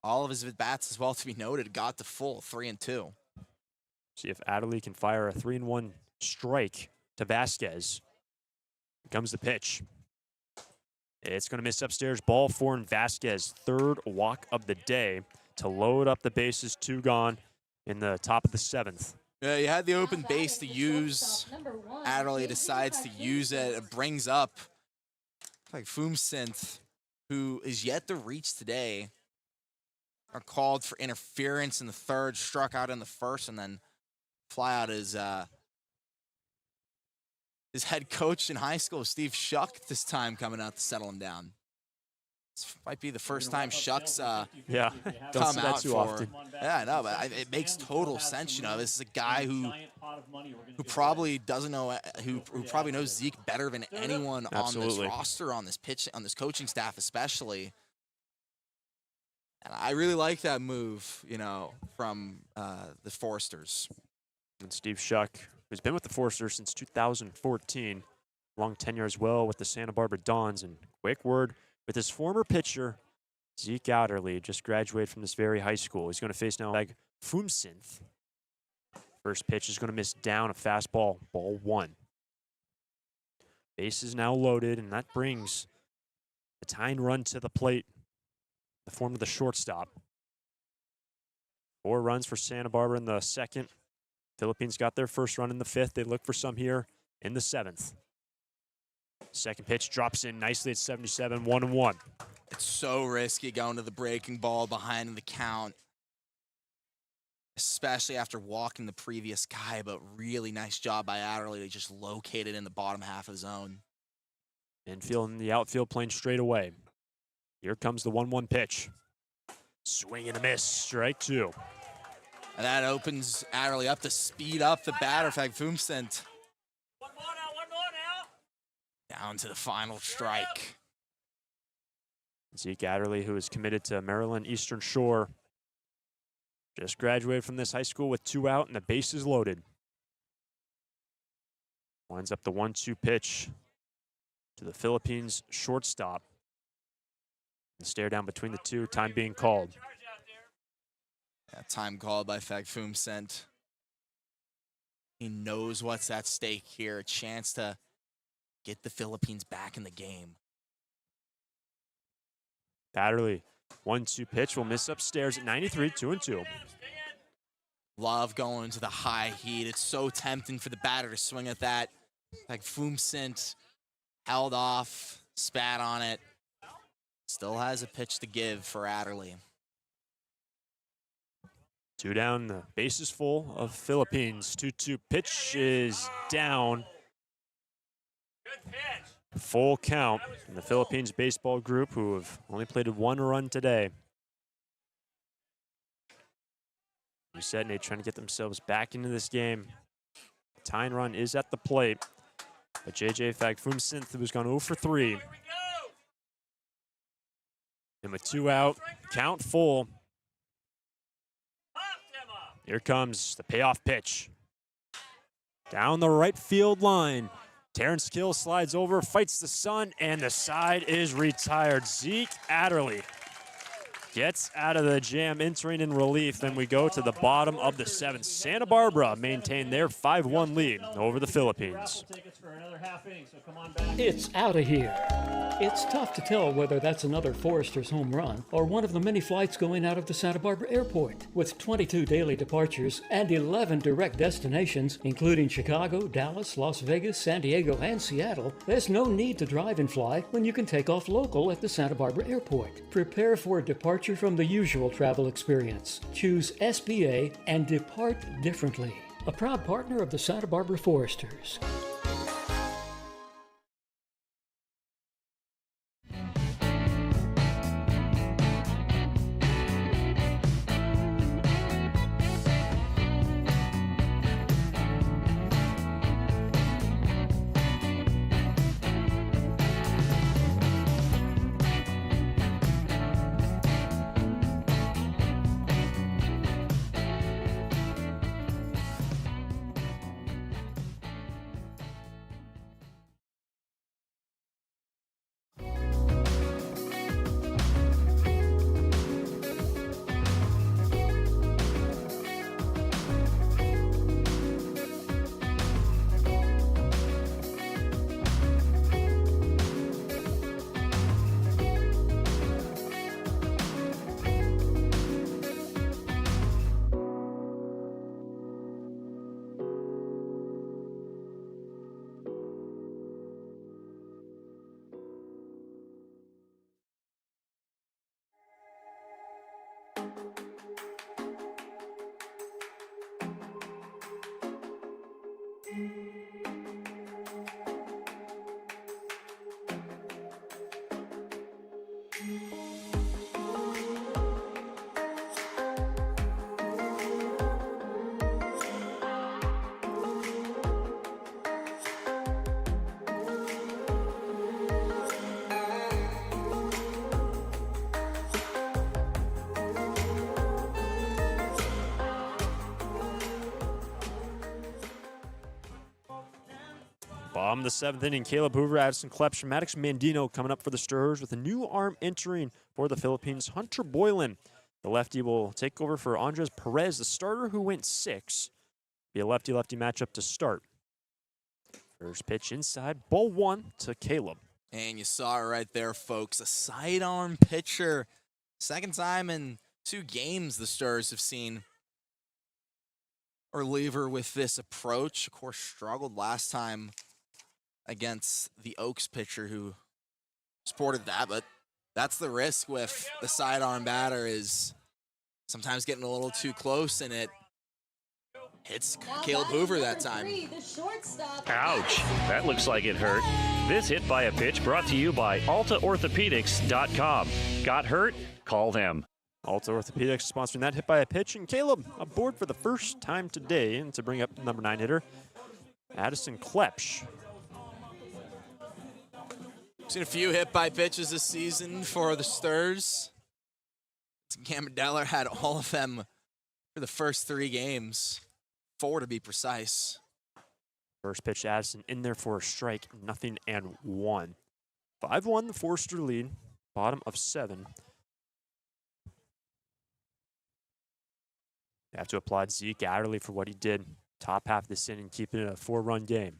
All of his at-bats, as well to be noted, got to full 3-2. See if Adderley can fire a 3-1 strike to Vasquez. Here comes the pitch. It's going to miss upstairs. Ball 4, and Vasquez, 3rd walk of the day to load up the bases. 2 gone in the top of the 7th. Yeah, you had the open base to use. Adderley decides to use it. It brings up like Foomsynth, who is yet to reach today, are called for interference in the 3rd, struck out in the 1st, and then fly out his head coach in high school, Steve Shuck, this time coming out to settle him down. This might be the first time Shuck's come out too for. often. Yeah, I know, but it makes total sense. You know, this is a guy who probably doesn't know, who probably knows Zeke better than anyone on this roster, on this coaching staff especially. And I really like that move, you know, from the Foresters. And Steve Shuck, who's been with the Foresters since 2014, long tenure as well with the Santa Barbara Dons. And quick word with his former pitcher, Zeke Adderley, just graduated from this very high school. He's going to face now like Foomsynth. First pitch is going to miss down, a fastball, ball 1. Base is now loaded, and that brings the tying run to the plate in the form of the shortstop. 4 runs for Santa Barbara in the 2nd. Philippines got their first run in the 5th. They look for some here in the 7th. Second pitch drops in nicely at 77, 1-1. It's so risky going to the breaking ball behind the count, especially after walking the previous guy, but really nice job by Adderley to just locate it in the bottom half of the zone. Infield and the outfield playing straight away. Here comes the 1-1 pitch. Swing and a miss, strike 2. And that opens Adderley up to speed up the batter. In fact, Foomsynth down to the final strike. Zeke Adderley, who is committed to Maryland Eastern Shore, just graduated from this high school with 2 out, and the base is loaded. Winds up the 1-2 pitch to the Philippines shortstop. And stare down between the two, time being called. Yeah, time called by Foomsynth. He knows what's at stake here. A chance to get the Philippines back in the game. Batterly, 1-2 pitch will miss upstairs at 93, 2-2. Love going to the high heat. It's so tempting for the batter to swing at that. Like Foomsint held off, spat on it. Still has a pitch to give for Adderley. 2 down, the base is full of Philippines. 2-2 pitch is down. Full count in the Philippines baseball group, who have only played 1 run today. Usedne trying to get themselves back into this game. The tying run is at the plate. But JJ Fagfumsinth, who's gone 0 for 3. And with 2 out, count full. Here comes the payoff pitch. Down the right field line. Terrence Kill slides over, fights the sun, and the side is retired. Zeke Adderley gets out of the jam, entering in relief. Then we go to the bottom of the 7th. Santa Barbara maintain their 5-1 lead over the Philippines. It's out of here. It's tough to tell whether that's another Foresters home run or one of the many flights going out of the Santa Barbara airport. With 22 daily departures and 11 direct destinations, including Chicago, Dallas, Las Vegas, San Diego, and Seattle, there's no need to drive and fly when you can take off local at the Santa Barbara airport. Prepare for a departure from the usual travel experience. Choose SBA and depart differently. A proud partner of the Santa Barbara Foresters. Bottom of the 7th inning, Caleb Hoover, Addison Klepsch, Maddox Mandino coming up for the Stirrers with a new arm entering for the Philippines, Hunter Boylan. The lefty will take over for Andres Perez, the starter who went 6. Be a lefty-lefty matchup to start. First pitch inside, ball 1 to Caleb. And you saw it right there, folks. A sidearm pitcher. Second time in 2 games the Stars have seen a reliever with this approach. Of course, struggled last time against the Oaks pitcher who supported that, but that's the risk with the sidearm batter, is sometimes getting a little too close and it hits Caleb Hoover that time. Ouch, that looks like it hurt. This hit by a pitch brought to you by AltaOrthopedics.com. Got hurt? Call them. Alta Orthopedics sponsoring that hit by a pitch, and Caleb aboard for the first time today, and to bring up number 9 hitter, Addison Klepsch. Seen a few hit by pitches this season for the Stars. Gamadeller had all of them for the first 3 games, 4 to be precise. First pitch, Addison in there for a strike, 0-1. 5-1, the Forster lead, bottom of 7. They have to applaud Zeke Adderley for what he did top half of this inning, keeping it a 4-run game.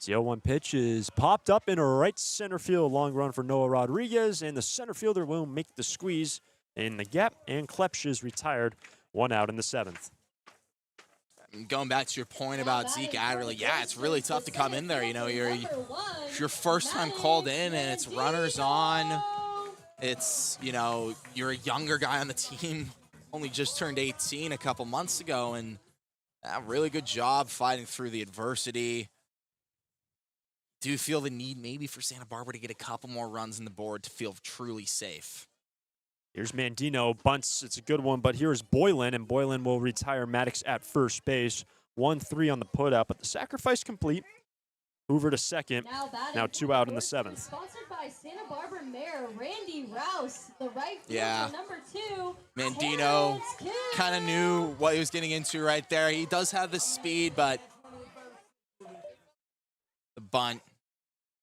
The 0-1 pitch is popped up in right center field. Long run for Noah Rodriguez, and the center fielder will make the squeeze in the gap, and Klepsch is retired. 1 out in the 7th. Going back to your point about Zeke Adderley, yeah, it's really tough to come in there. You know, it's your first time called in, and it's runners on. It's, you know, you're a younger guy on the team, only just turned 18 a couple months ago, and a really good job fighting through the adversity. Do you feel the need maybe for Santa Barbara to get a couple more runs on the board to feel truly safe? Here's Mandino, bunts, it's a good one, but here's Boylan, and Boylan will retire Maddox at first base. 1-3 on the put-up, but the sacrifice complete. Hoover to second, now 2 out in the 7th. Sponsored by Santa Barbara Mayor Randy Rouse, the right fielder, Yeah. number 2. Mandino kind of knew what he was getting into right there. He does have the speed, but the bunt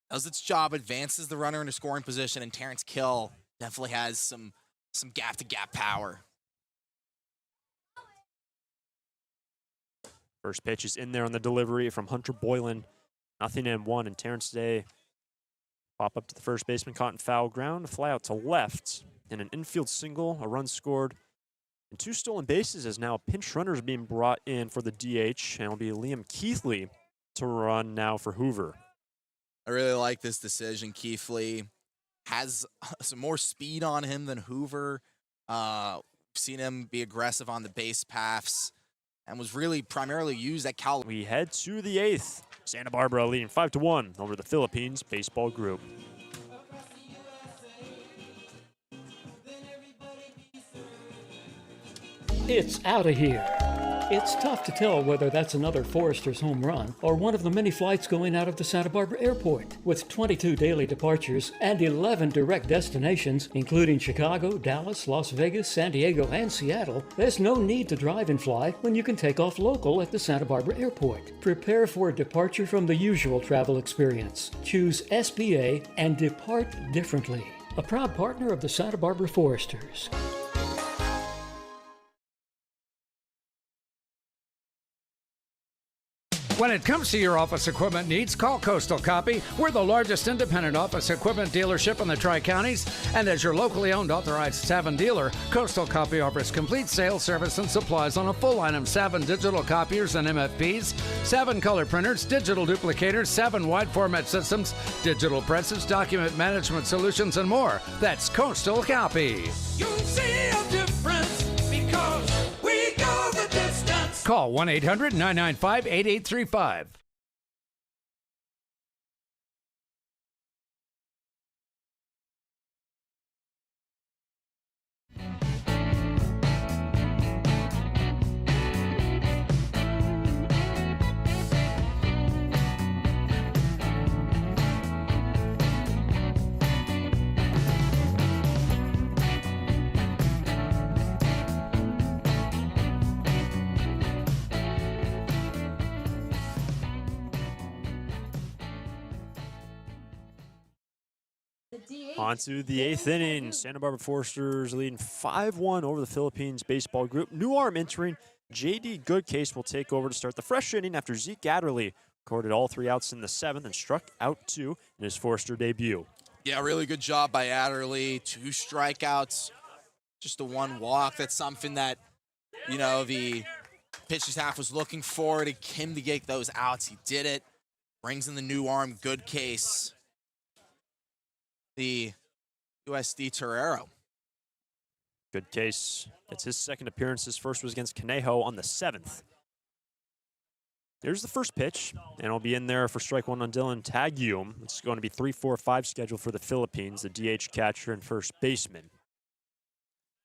does its job, advances the runner into scoring position, and Terrence Kill definitely has some gap-to-gap power. First pitch is in there on the delivery from Hunter Boylan. 0-1, and Terrence today pop up to the first baseman, caught in foul ground, a fly out to left, and an infield single, a run scored, and 2 stolen bases as now a pinch runner is being brought in for the DH, and it'll be Liam Keithley to run now for Hoover. I really like this decision. Keithley has some more speed on him than Hoover. Seen him be aggressive on the base paths and was really primarily used at Cal. We head to the 8th. Santa Barbara leading 5-1 over the Philippines baseball group. It's out of here. It's tough to tell whether that's another Foresters home run or one of the many flights going out of the Santa Barbara airport. With 22 daily departures and 11 direct destinations, including Chicago, Dallas, Las Vegas, San Diego, and Seattle, there's no need to drive and fly when you can take off local at the Santa Barbara airport. Prepare for a departure from the usual travel experience. Choose SBA and depart differently. A proud partner of the Santa Barbara Foresters. When it comes to your office equipment needs, call Coastal Copy. We're the largest independent office equipment dealership in the Tri-Counties, and as your locally owned authorized Savin dealer, Coastal Copy offers complete sales, service, and supplies on a full line of Savin digital copiers and MFPs, Savin color printers, digital duplicators, Savin wide format systems, digital presses, document management solutions, and more. That's Coastal Copy. You'll see a difference because we go the distance. Call 1-800-995-8835. On to the 8th inning. Santa Barbara Foresters leading 5-1 over the Philippines baseball group. New arm entering. J.D. Goodcase will take over to start the fresh inning after Zeke Adderley recorded all 3 outs in the 7th and struck out 2 in his Forester debut. Yeah, really good job by Adderley. 2 strikeouts, just the 1 walk. That's something that, you know, the pitching staff was looking for, to him to get those outs. He did it. Brings in the new arm, Goodcase. The USD Torero. Goodcase, it's his second appearance. His first was against Conejo on the 7th. There's the first pitch, and it'll be in there for strike 1 on Dylan Tagium. It's going to be 3-4-5 schedule for the Philippines, the DH catcher and first baseman.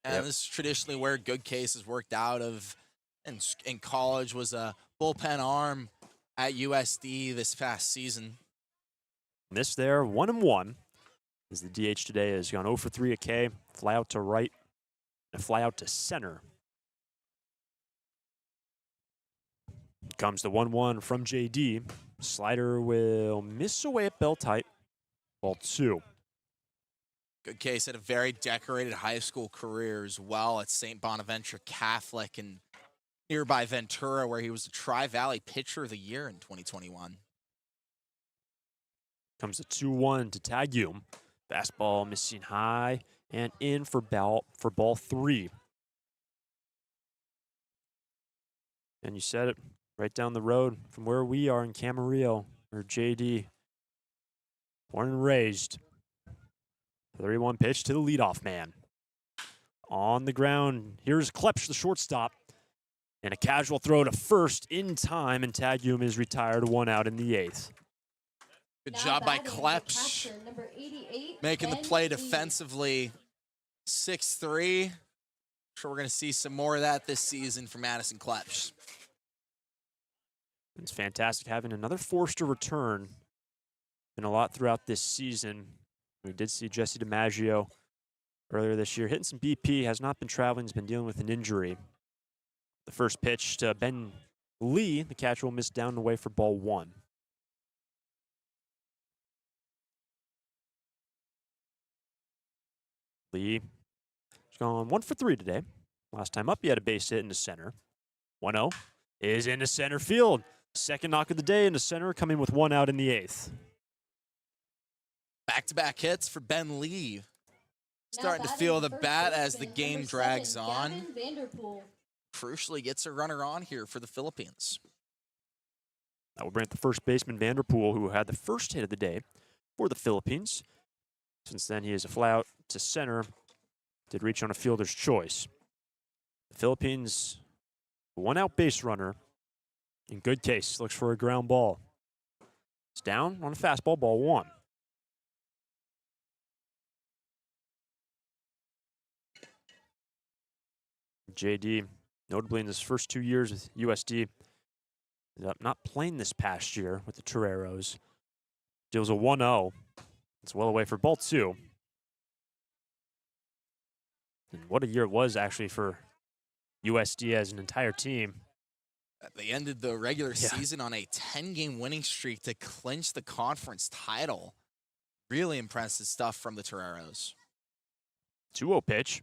And this is traditionally where Goodcase has worked out of in college, was a bullpen arm at USD this past season. Missed there, 1-1. As the DH today has gone 0 for 3 at K, fly out to right, and a fly out to center. Comes the 1-1 from JD. Slider will miss away at belt height. Ball 2. Goodcase had a very decorated high school career as well at St. Bonaventure Catholic and nearby Ventura, where he was the Tri-Valley Pitcher of the Year in 2021. Comes the 2-1 to Tagum. Fastball missing high and in for ball 3. And you said it, right down the road from where we are in Camarillo, or JD. Born and raised. 3-1 pitch to the leadoff man. On the ground, here's Klepsch, the shortstop. And a casual throw to first in time, and Tagum is retired, 1 out in the 8th. Good job by Klepsch. Making the play defensively. 6-3. Sure we're going to see some more of that this season from Madison Klepsch. It's fantastic having another Forster return. Been a lot throughout this season. We did see Jesse DiMaggio earlier this year hitting some BP, has not been traveling, has been dealing with an injury. The first pitch to Ben Lee, the catcher will miss down and away for ball 1. Lee has gone 1 for 3 today. Last time up, he had a base hit into center. 1-0 is into center field. Second knock of the day into center, coming with 1 out in the 8th. Back-to-back hits for Ben Lee. Starting to feel the bat as the game drags on. Crucially gets a runner on here for the Philippines. That will bring up the first baseman, Vanderpool, who had the first hit of the day for the Philippines. Since then, he is a fly out to center. Did reach on a fielder's choice. The Philippines, 1 out base runner. In good case, looks for a ground ball. It's down on a fastball, ball 1. JD, notably in his first 2 years with USD, ended up not playing this past year with the Toreros. Deals a 1-0. It's well away for ball 2. And what a year it was actually for USD as an entire team. They ended the regular season on a 10-game winning streak to clinch the conference title. Really impressive stuff from the Toreros. 2-0 pitch.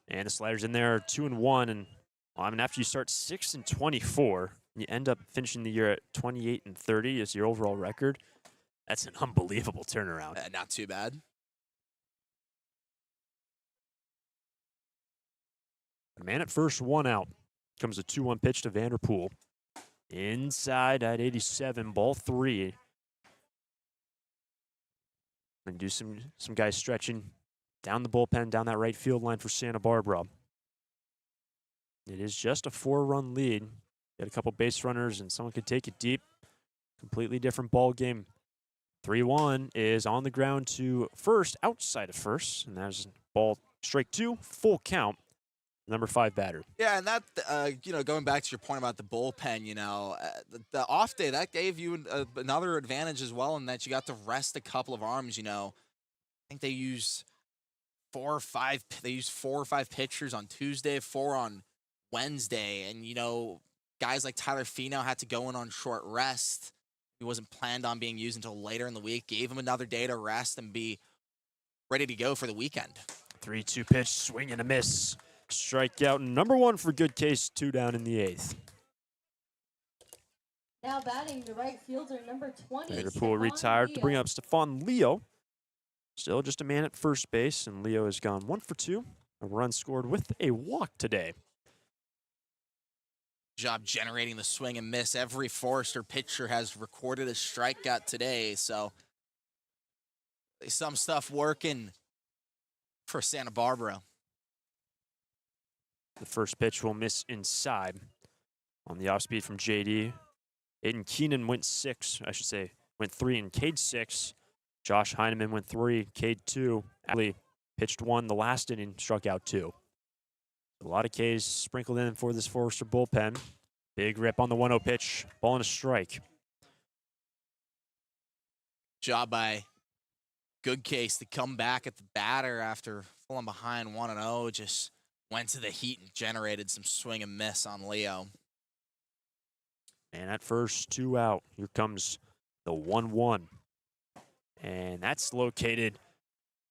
And the slider's in there, 2-1. And well, I mean, after you start 6-24, you end up finishing the year at 28-30 as your overall record. That's an unbelievable turnaround. Not too bad. A man at first, 1 out. Comes a 2-1 pitch to Vanderpool. Inside at 87, ball 3. And do some guys stretching down the bullpen, down that right field line for Santa Barbara. It is just a 4-run lead. Get a couple base runners and someone could take it deep. Completely different ball game. 3-1 is on the ground to first, outside of first. And that's ball strike 2, full count. Number 5 batter. Yeah, and that, going back to your point about the bullpen, the off day, that gave you another advantage as well in that you got to rest a couple of arms, I think they used 4 or 5 pitchers on Tuesday, 4 on Wednesday. And, guys like Tyler Fino had to go in on short rest. He wasn't planned on being used until later in the week. Gave him another day to rest and be ready to go for the weekend. 3-2 pitch, swing and a miss. Strikeout number 1 for good case, 2 down in the 8th. Now batting the right fielder, number 20. Vanderpool retired to bring up Stefan Leo. Still just a man at first base, and Leo has gone 1 for 2. A run scored with a walk today. Job generating the swing and miss. Every Forester pitcher has recorded a strikeout today, so some stuff working for Santa Barbara. The first pitch will miss inside on the off speed from JD. Aiden Keenan went 3 and Cade 6. Josh Heineman went 3, Cade 2. Ali pitched 1 the last inning, struck out 2. A lot of Ks sprinkled in for this Forester bullpen. Big rip on the 1-0 pitch, ball and a strike. Job by good case to come back at the batter after falling behind 1-0. Just went to the heat and generated some swing and miss on Leo. And at first, 2 out. Here comes the 1-1. And that's located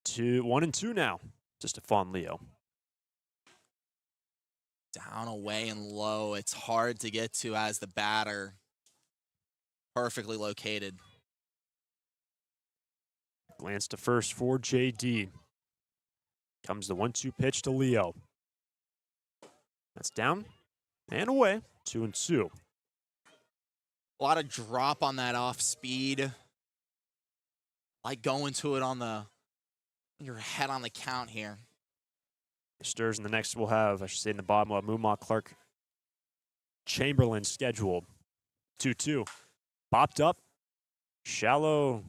to 1-2 now to Stefan Leo. Down, away, and low. It's hard to get to as the batter. Perfectly located. Glance to first for JD. Comes the 1-2 pitch to Leo. That's down and away. 2-2. A lot of drop on that off speed. Like going to it on your head on the count here. Stirs in the next we'll have, I should say in the bottom, we'll have Mumma, Clark, Chamberlain scheduled. 2-2. Popped up. Shallow.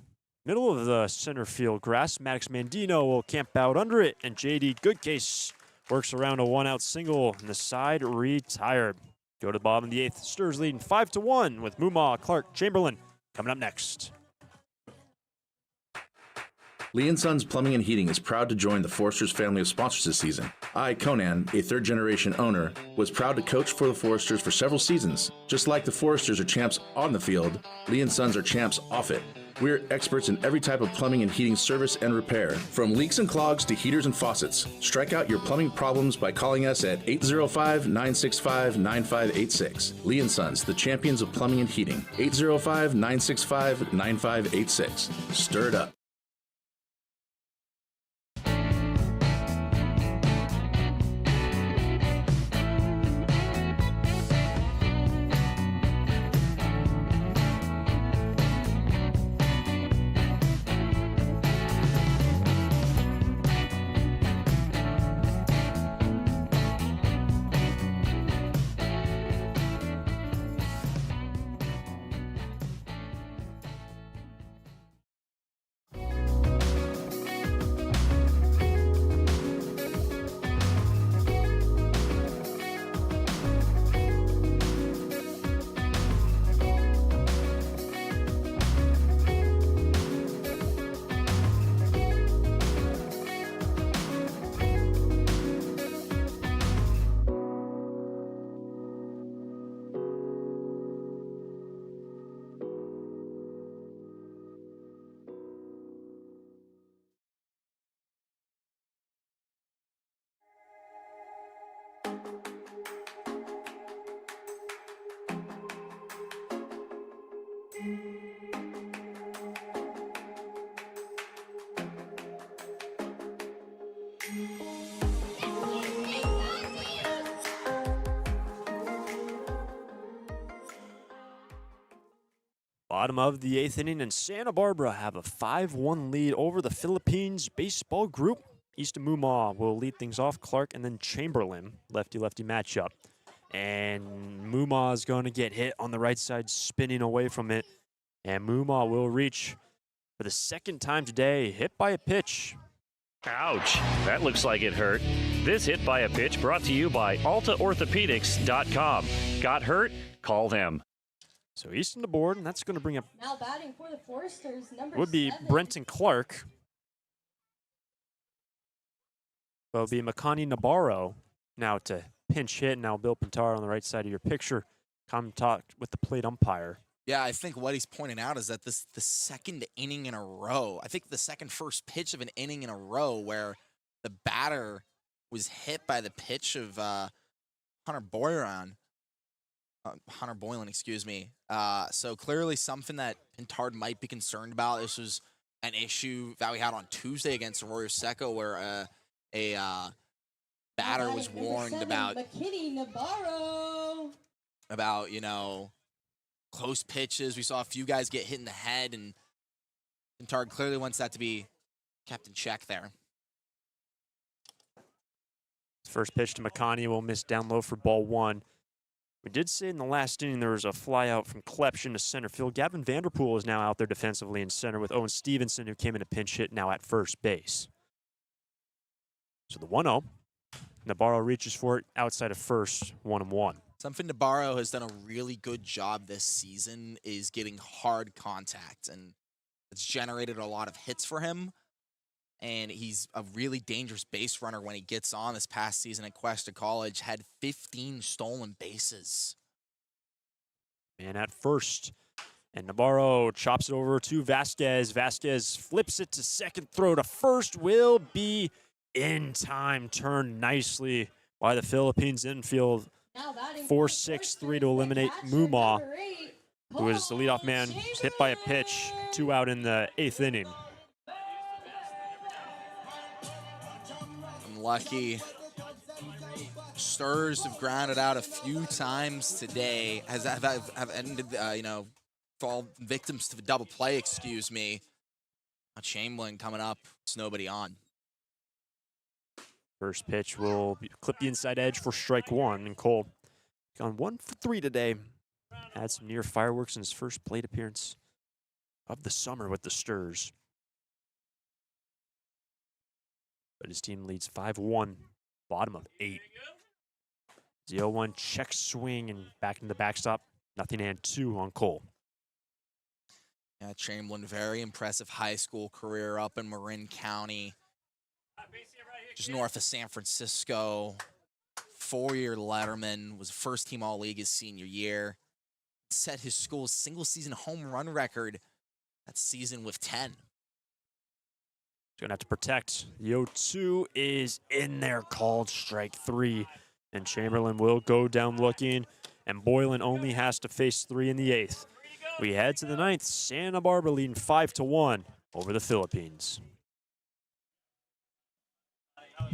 Middle of the center field grass. Maddox Mandino will camp out under it. And JD Goodcase works around a 1-out single. And the side retired. Go to the bottom of the 8th. Stirs leading 5-1 with Mumma, Clark, Chamberlain coming up next. Lee & Sons Plumbing and Heating is proud to join the Foresters family of sponsors this season. I, Conan, a third-generation owner, was proud to coach for the Foresters for several seasons. Just like the Foresters are champs on the field, Lee & Sons are champs off it. We're experts in every type of plumbing and heating service and repair, from leaks and clogs to heaters and faucets. Strike out your plumbing problems by calling us at 805-965-9586. Lee & Sons, the champions of plumbing and heating. 805-965-9586. Stir it up. Bottom of the 8th inning, and Santa Barbara have a 5-1 lead over the Philippines baseball group. Easton Mumma will lead things off. Clark and then Chamberlain, lefty-lefty matchup. And Mumma is going to get hit on the right side, spinning away from it. And Mumma will reach for the second time today, hit by a pitch. Ouch, that looks like it hurt. This hit by a pitch brought to you by AltaOrthopedics.com. Got hurt? Call them. So Easton to board, and that's going to bring up Now batting for the Foresters, number would be 7. Brenton Clark. So it'll be Makani Nabarro now to pinch hit. Now Bill Pintar on the right side of your picture. Come talk with the plate umpire. Yeah, I think what he's pointing out is that this is the second inning in a row. I think the second first pitch of an inning in a row where the batter was hit by the pitch of Hunter Boylan, excuse me. So clearly something that Pintard might be concerned about. This was an issue that we had on Tuesday against Arroyo Seco where a batter was warned about, you know, close pitches. We saw a few guys get hit in the head, and Pintard clearly wants that to be kept in check there. First pitch to McConney will miss down low for ball 1. We did say in the last inning there was a fly out from Klepschen to center field. Gavin Vanderpool is now out there defensively in center with Owen Stevenson, who came in a pinch hit, now at first base. So the 1-0. Nabarro reaches for it outside of first, 1-1. Something Nabarro has done a really good job this season is getting hard contact, and it's generated a lot of hits for him. And he's a really dangerous base runner when he gets on. This past season at Cuesta College had 15 stolen bases. Man at first. And Nabarro chops it over to Vasquez. Vasquez flips it to second. Throw to first will be in time. Turned nicely by the Philippines infield. 4-6-3 to eliminate Mumma, who is the leadoff man. Hit by a pitch. 2 out in the 8th inning. unlucky. Sturs have grounded out a few times today. Have ended, fall victims to the double play, excuse me. Chamberlain coming up. It's nobody on. First pitch will clip the inside edge for strike one, and Cole gone 1 for 3 today. Had some near fireworks in his first plate appearance of the summer with the Sturs. But his team leads 5-1, bottom of 8. 0-1 check swing and back into the backstop. Nothing and 2 on Cole. Yeah, Chamberlain, very impressive high school career up in Marin County, just north of San Francisco. 4-year letterman, was first team All-League his senior year. Set his school's single season home run record that season with 10. He's going to have to protect. The 0-2 is in there, called strike 3. And Chamberlain will go down looking, and Boylan only has to face 3 in the 8th. We head to the 9th. Santa Barbara leading 5-1 over the Philippines.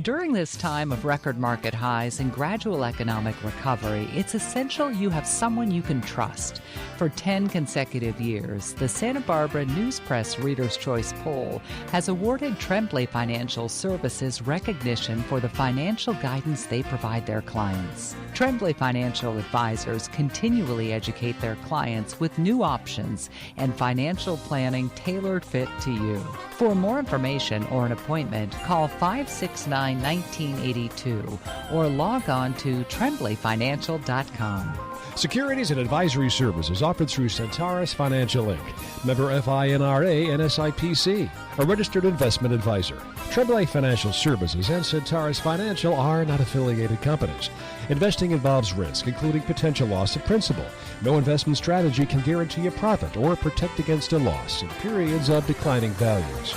During this time of record market highs and gradual economic recovery, it's essential you have someone you can trust. For 10 consecutive years, the Santa Barbara News Press Reader's Choice Poll has awarded Tremblay Financial Services recognition for the financial guidance they provide their clients. Tremblay Financial Advisors continually educate their clients with new options and financial planning tailored fit to you. For more information or an appointment, call 569-1982 or log on to tremblayfinancial.com. Securities and advisory services offered through Centaurus Financial Inc., member FINRA and SIPC, a registered investment advisor. Tremblay Financial Services and Centaurus Financial are not affiliated companies. Investing involves risk, including potential loss of principal. No investment strategy can guarantee a profit or protect against a loss in periods of declining values.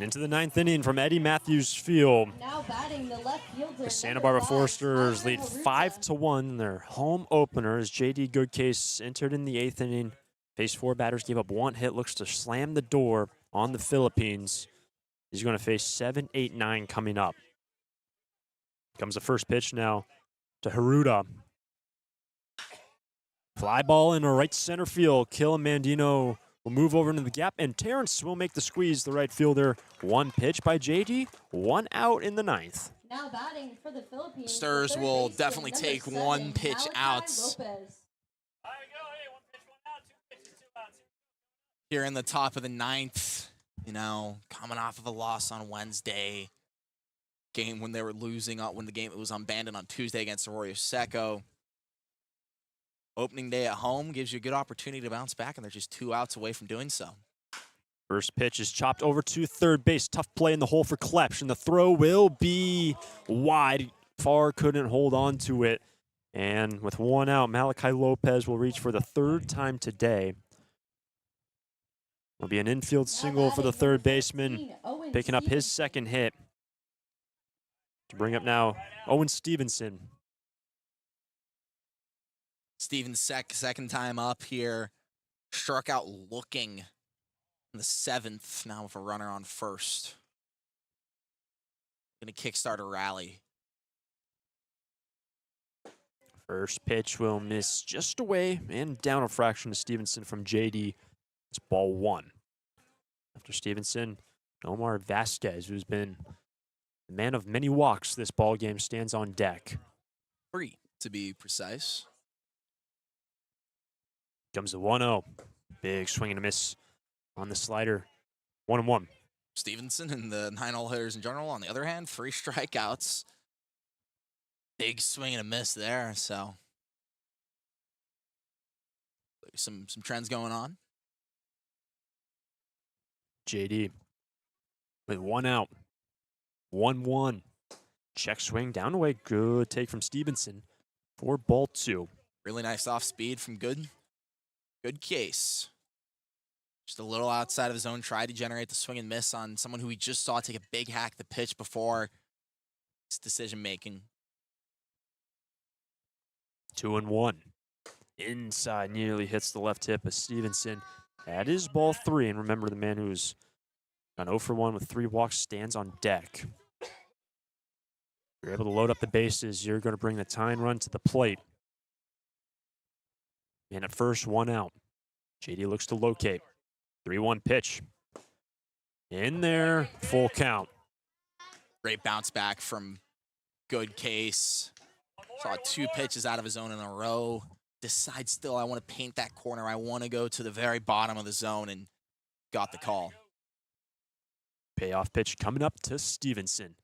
Into the 9th inning from Eddie Matthews Field. Now batting the left fielder. The Santa Barbara Foresters lead 5-1. Their home opener as J.D. Goodcase entered in the 8th inning. Faced 4 batters, gave up 1 hit, looks to slam the door on the Philippines. He's going to face 7, 8, 9 coming up. Comes the first pitch now to Haruda. Fly ball in a right center field. Killamandino will move over into the gap, and Terrence will make the squeeze, the right fielder. 1 pitch by JD, 1 out in the 9th. Now batting for the Philippines. Sturs will definitely take 1 pitch out. Here in the top of the 9th, coming off of a loss on Wednesday. Game when they were losing, when the game was abandoned on Tuesday against Arroyo Seco. Opening day at home gives you a good opportunity to bounce back, and they're just 2 outs away from doing so. First pitch is chopped over to third base. Tough play in the hole for Klepsch, and the throw will be wide. Far couldn't hold on to it. And with 1 out, Malachi Lopez will reach for the 3rd time today. Will be an infield single for the third baseman, picking up his 2nd hit. To bring up now Owen Stevenson. Stevens' second time up here. Struck out looking in the 7th, now with a runner on first. Gonna kickstart a rally. First pitch will miss just away and down a fraction to Stevenson from JD. It's ball 1. After Stevenson, Omar Vasquez, who's been the man of many walks this ball game, stands on deck. 3, to be precise. Comes the 1-0. Big swing and a miss on the slider. 1-1. Stevenson and the 9 all hitters in general, on the other hand, 3 strikeouts. Big swing and a miss there, so some trends going on. JD with 1 out. 1-1. Check swing down away. Good take from Stevenson for ball 2. Really nice off speed from Good Case. Just a little outside of his own, tried to generate the swing and miss on someone who we just saw take a big hack at the pitch before his decision making. 2-1. Inside, nearly hits the left hip of Stevenson. That is ball 3. And remember, the man who's gone 0 for 1 with 3 walks stands on deck. If you're able to load up the bases, you're going to bring the tying run to the plate. And at first, 1 out. JD looks to locate. 3-1 pitch. In there, full count. Great bounce back from Good Case. Saw 2 pitches out of his zone in a row. Decides still, I want to paint that corner. I want to go to the very bottom of the zone, and got the call. Payoff pitch coming up to Stevenson.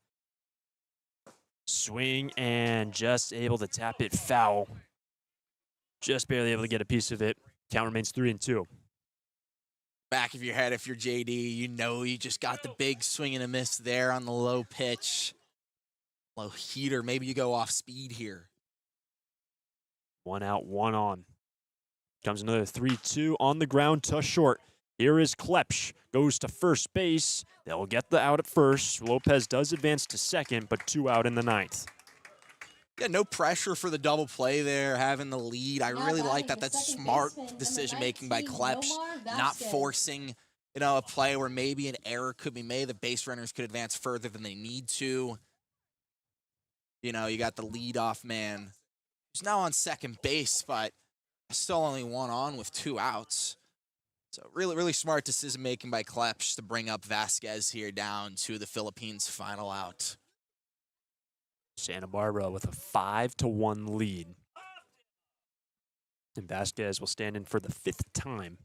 Swing and just able to tap it foul. Just barely able to get a piece of it. Count remains 3-2. Back of your head, if you're JD, you know you just got the big swing and a miss there on the low pitch. Low heater, maybe you go off speed here. 1 out, 1 on. Comes another 3-2 on the ground to short. Here is Klepsch. Goes to first base. They'll get the out at first. Lopez does advance to second, but 2 out in the 9th. Yeah, no pressure for the double play there, having the lead. I really like that. That's smart decision-making by Klepsch, not forcing, a play where maybe an error could be made. The base runners could advance further than they need to. You got the leadoff man who's now on second base, but still only 1 on with 2 outs. So really, really smart decision-making by Klepsch to bring up Vasquez here down to the Philippines' final out. Santa Barbara with a 5-1 lead. And Vasquez will stand in for the 5th time.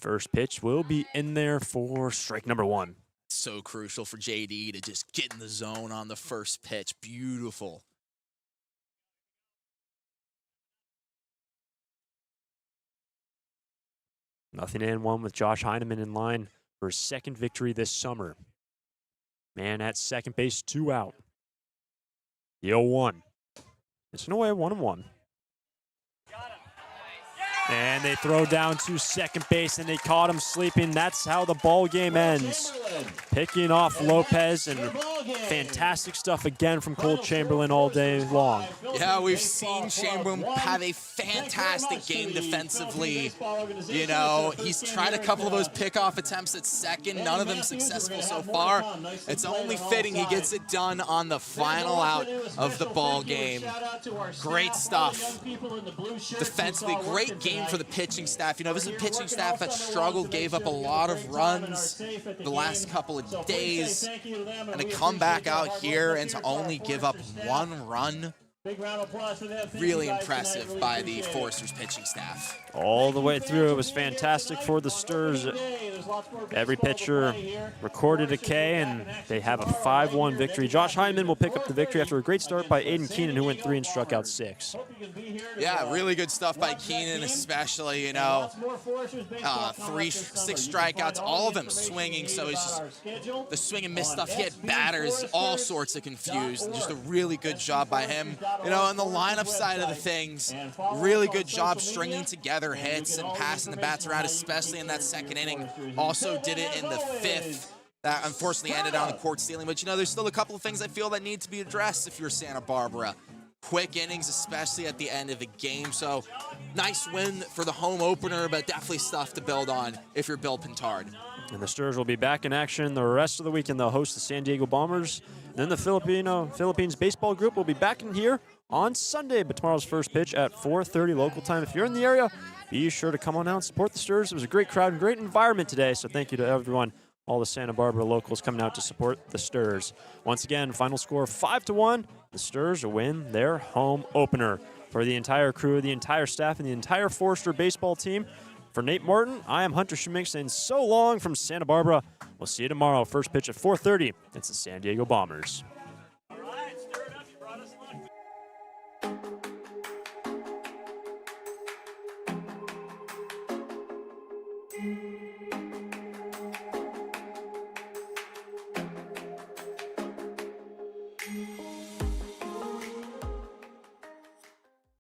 First pitch will be in there for strike number 1. So crucial for JD to just get in the zone on the first pitch. Beautiful. Nothing in 1 with Josh Heineman in line for his 2nd victory this summer. Man at second base, 2 out. The 0-1. It's no way 1-1. And they throw down to second base, and they caught him sleeping. That's how the ball game ends. Picking off Lopez, and fantastic stuff again from Cole Chamberlain all day long. Yeah, we've seen Chamberlain have a fantastic game defensively. He's tried a couple of those pickoff attempts at second, none of them successful so far. It's only fitting he gets it done on the final out of the ball game. Great stuff. Defensively, great game for the pitching staff. This is a pitching staff that struggled, gave up a lot of runs the last couple of days, and to come back out here and to only give up 1 run, really impressive by the Foresters pitching staff. All the way through, it was fantastic for the Sturs. Every pitcher recorded a K, and they have a 5-1 victory. Josh Hyman will pick up the victory after a great start by Aiden Keenan, who went 3 and struck out 6. Yeah, really good stuff by Keenan, especially, 6 strikeouts, all of them swinging, so it's just the swing and miss stuff. He had batters, all sorts of confused. Just a really good job by him. On the lineup side of the things, really good job stringing together hits and passing the bats around, especially in that 2nd inning. Also did it in the 5th. That unfortunately ended on the court ceiling. But, there's still a couple of things I feel that need to be addressed if you're Santa Barbara. Quick innings, especially at the end of the game. So, nice win for the home opener, but definitely stuff to build on if you're Bill Pintard. And the Stars will be back in action the rest of the weekend. They'll host the San Diego Bombers. Then the Philippines baseball group will be back in here on Sunday, but tomorrow's first pitch at 4:30 local time. If you're in the area, be sure to come on out and support the Stars. It was a great crowd and great environment today, so thank you to everyone, all the Santa Barbara locals coming out to support the Stars. Once again, final score 5-1. The Stars win their home opener. For the entire crew, the entire staff, and the entire Forester baseball team, for Nate Martin, I am Hunter Schmink saying so long from Santa Barbara. We'll see you tomorrow. First pitch at 4:30. It's the San Diego Bombers. All right, stir it up. You brought us luck. Thank you.